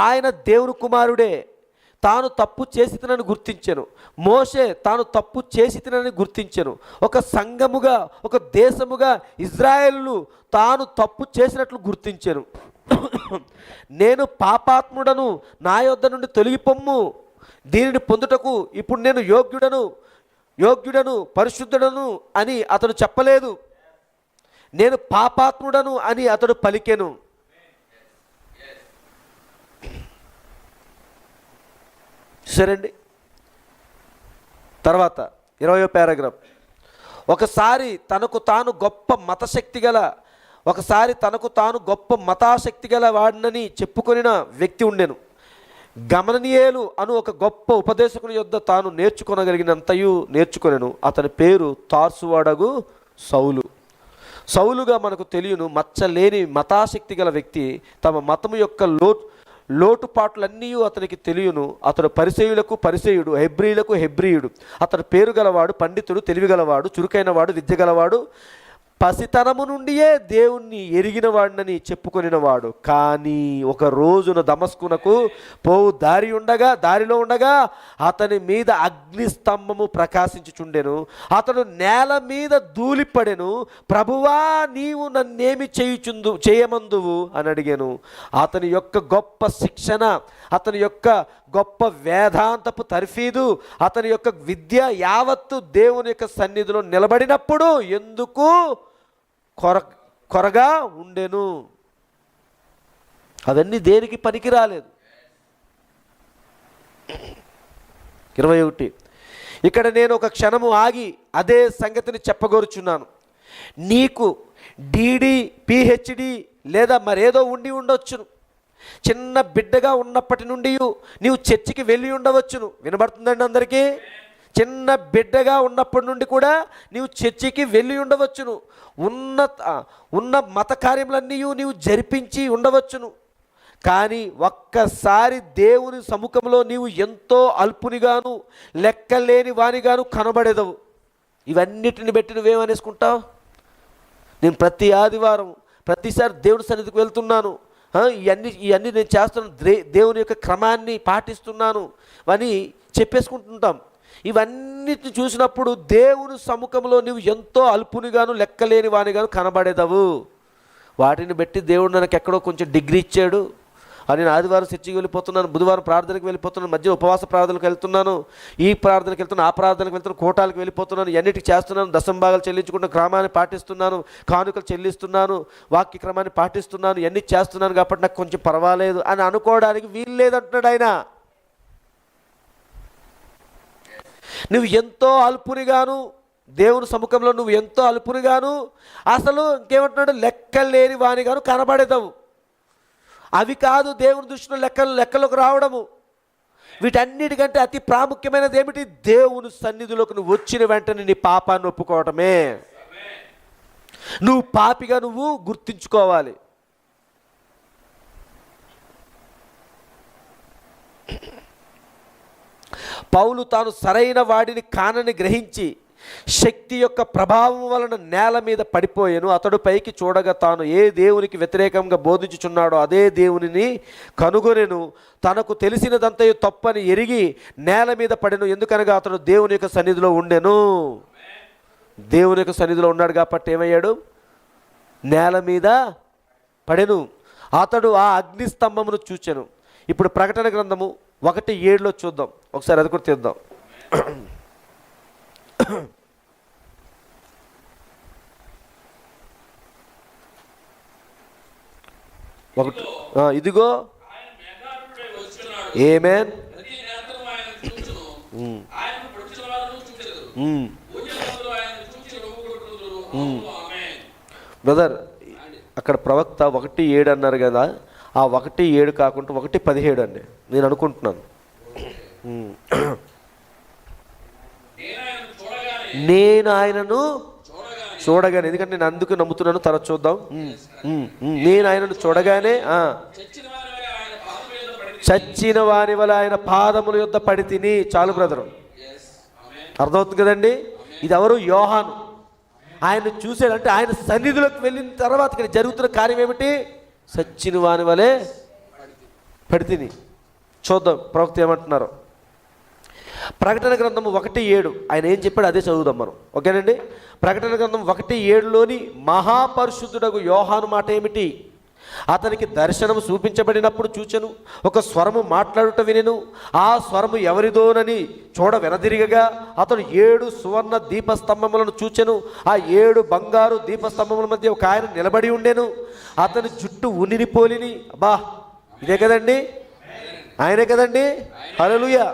ఆయన దేవుని కుమారుడే, తాను తప్పు చేసి తినని గుర్తించాను. మోషే తాను తప్పు చేసి తినని గుర్తించాను. ఒక సంఘముగా, ఒక దేశముగా ఇజ్రాయేలు తాను తప్పు చేసినట్లు గుర్తించాను. నేను పాపాత్ముడను, నా యొద్ద నుండి తొలగిపోమ్ము, దీనిని పొందుటకు ఇప్పుడు నేను యోగ్యుడను పరిశుద్ధుడను అని అతడు చెప్పలేదు. నేను పాపాత్ముడను అని అతడు పలికెను. సరేండి, తర్వాత 20వ పారాగ్రాఫ్. ఒకసారి తనకు తాను గొప్ప మతాశక్తి గల వాడినని చెప్పుకొనిన వ్యక్తి ఉండెను. గమననీయేలు అను ఒక గొప్ప ఉపదేశకుని యొద్ద తాను నేర్చుకొనగలిగినంతయు నేర్చుకొనెను. అతని పేరు తార్సువాడగు సౌలు. సౌలుగా మనకు తెలియను. మచ్చలేని మతాశక్తి గల వ్యక్తి. తమ మతము యొక్క లోటుపాట్లన్నీ అతనికి తెలియను. అతడు పరిసయ్యులకు పరిసయ్యుడు, హెబ్రీయులకు హెబ్రీయుడు. అతడు పేరు గలవాడు, పండితుడు, తెలివి గలవాడు, చురుకైన వాడు, విద్య గలవాడు, పసితనము నుండియే దేవుణ్ణి ఎరిగిన వాడినని చెప్పుకొనినవాడు. కానీ ఒక రోజున దమస్కునకు పోవు దారిలో ఉండగా అతని మీద అగ్నిస్తంభము ప్రకాశించుచుండెను. అతడు నేల మీద ధూళిపడెను. ప్రభువా, నీవు నన్నేమి చేయమందువు అని అడిగాను. అతని యొక్క గొప్ప శిక్షణ, అతని యొక్క గొప్ప వేదాంతపు తర్ఫీదు, అతని యొక్క విద్య యావత్తు దేవుని యొక్క సన్నిధిలో నిలబడినప్పుడు ఎందుకు కొరగా ఉండెను. అవన్నీ దేనికి పనికి రాలేదు. 21 ఇక్కడ నేను ఒక క్షణము ఆగి అదే సంగతిని చెప్పగోరుచున్నాను. నీకు డిడి పిహెచ్డి లేదా మరేదో ఉండొచ్చును. చిన్న బిడ్డగా ఉన్నప్పటి నుండి నీవు చర్చికి వెళ్ళి ఉండవచ్చును. వినబడుతుందండి అందరికీ? చిన్న బిడ్డగా ఉన్నప్పటి నుండి కూడా నీవు చర్చికి వెళ్ళి ఉండవచ్చును. ఉన్న మత కార్యములన్నీ నీవు జరిపించి ఉండవచ్చును. కానీ ఒక్కసారి దేవుని సముఖంలో నీవు ఎంతో అల్పునిగాను లెక్కలేని వానిగాను కనబడేదవు. ఇవన్నిటిని బట్టి నువ్వేమనేసుకుంటావు? నేను ప్రతి ఆదివారం ప్రతిసారి దేవుని సన్నిధికి వెళ్తున్నాను, ఇవన్నీ నేను చేస్తున్నాను, దేవుని యొక్క క్రమాన్ని పాటిస్తున్నాను అని చెప్పేసుకుంటుంటాం. ఇవన్నిటిని చూసినప్పుడు దేవుని సముఖంలో నువ్వు ఎంతో అల్పునిగాను లెక్కలేని వానిగాను కనబడేదవు. వాటిని బట్టి దేవుడు నాకు ఎక్కడో కొంచెం డిగ్రీ ఇచ్చాడు అని నేను ఆదివారం చర్చికి వెళ్ళిపోతున్నాను, బుధవారం ప్రార్థనకు వెళ్ళిపోతున్నాను, మధ్య ఉపవాస ప్రార్థనకు వెళ్తున్నాను, ఈ ప్రార్థనకు వెళ్తున్నాను, ఆ ప్రార్థనకు వెళ్తున్నాను, కోటాలకు వెళ్ళిపోతున్నాను, ఎన్నిటికి చేస్తున్నాను, దశంభాగాలు చెల్లించుకుంటూ క్రమాన్ని పాటిస్తున్నాను, కానుకలు చెల్లిస్తున్నాను, వాక్య క్రమాన్ని పాటిస్తున్నాను, ఎన్ని చేస్తున్నాను కాబట్టి నాకు కొంచెం పర్వాలేదు అని అనుకోవడానికి వీలు లేదంటున్నాడు ఆయన. నువ్వు ఎంతో అల్పునిగాను దేవుని సముఖంలో నువ్వు ఎంతో అల్పునిగాను అసలు ఇంకేమంటున్నాడు, లెక్కలేని వానిగాను కనబడేదవు. అవి కాదు దేవుని దృష్టిలో లెక్కలోకి రావడము. వీటన్నిటికంటే అతి ప్రాముఖ్యమైనది ఏమిటి? దేవుని సన్నిధిలోకి నువ్వు వచ్చిన వెంటనే నీ పాపాన్ని ఒప్పుకోవటమే. నువ్వు పాపిగా నువ్వు గుర్తించుకోవాలి. పౌలు తాను సరైన వాడిని కానని గ్రహించి శక్తి యొక్క ప్రభావం వలన నేల మీద పడిపోయాను. అతడు పైకి చూడగా తాను ఏ దేవునికి వ్యతిరేకంగా బోధించుచున్నాడో అదే దేవునిని కనుగొనెను. తనకు తెలిసినదంతయు తప్పని ఎరిగి నేల మీద పడెను. ఎందుకనగా అతడు దేవుని యొక్క సన్నిధిలో ఉండెను. దేవుని యొక్క సన్నిధిలో ఉన్నాడు కాబట్టి ఏమయ్యాడు? నేల మీద పడెను. అతడు ఆ అగ్నిస్తంభమును చూచెను. ఇప్పుడు ప్రకటన గ్రంథము 1:7 చూద్దాం ఒకసారి, అది కూడా తీద్దాం. ఇదిగో ఆమేన్. బ్రదర్, అక్కడ ప్రవక్త 1:7 అన్నారు కదా, ఆ 1:7 కాకుండా 1:17 అండి నేను అనుకుంటున్నాను. నేను ఆయనను చూడగానే, ఎందుకంటే నేను అందుకు నమ్ముతున్నాను, తర్వాత చూద్దాం. నేను ఆయనను చూడగానే చచ్చిన వాని వల్ల ఆయన పాదముల యొద్ద పడి తిని. చాలు బ్రదరు, అర్థమవుతుంది కదండి. ఇది ఎవరు? యోహాను. ఆయన చూసాడంటే ఆయన సన్నిధిలోకి వెళ్ళిన తర్వాత ఇక్కడ జరుగుతున్న కార్యం ఏమిటి? చచ్చిన వాని వలె పడి తిని. చూద్దాం ప్రవక్త ఏమంటున్నారు. ప్రకటన గ్రంథము 1:7 ఆయన ఏం చెప్పాడు అదే చదువుదాం మనం, ఓకేనండి. ప్రకటన గ్రంథం 1:7లోని మహాపరిశుద్ధుడగు యోహాను మాట ఏమిటి? అతనికి దర్శనము చూపించబడినప్పుడు చూచెను, ఒక స్వరము మాట్లాడుట వినెను. ఆ స్వరము ఎవరిదోనని చూడ వెనదిరిగగా అతడు 7 సువర్ణ దీపస్తంభములను చూచెను. ఆ 7 బంగారు దీపస్తంభముల మధ్య ఒక ఆయన నిలబడి ఉండెను. అతని జుట్టు ఉనిని పోలిని. అబ్బా, ఇదే కదండి, ఆయనే కదండి. హల్లెలూయా.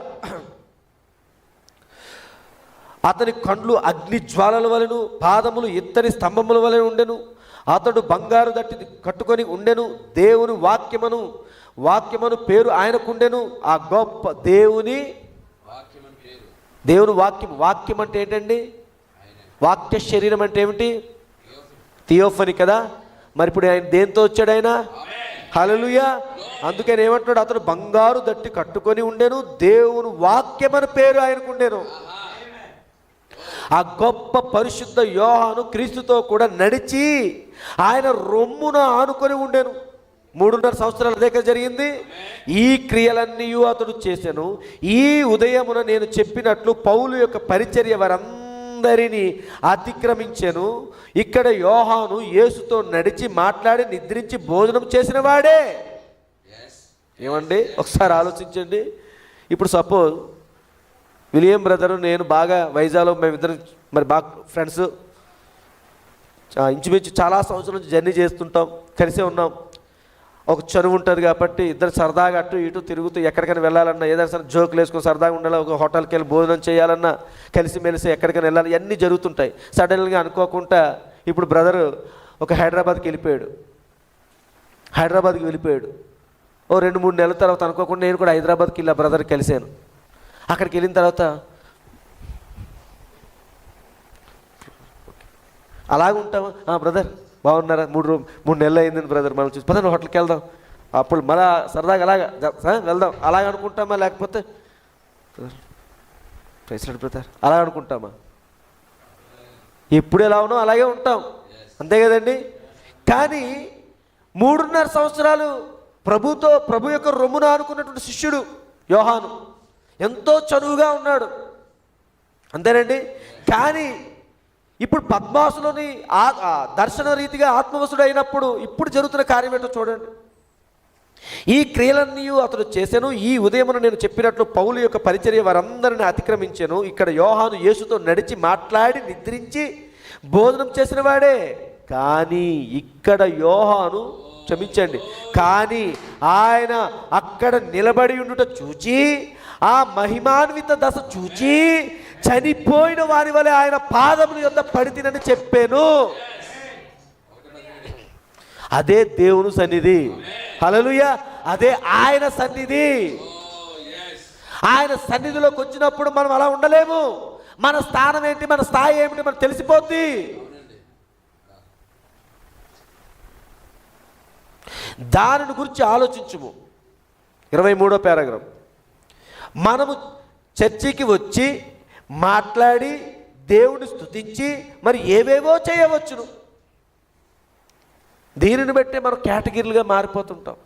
అతని కండ్లు అగ్ని జ్వాలల వలెను, పాదములు ఇత్తడి స్తంభముల వలె ఉండెను. అతడు బంగారు దట్టి కట్టుకొని ఉండెను. దేవుని వాక్యమను పేరు ఆయనకుండెను. ఆ గొప్ప దేవుని వాక్యం అంటే ఏంటండి? వాక్య శరీరం అంటే ఏమిటి? థియోఫనీ కదా. మరి ఇప్పుడు ఆయన దేంతో వచ్చాడు? ఆయన హల్లెలూయా. అందుకని ఏమంటున్నాడు? అతడు బంగారు దట్టి కట్టుకొని ఉండెను. దేవుని వాక్యమని పేరు ఆయనకుండెను. ఆ గొప్ప పరిశుద్ధ యోహాను క్రీస్తుతో కూడా నడిచి ఆయన రొమ్మున ఆనుకొని ఉండెను. 3.5 సంవత్సరాలు అదే కదా జరిగింది. ఈ క్రియలన్నీ అతడు చేశాను. ఈ ఉదయమున నేను చెప్పినట్లు పౌలు యొక్క పరిచర్య వారందరినీ అతిక్రమించెను. ఇక్కడ యోహాను యేసుతో నడిచి మాట్లాడి నిద్రించి భోజనం చేసిన వాడే. ఏమండి, ఒకసారి ఆలోచించండి. ఇప్పుడు సపోజ్ విలియం బ్రదరు నేను బాగా వైజాగ్లో మేమిద్దరం మరి బాగా ఫ్రెండ్స్, ఇంచుమించు చాలా సంవత్సరాల నుంచి జర్నీ చేస్తుంటాం, కలిసే ఉన్నాం. ఒక చనువు ఉంటుంది కాబట్టి ఇద్దరు సరదాగా అటు ఇటు తిరుగుతూ ఎక్కడికైనా వెళ్ళాలన్నా, ఏదైనా సరే జోకులు వేసుకొని సరదాగా ఉండాలి, ఒక హోటల్కి వెళ్ళి భోజనం చేయాలన్నా, కలిసిమెలిసి ఎక్కడికైనా వెళ్ళాలి, ఇవన్నీ జరుగుతుంటాయి. సడన్గా అనుకోకుండా ఇప్పుడు బ్రదరు ఒక హైదరాబాద్కి వెళ్ళిపోయాడు. ఓ 2-3 నెలల తర్వాత అనుకోకుండా నేను కూడా హైదరాబాద్కి వెళ్ళి ఆ బ్రదర్కి కలిశాను. అక్కడికి వెళ్ళిన తర్వాత అలాగ ఉంటాము. బ్రదర్ బాగున్నారా, 3 నెలలు అయిందని బ్రదర్ మనం చూసి పదండి హోటల్కి వెళ్దాం, అప్పుడు మళ్ళా సరదాగా అలాగా వెళ్దాం అలాగ అనుకుంటామా? లేకపోతే ప్రైస్లాడ్ బ్రదర్ అలా అనుకుంటామా? ఎప్పుడు ఎలా ఉన్నాం అలాగే ఉంటాం, అంతే కదండి. కానీ 3.5 సంవత్సరాలు ప్రభు యొక్క రొమ్మున ఆనుకున్నటువంటి శిష్యుడు యోహాను ఎంతో చనువుగా ఉన్నాడు, అంతేనండి. కానీ ఇప్పుడు పద్మాసులోని దర్శన రీతిగా ఆత్మవశుడు అయినప్పుడు ఇప్పుడు జరుగుతున్న కార్యం ఏంటో చూడండి. ఈ క్రియలన్నీ అతడు చేశాను. ఈ ఉదయమున నేను చెప్పినట్లు పౌలు యొక్క పరిచర్య వారందరిని అతిక్రమించాను. ఇక్కడ యోహాను యేసుతో నడిచి మాట్లాడి నిద్రించి భోజనం చేసిన వాడే. కానీ ఇక్కడ యోహాను క్షమించండి, కానీ ఆయన అక్కడ నిలబడి ఉండుట చూచి ఆ మహిమాన్విత దశ చూచి చనిపోయిన వారి వలె ఆయన పాదముల యొద్ద పడితినని చెప్పాను. అదే దేవుని సన్నిధి, హల్లెలూయా, అదే ఆయన సన్నిధి. ఆయన సన్నిధిలోకి వచ్చినప్పుడు మనం అలా ఉండలేము. మన స్థానం ఏంటి, మన స్థాయి ఏమిటి మనకు తెలిసిపోద్ది. దానిని గురించి ఆలోచించుము. 23వ పారాగ్రాఫ్. మనము చర్చికి వచ్చి మాట్లాడి దేవుని స్తుతించి మరి ఏవేవో చేయవచ్చును. దీనిని బట్టే మనం కేటగిరీలుగా మారిపోతుంటాం.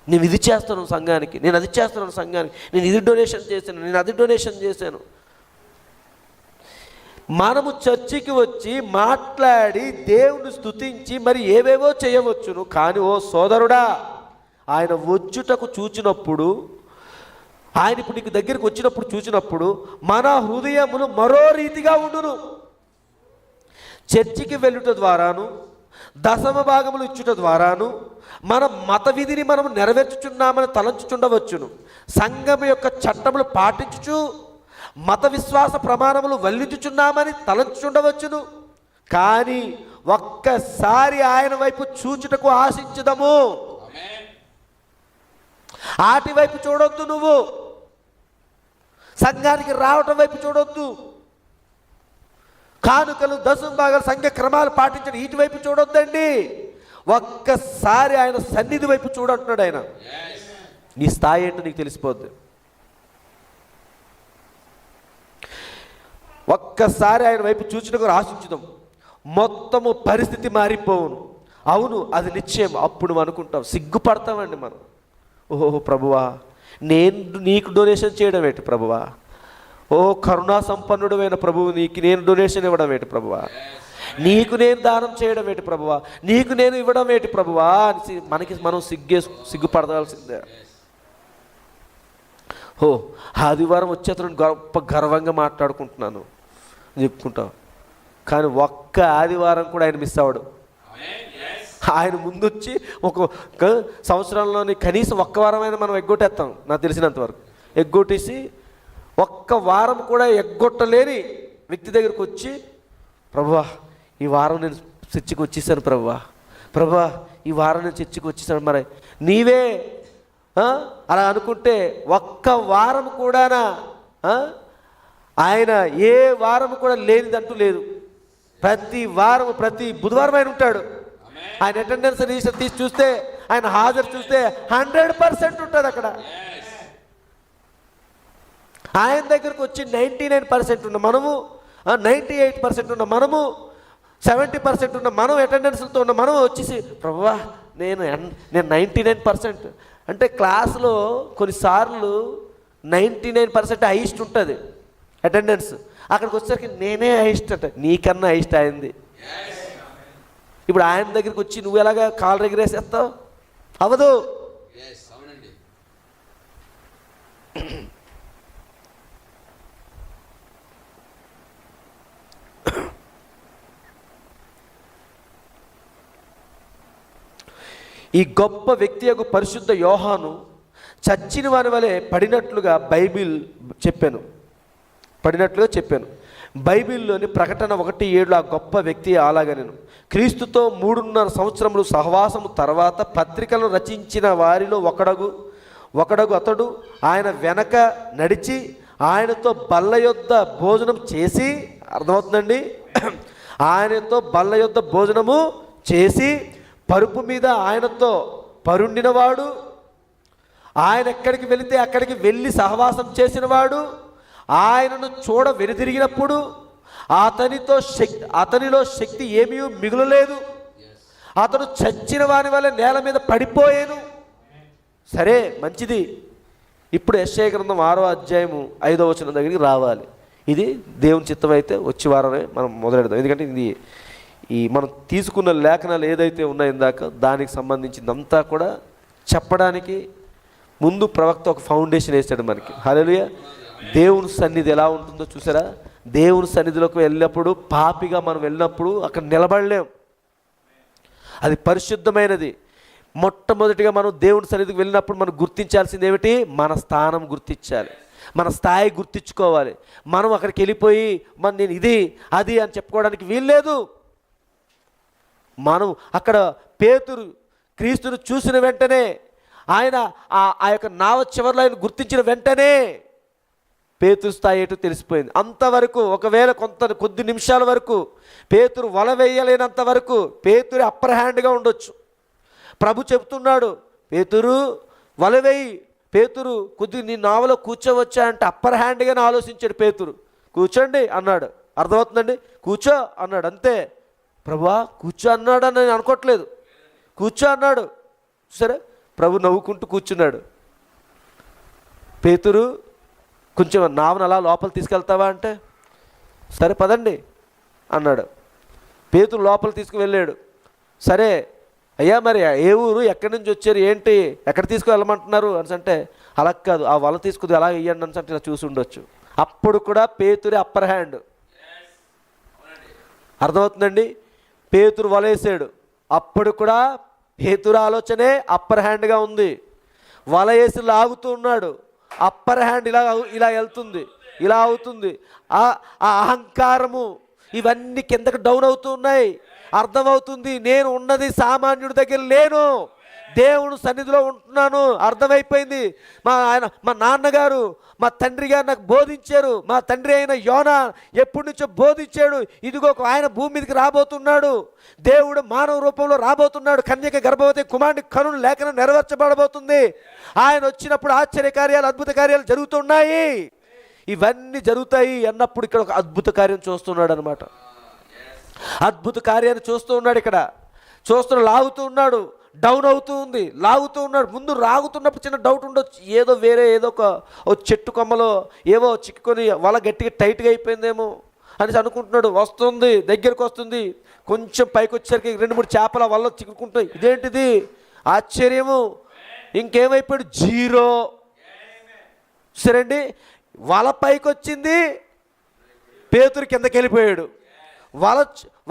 నేను ఇది చేస్తున్నాను సంఘానికి, నేను అది చేస్తున్నాను సంఘానికి, నేను ఇది డొనేషన్ చేశాను, నేను అది డొనేషన్ చేశాను. మనము చర్చికి వచ్చి మాట్లాడి దేవుని స్తుతించి మరి ఏవేవో చేయవచ్చును. కానీ ఓ సోదరుడా, ఆయన వచ్చుటకు చూచినప్పుడు, ఆయన ఇప్పుడు నీకు దగ్గరికి వచ్చినప్పుడు చూసినప్పుడు మన హృదయములు మరో రీతిగా ఉండును. చర్చికి వెళ్ళుట ద్వారాను, దశమ భాగములు ఇచ్చుట ద్వారాను మన మత విధిని మనం నెరవేర్చుచున్నామని తలంచుచుండవచ్చును. సంఘం యొక్క చట్టములు పాటించుచు మత విశ్వాస ప్రమాణములు వల్లించుచున్నామని తలంచుచుండవచ్చును. కానీ ఒక్కసారి ఆయన వైపు చూచుటకు ఆశించుదము. ఆటి వైపు చూడొద్దు, నువ్వు సంఘానికి రావటం వైపు చూడొద్దు, కానుకలు దశమ భాగాలు సంఘ క్రమాలు పాటించడం వీటి వైపు చూడొద్దండి. ఒక్కసారి ఆయన సన్నిధి వైపు చూడంటున్నాడు ఆయన. నీ స్థాయి ఏంటో నీకు తెలిసిపోద్ది. ఒక్కసారి ఆయన వైపు చూచినకు ఆశించుదాం, మొత్తము పరిస్థితి మారిపోవును. అవును, అది నిశ్చయం. అప్పుడు మనం అనుకుంటాం, సిగ్గుపడతామండి మనం. ఓహో ప్రభువా, నేను నీకు డొనేషన్ చేయడం ఏంటి ప్రభువా? ఓ కరుణా సంపన్నుడమైన ప్రభువు, నీకు నేను డొనేషన్ ఇవ్వడం ఏంటి ప్రభువా? నీకు నేను దానం చేయడం ఏంటి ప్రభువా? నీకు నేను ఇవ్వడం ఏంటి ప్రభువా అని మనకి మనం సిగ్గుపడవలసిందే. ఓ ఆదివారం వచ్చేతను గర్వంగా మాట్లాడుకుంటున్నాను చెప్పుకుంటాం. కానీ ఒక్క ఆదివారం కూడా ఆయన మిస్ అవ్వడు. ఆయన ముందొచ్చి ఒక సంవత్సరంలోని కనీసం ఒక్క వారమైనా మనం ఎగ్గొట్టేస్తాం. నాకు తెలిసినంతవరకు ఎగ్గొట్టేసి ఒక్క వారం కూడా ఎగ్గొట్టలేని వ్యక్తి దగ్గరికి వచ్చి, ప్రభువా ఈ వారం నేను చర్చికి వచ్చేసాను ప్రభువా ఈ వారం నేను చర్చికి వచ్చేసాను. మరి నీవే అలా అనుకుంటే ఒక్క వారం కూడానా ఆయన ఏ వారం కూడా లేనిదంటూ లేదు. ప్రతి వారం ప్రతి బుధవారం ఆయన ఉంటాడు. ఆయన అటెండెన్స్ రిజిస్టర్ తీసి చూస్తే, ఆయన హాజరు చూస్తే 100% ఉంటుంది అక్కడ. ఆయన దగ్గరకు వచ్చి 99% ఉన్న మనము, 98% ఉన్న మనము, 70% ఉన్న మనం, అటెండెన్స్లతో ఉన్న మనం వచ్చేసి ప్రభువా నేను 99%. అంటే క్లాసులో కొన్నిసార్లు 99% హైయెస్ట్ ఉంటుంది అటెండెన్స్, అక్కడికి వచ్చేసరికి నేనే హైయెస్ట్ అంటే నీకన్నా హైయెస్ట్ అయింది. ఇప్పుడు ఆయన దగ్గరికి వచ్చి నువ్వు ఎలాగా కాలు ఎగిరేసేస్తావు? అవదు. ఈ గొప్ప వ్యక్తి యొక్క పరిశుద్ధ యోహాను చచ్చిన వారి వలె పడినట్లుగా చెప్పాను. బైబిల్లోని ప్రకటన 1:7 ఆ గొప్ప వ్యక్తి అలాగనెను. క్రీస్తుతో 3.5 సంవత్సరములు సహవాసము తర్వాత పత్రికలను రచించిన వారిలో ఒకడగు అతడు ఆయన వెనక నడిచి ఆయనతో బల్ల యొద్ద భోజనం చేసి, అర్థమవుతుందండి, ఆయనతో బల్ల యొద్ద భోజనము చేసి పరుపు మీద ఆయనతో పరుండినవాడు, ఆయన ఎక్కడికి వెళితే అక్కడికి వెళ్ళి సహవాసం చేసినవాడు, ఆయనను చూడ వెనుదిరిగినప్పుడు అతనిలో శక్తి ఏమీ మిగులలేదు, అతడు చచ్చిన వాని వల్ల నేల మీద పడిపోయాను. సరే మంచిది. ఇప్పుడు యెషయా గ్రంథం 6వ అధ్యాయము 5వ వచనం దగ్గరికి రావాలి. ఇది దేవుని చిత్తం అయితే వచ్చే వారమే మనం మొదలెడదాం. ఎందుకంటే ఇది మనం తీసుకున్న లేఖనాలు ఏదైతే ఉన్నాయో ఇందాక దానికి సంబంధించిందంతా కూడా చెప్పడానికి ముందు ప్రవక్త ఒక ఫౌండేషన్ వేసాడు మనకి. హల్లెలూయా. దేవుని సన్నిధి ఎలా ఉంటుందో చూసారా? దేవుని సన్నిధిలోకి వెళ్ళినప్పుడు, పాపిగా మనం వెళ్ళినప్పుడు అక్కడ నిలబడలేం. అది పరిశుద్ధమైనది. మొట్టమొదటిగా మనం దేవుని సన్నిధికి వెళ్ళినప్పుడు మనం గుర్తించాల్సింది ఏమిటి? మన స్థానం గుర్తించాలి, మన స్థాయి గుర్తించుకోవాలి. మనం అక్కడికి వెళ్ళిపోయి నేను ఇది అది అని చెప్పుకోవడానికి వీల్లేదు. మనం అక్కడ పేతురు క్రీస్తును చూసిన వెంటనే, ఆయన ఆ యొక్క నావ చివరిలో ఆయన గుర్తించిన వెంటనే పేతురు స్థాయి ఏటో తెలిసిపోయింది. అంతవరకు ఒకవేళ కొద్ది నిమిషాల వరకు పేతురు వల వేయలేనంత వరకు పేతురు అప్పర్ హ్యాండ్గా ఉండొచ్చు. ప్రభు చెప్తున్నాడు, పేతురు వల వేయి, పేతురు కొద్ది నీ నావలో కూర్చోవచ్చా అంటే అప్పర్ హ్యాండ్గానే ఆలోచించాడు పేతురు. కూర్చోండి అన్నాడు. అర్థమవుతుందండి? కూర్చో అన్నాడు, అంతే. ప్రభువా కూర్చో అన్నాడు అని నేను అనుకోవట్లేదు, కూర్చో అన్నాడు. సరే, ప్రభు నవ్వుకుంటూ కూర్చున్నాడు. పేతురు కొంచెం నావను అలా లోపల తీసుకెళ్తావా అంటే సరే పదండి అన్నాడు. పేతురు లోపల తీసుకువెళ్ళాడు. సరే అయ్యా మరి ఏ ఊరు, ఎక్కడి నుంచి వచ్చారు, ఏంటి, ఎక్కడ తీసుకువెళ్ళమంటున్నారు అని అంటే, అలా కాదు ఆ వల తీసుకుని ఎలా వెయ్యండి అని అంటే ఇలా చూసి ఉండొచ్చు. అప్పుడు కూడా పేతురే అప్పర్ హ్యాండ్. అర్థమవుతుందండి? పేతురు వలేసాడు, అప్పుడు కూడా పేతురు ఆలోచనే అప్పర్ హ్యాండ్గా ఉంది. వల వేసి లాగుతూ ఉన్నాడు, అప్పర్ హ్యాండ్ ఇలా వెళ్తుంది, ఇలా అవుతుంది. ఆ అహంకారము ఇవన్నీ కిందకి డౌన్ అవుతూ ఉన్నాయి. అర్థమవుతుంది, నేను ఉన్నది సామాన్యుడి దగ్గర లేను, దేవుని సన్నిధిలో ఉంటున్నాను. అర్థమైపోయింది. మా నాన్నగారు, మా తండ్రి గారు నాకు బోధించారు. మా తండ్రి అయిన యోనా ఎప్పటి నుంచో బోధించాడు. ఇదిగో ఆయన భూమి మీదకి రాబోతున్నాడు, దేవుడు మానవ రూపంలో రాబోతున్నాడు, కన్యక గర్భవతి, కుమారుని కనులు లేఖనం నెరవేర్చబడబోతుంది. ఆయన వచ్చినప్పుడు ఆశ్చర్య కార్యాలు, అద్భుత కార్యాలు జరుగుతున్నాయి. ఇవన్నీ జరుగుతాయి అన్నప్పుడు ఇక్కడ ఒక అద్భుత కార్యం చూస్తున్నాడు అనమాట. అద్భుత కార్యాన్ని చూస్తూ ఉన్నాడు. ఇక్కడ లాగుతూ ఉన్నాడు, డౌన్ అవుతూ ఉంది, లాగుతూ ఉన్నాడు. ముందు లాగుతున్నప్పుడు చిన్న డౌట్ ఉండొచ్చు, ఏదో ఒక చెట్టు కొమ్మలో ఏవో చిక్కుకొని వల గట్టిగా టైట్గా అయిపోయిందేమో అనేసి అనుకుంటున్నాడు. వస్తుంది, దగ్గరకు వస్తుంది, కొంచెం పైకి వచ్చేసరికి 2-3 చేపల వల్ల చిక్కుకుంటాయి. ఇదేంటిది ఆశ్చర్యము. ఇంకేమైపోయాడు? జీరో. సరేండి, వల పైకి వచ్చింది, పేతురు కిందకి వెళ్ళిపోయాడు.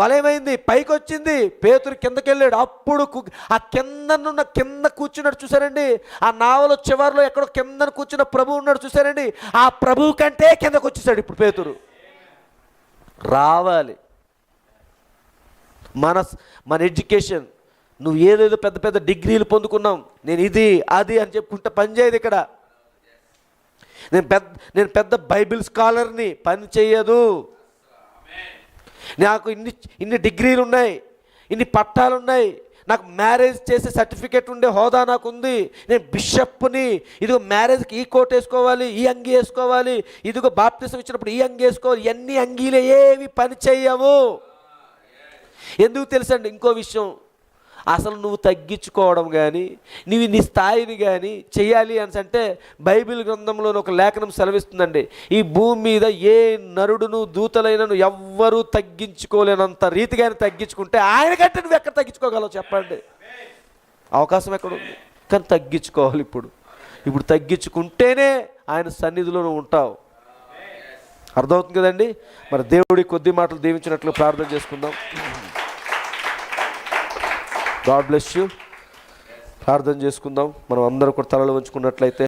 వల ఏమైంది? పైకి వచ్చింది, పేతురు కిందకి వెళ్ళాడు. అప్పుడు ఆ కింద కూర్చున్నాడు చూసారండి. ఆ నావలో చివరిలో ఎక్కడో కింద కూర్చున్న ప్రభు ఉన్నాడు చూసారండి. ఆ ప్రభువు కంటే కిందకు వచ్చేసాడు ఇప్పుడు పేతురు. రావాలి. మన ఎడ్యుకేషన్, నువ్వు ఏదేదో పెద్ద పెద్ద డిగ్రీలు పొందుకున్నాం, నేను ఇది అది అని చెప్పుకుంటే పని చేయదు ఇక్కడ. నేను పెద్ద బైబిల్ స్కాలర్ని, పని చేయదు. నాకు ఇన్ని డిగ్రీలు ఉన్నాయి, ఇన్ని పట్టాలు ఉన్నాయి, నాకు మ్యారేజ్ చేసే సర్టిఫికేట్ ఉండే హోదా నాకు ఉంది, నేను బిషప్ని, ఇదిగో మ్యారేజ్కి ఈ కోట్ వేసుకోవాలి, ఈ అంగీ వేసుకోవాలి, ఇదిగో బాప్తిసం ఇచ్చినప్పుడు ఈ అంగీ వేసుకోవాలి, ఇవన్నీ అంగీలే ఏవి పని చేయవు. ఎందుకు తెలుసండి? ఇంకో విషయం, అసలు నువ్వు తగ్గించుకోవడం కానీ నీవు నీ స్థాయిని కానీ చెయ్యాలి అని అంటే బైబిల్ గ్రంథంలో ఒక లేఖనం సెలవిస్తుందండి, ఈ భూమి మీద ఏ నరుడును దూతలైనను ఎవ్వరూ తగ్గించుకోలేనంత రీతిగానే తగ్గించుకుంటే ఆయన కంటే నువ్వు ఎక్కడ తగ్గించుకోగలవు చెప్పండి? అవకాశం ఎక్కడ ఉంది? కానీ తగ్గించుకోవాలి. ఇప్పుడు తగ్గించుకుంటేనే ఆయన సన్నిధిలో నువ్వు ఉంటావు. అర్థమవుతుంది కదండి? మరి దేవుడి కొద్ది మాటలు దీవించినట్లు ప్రార్థన చేసుకుందాం. God bless you. ప్రార్థన చేసుకుందాం. మనం అందరం కూడా తలలు వంచుకున్నట్లయితే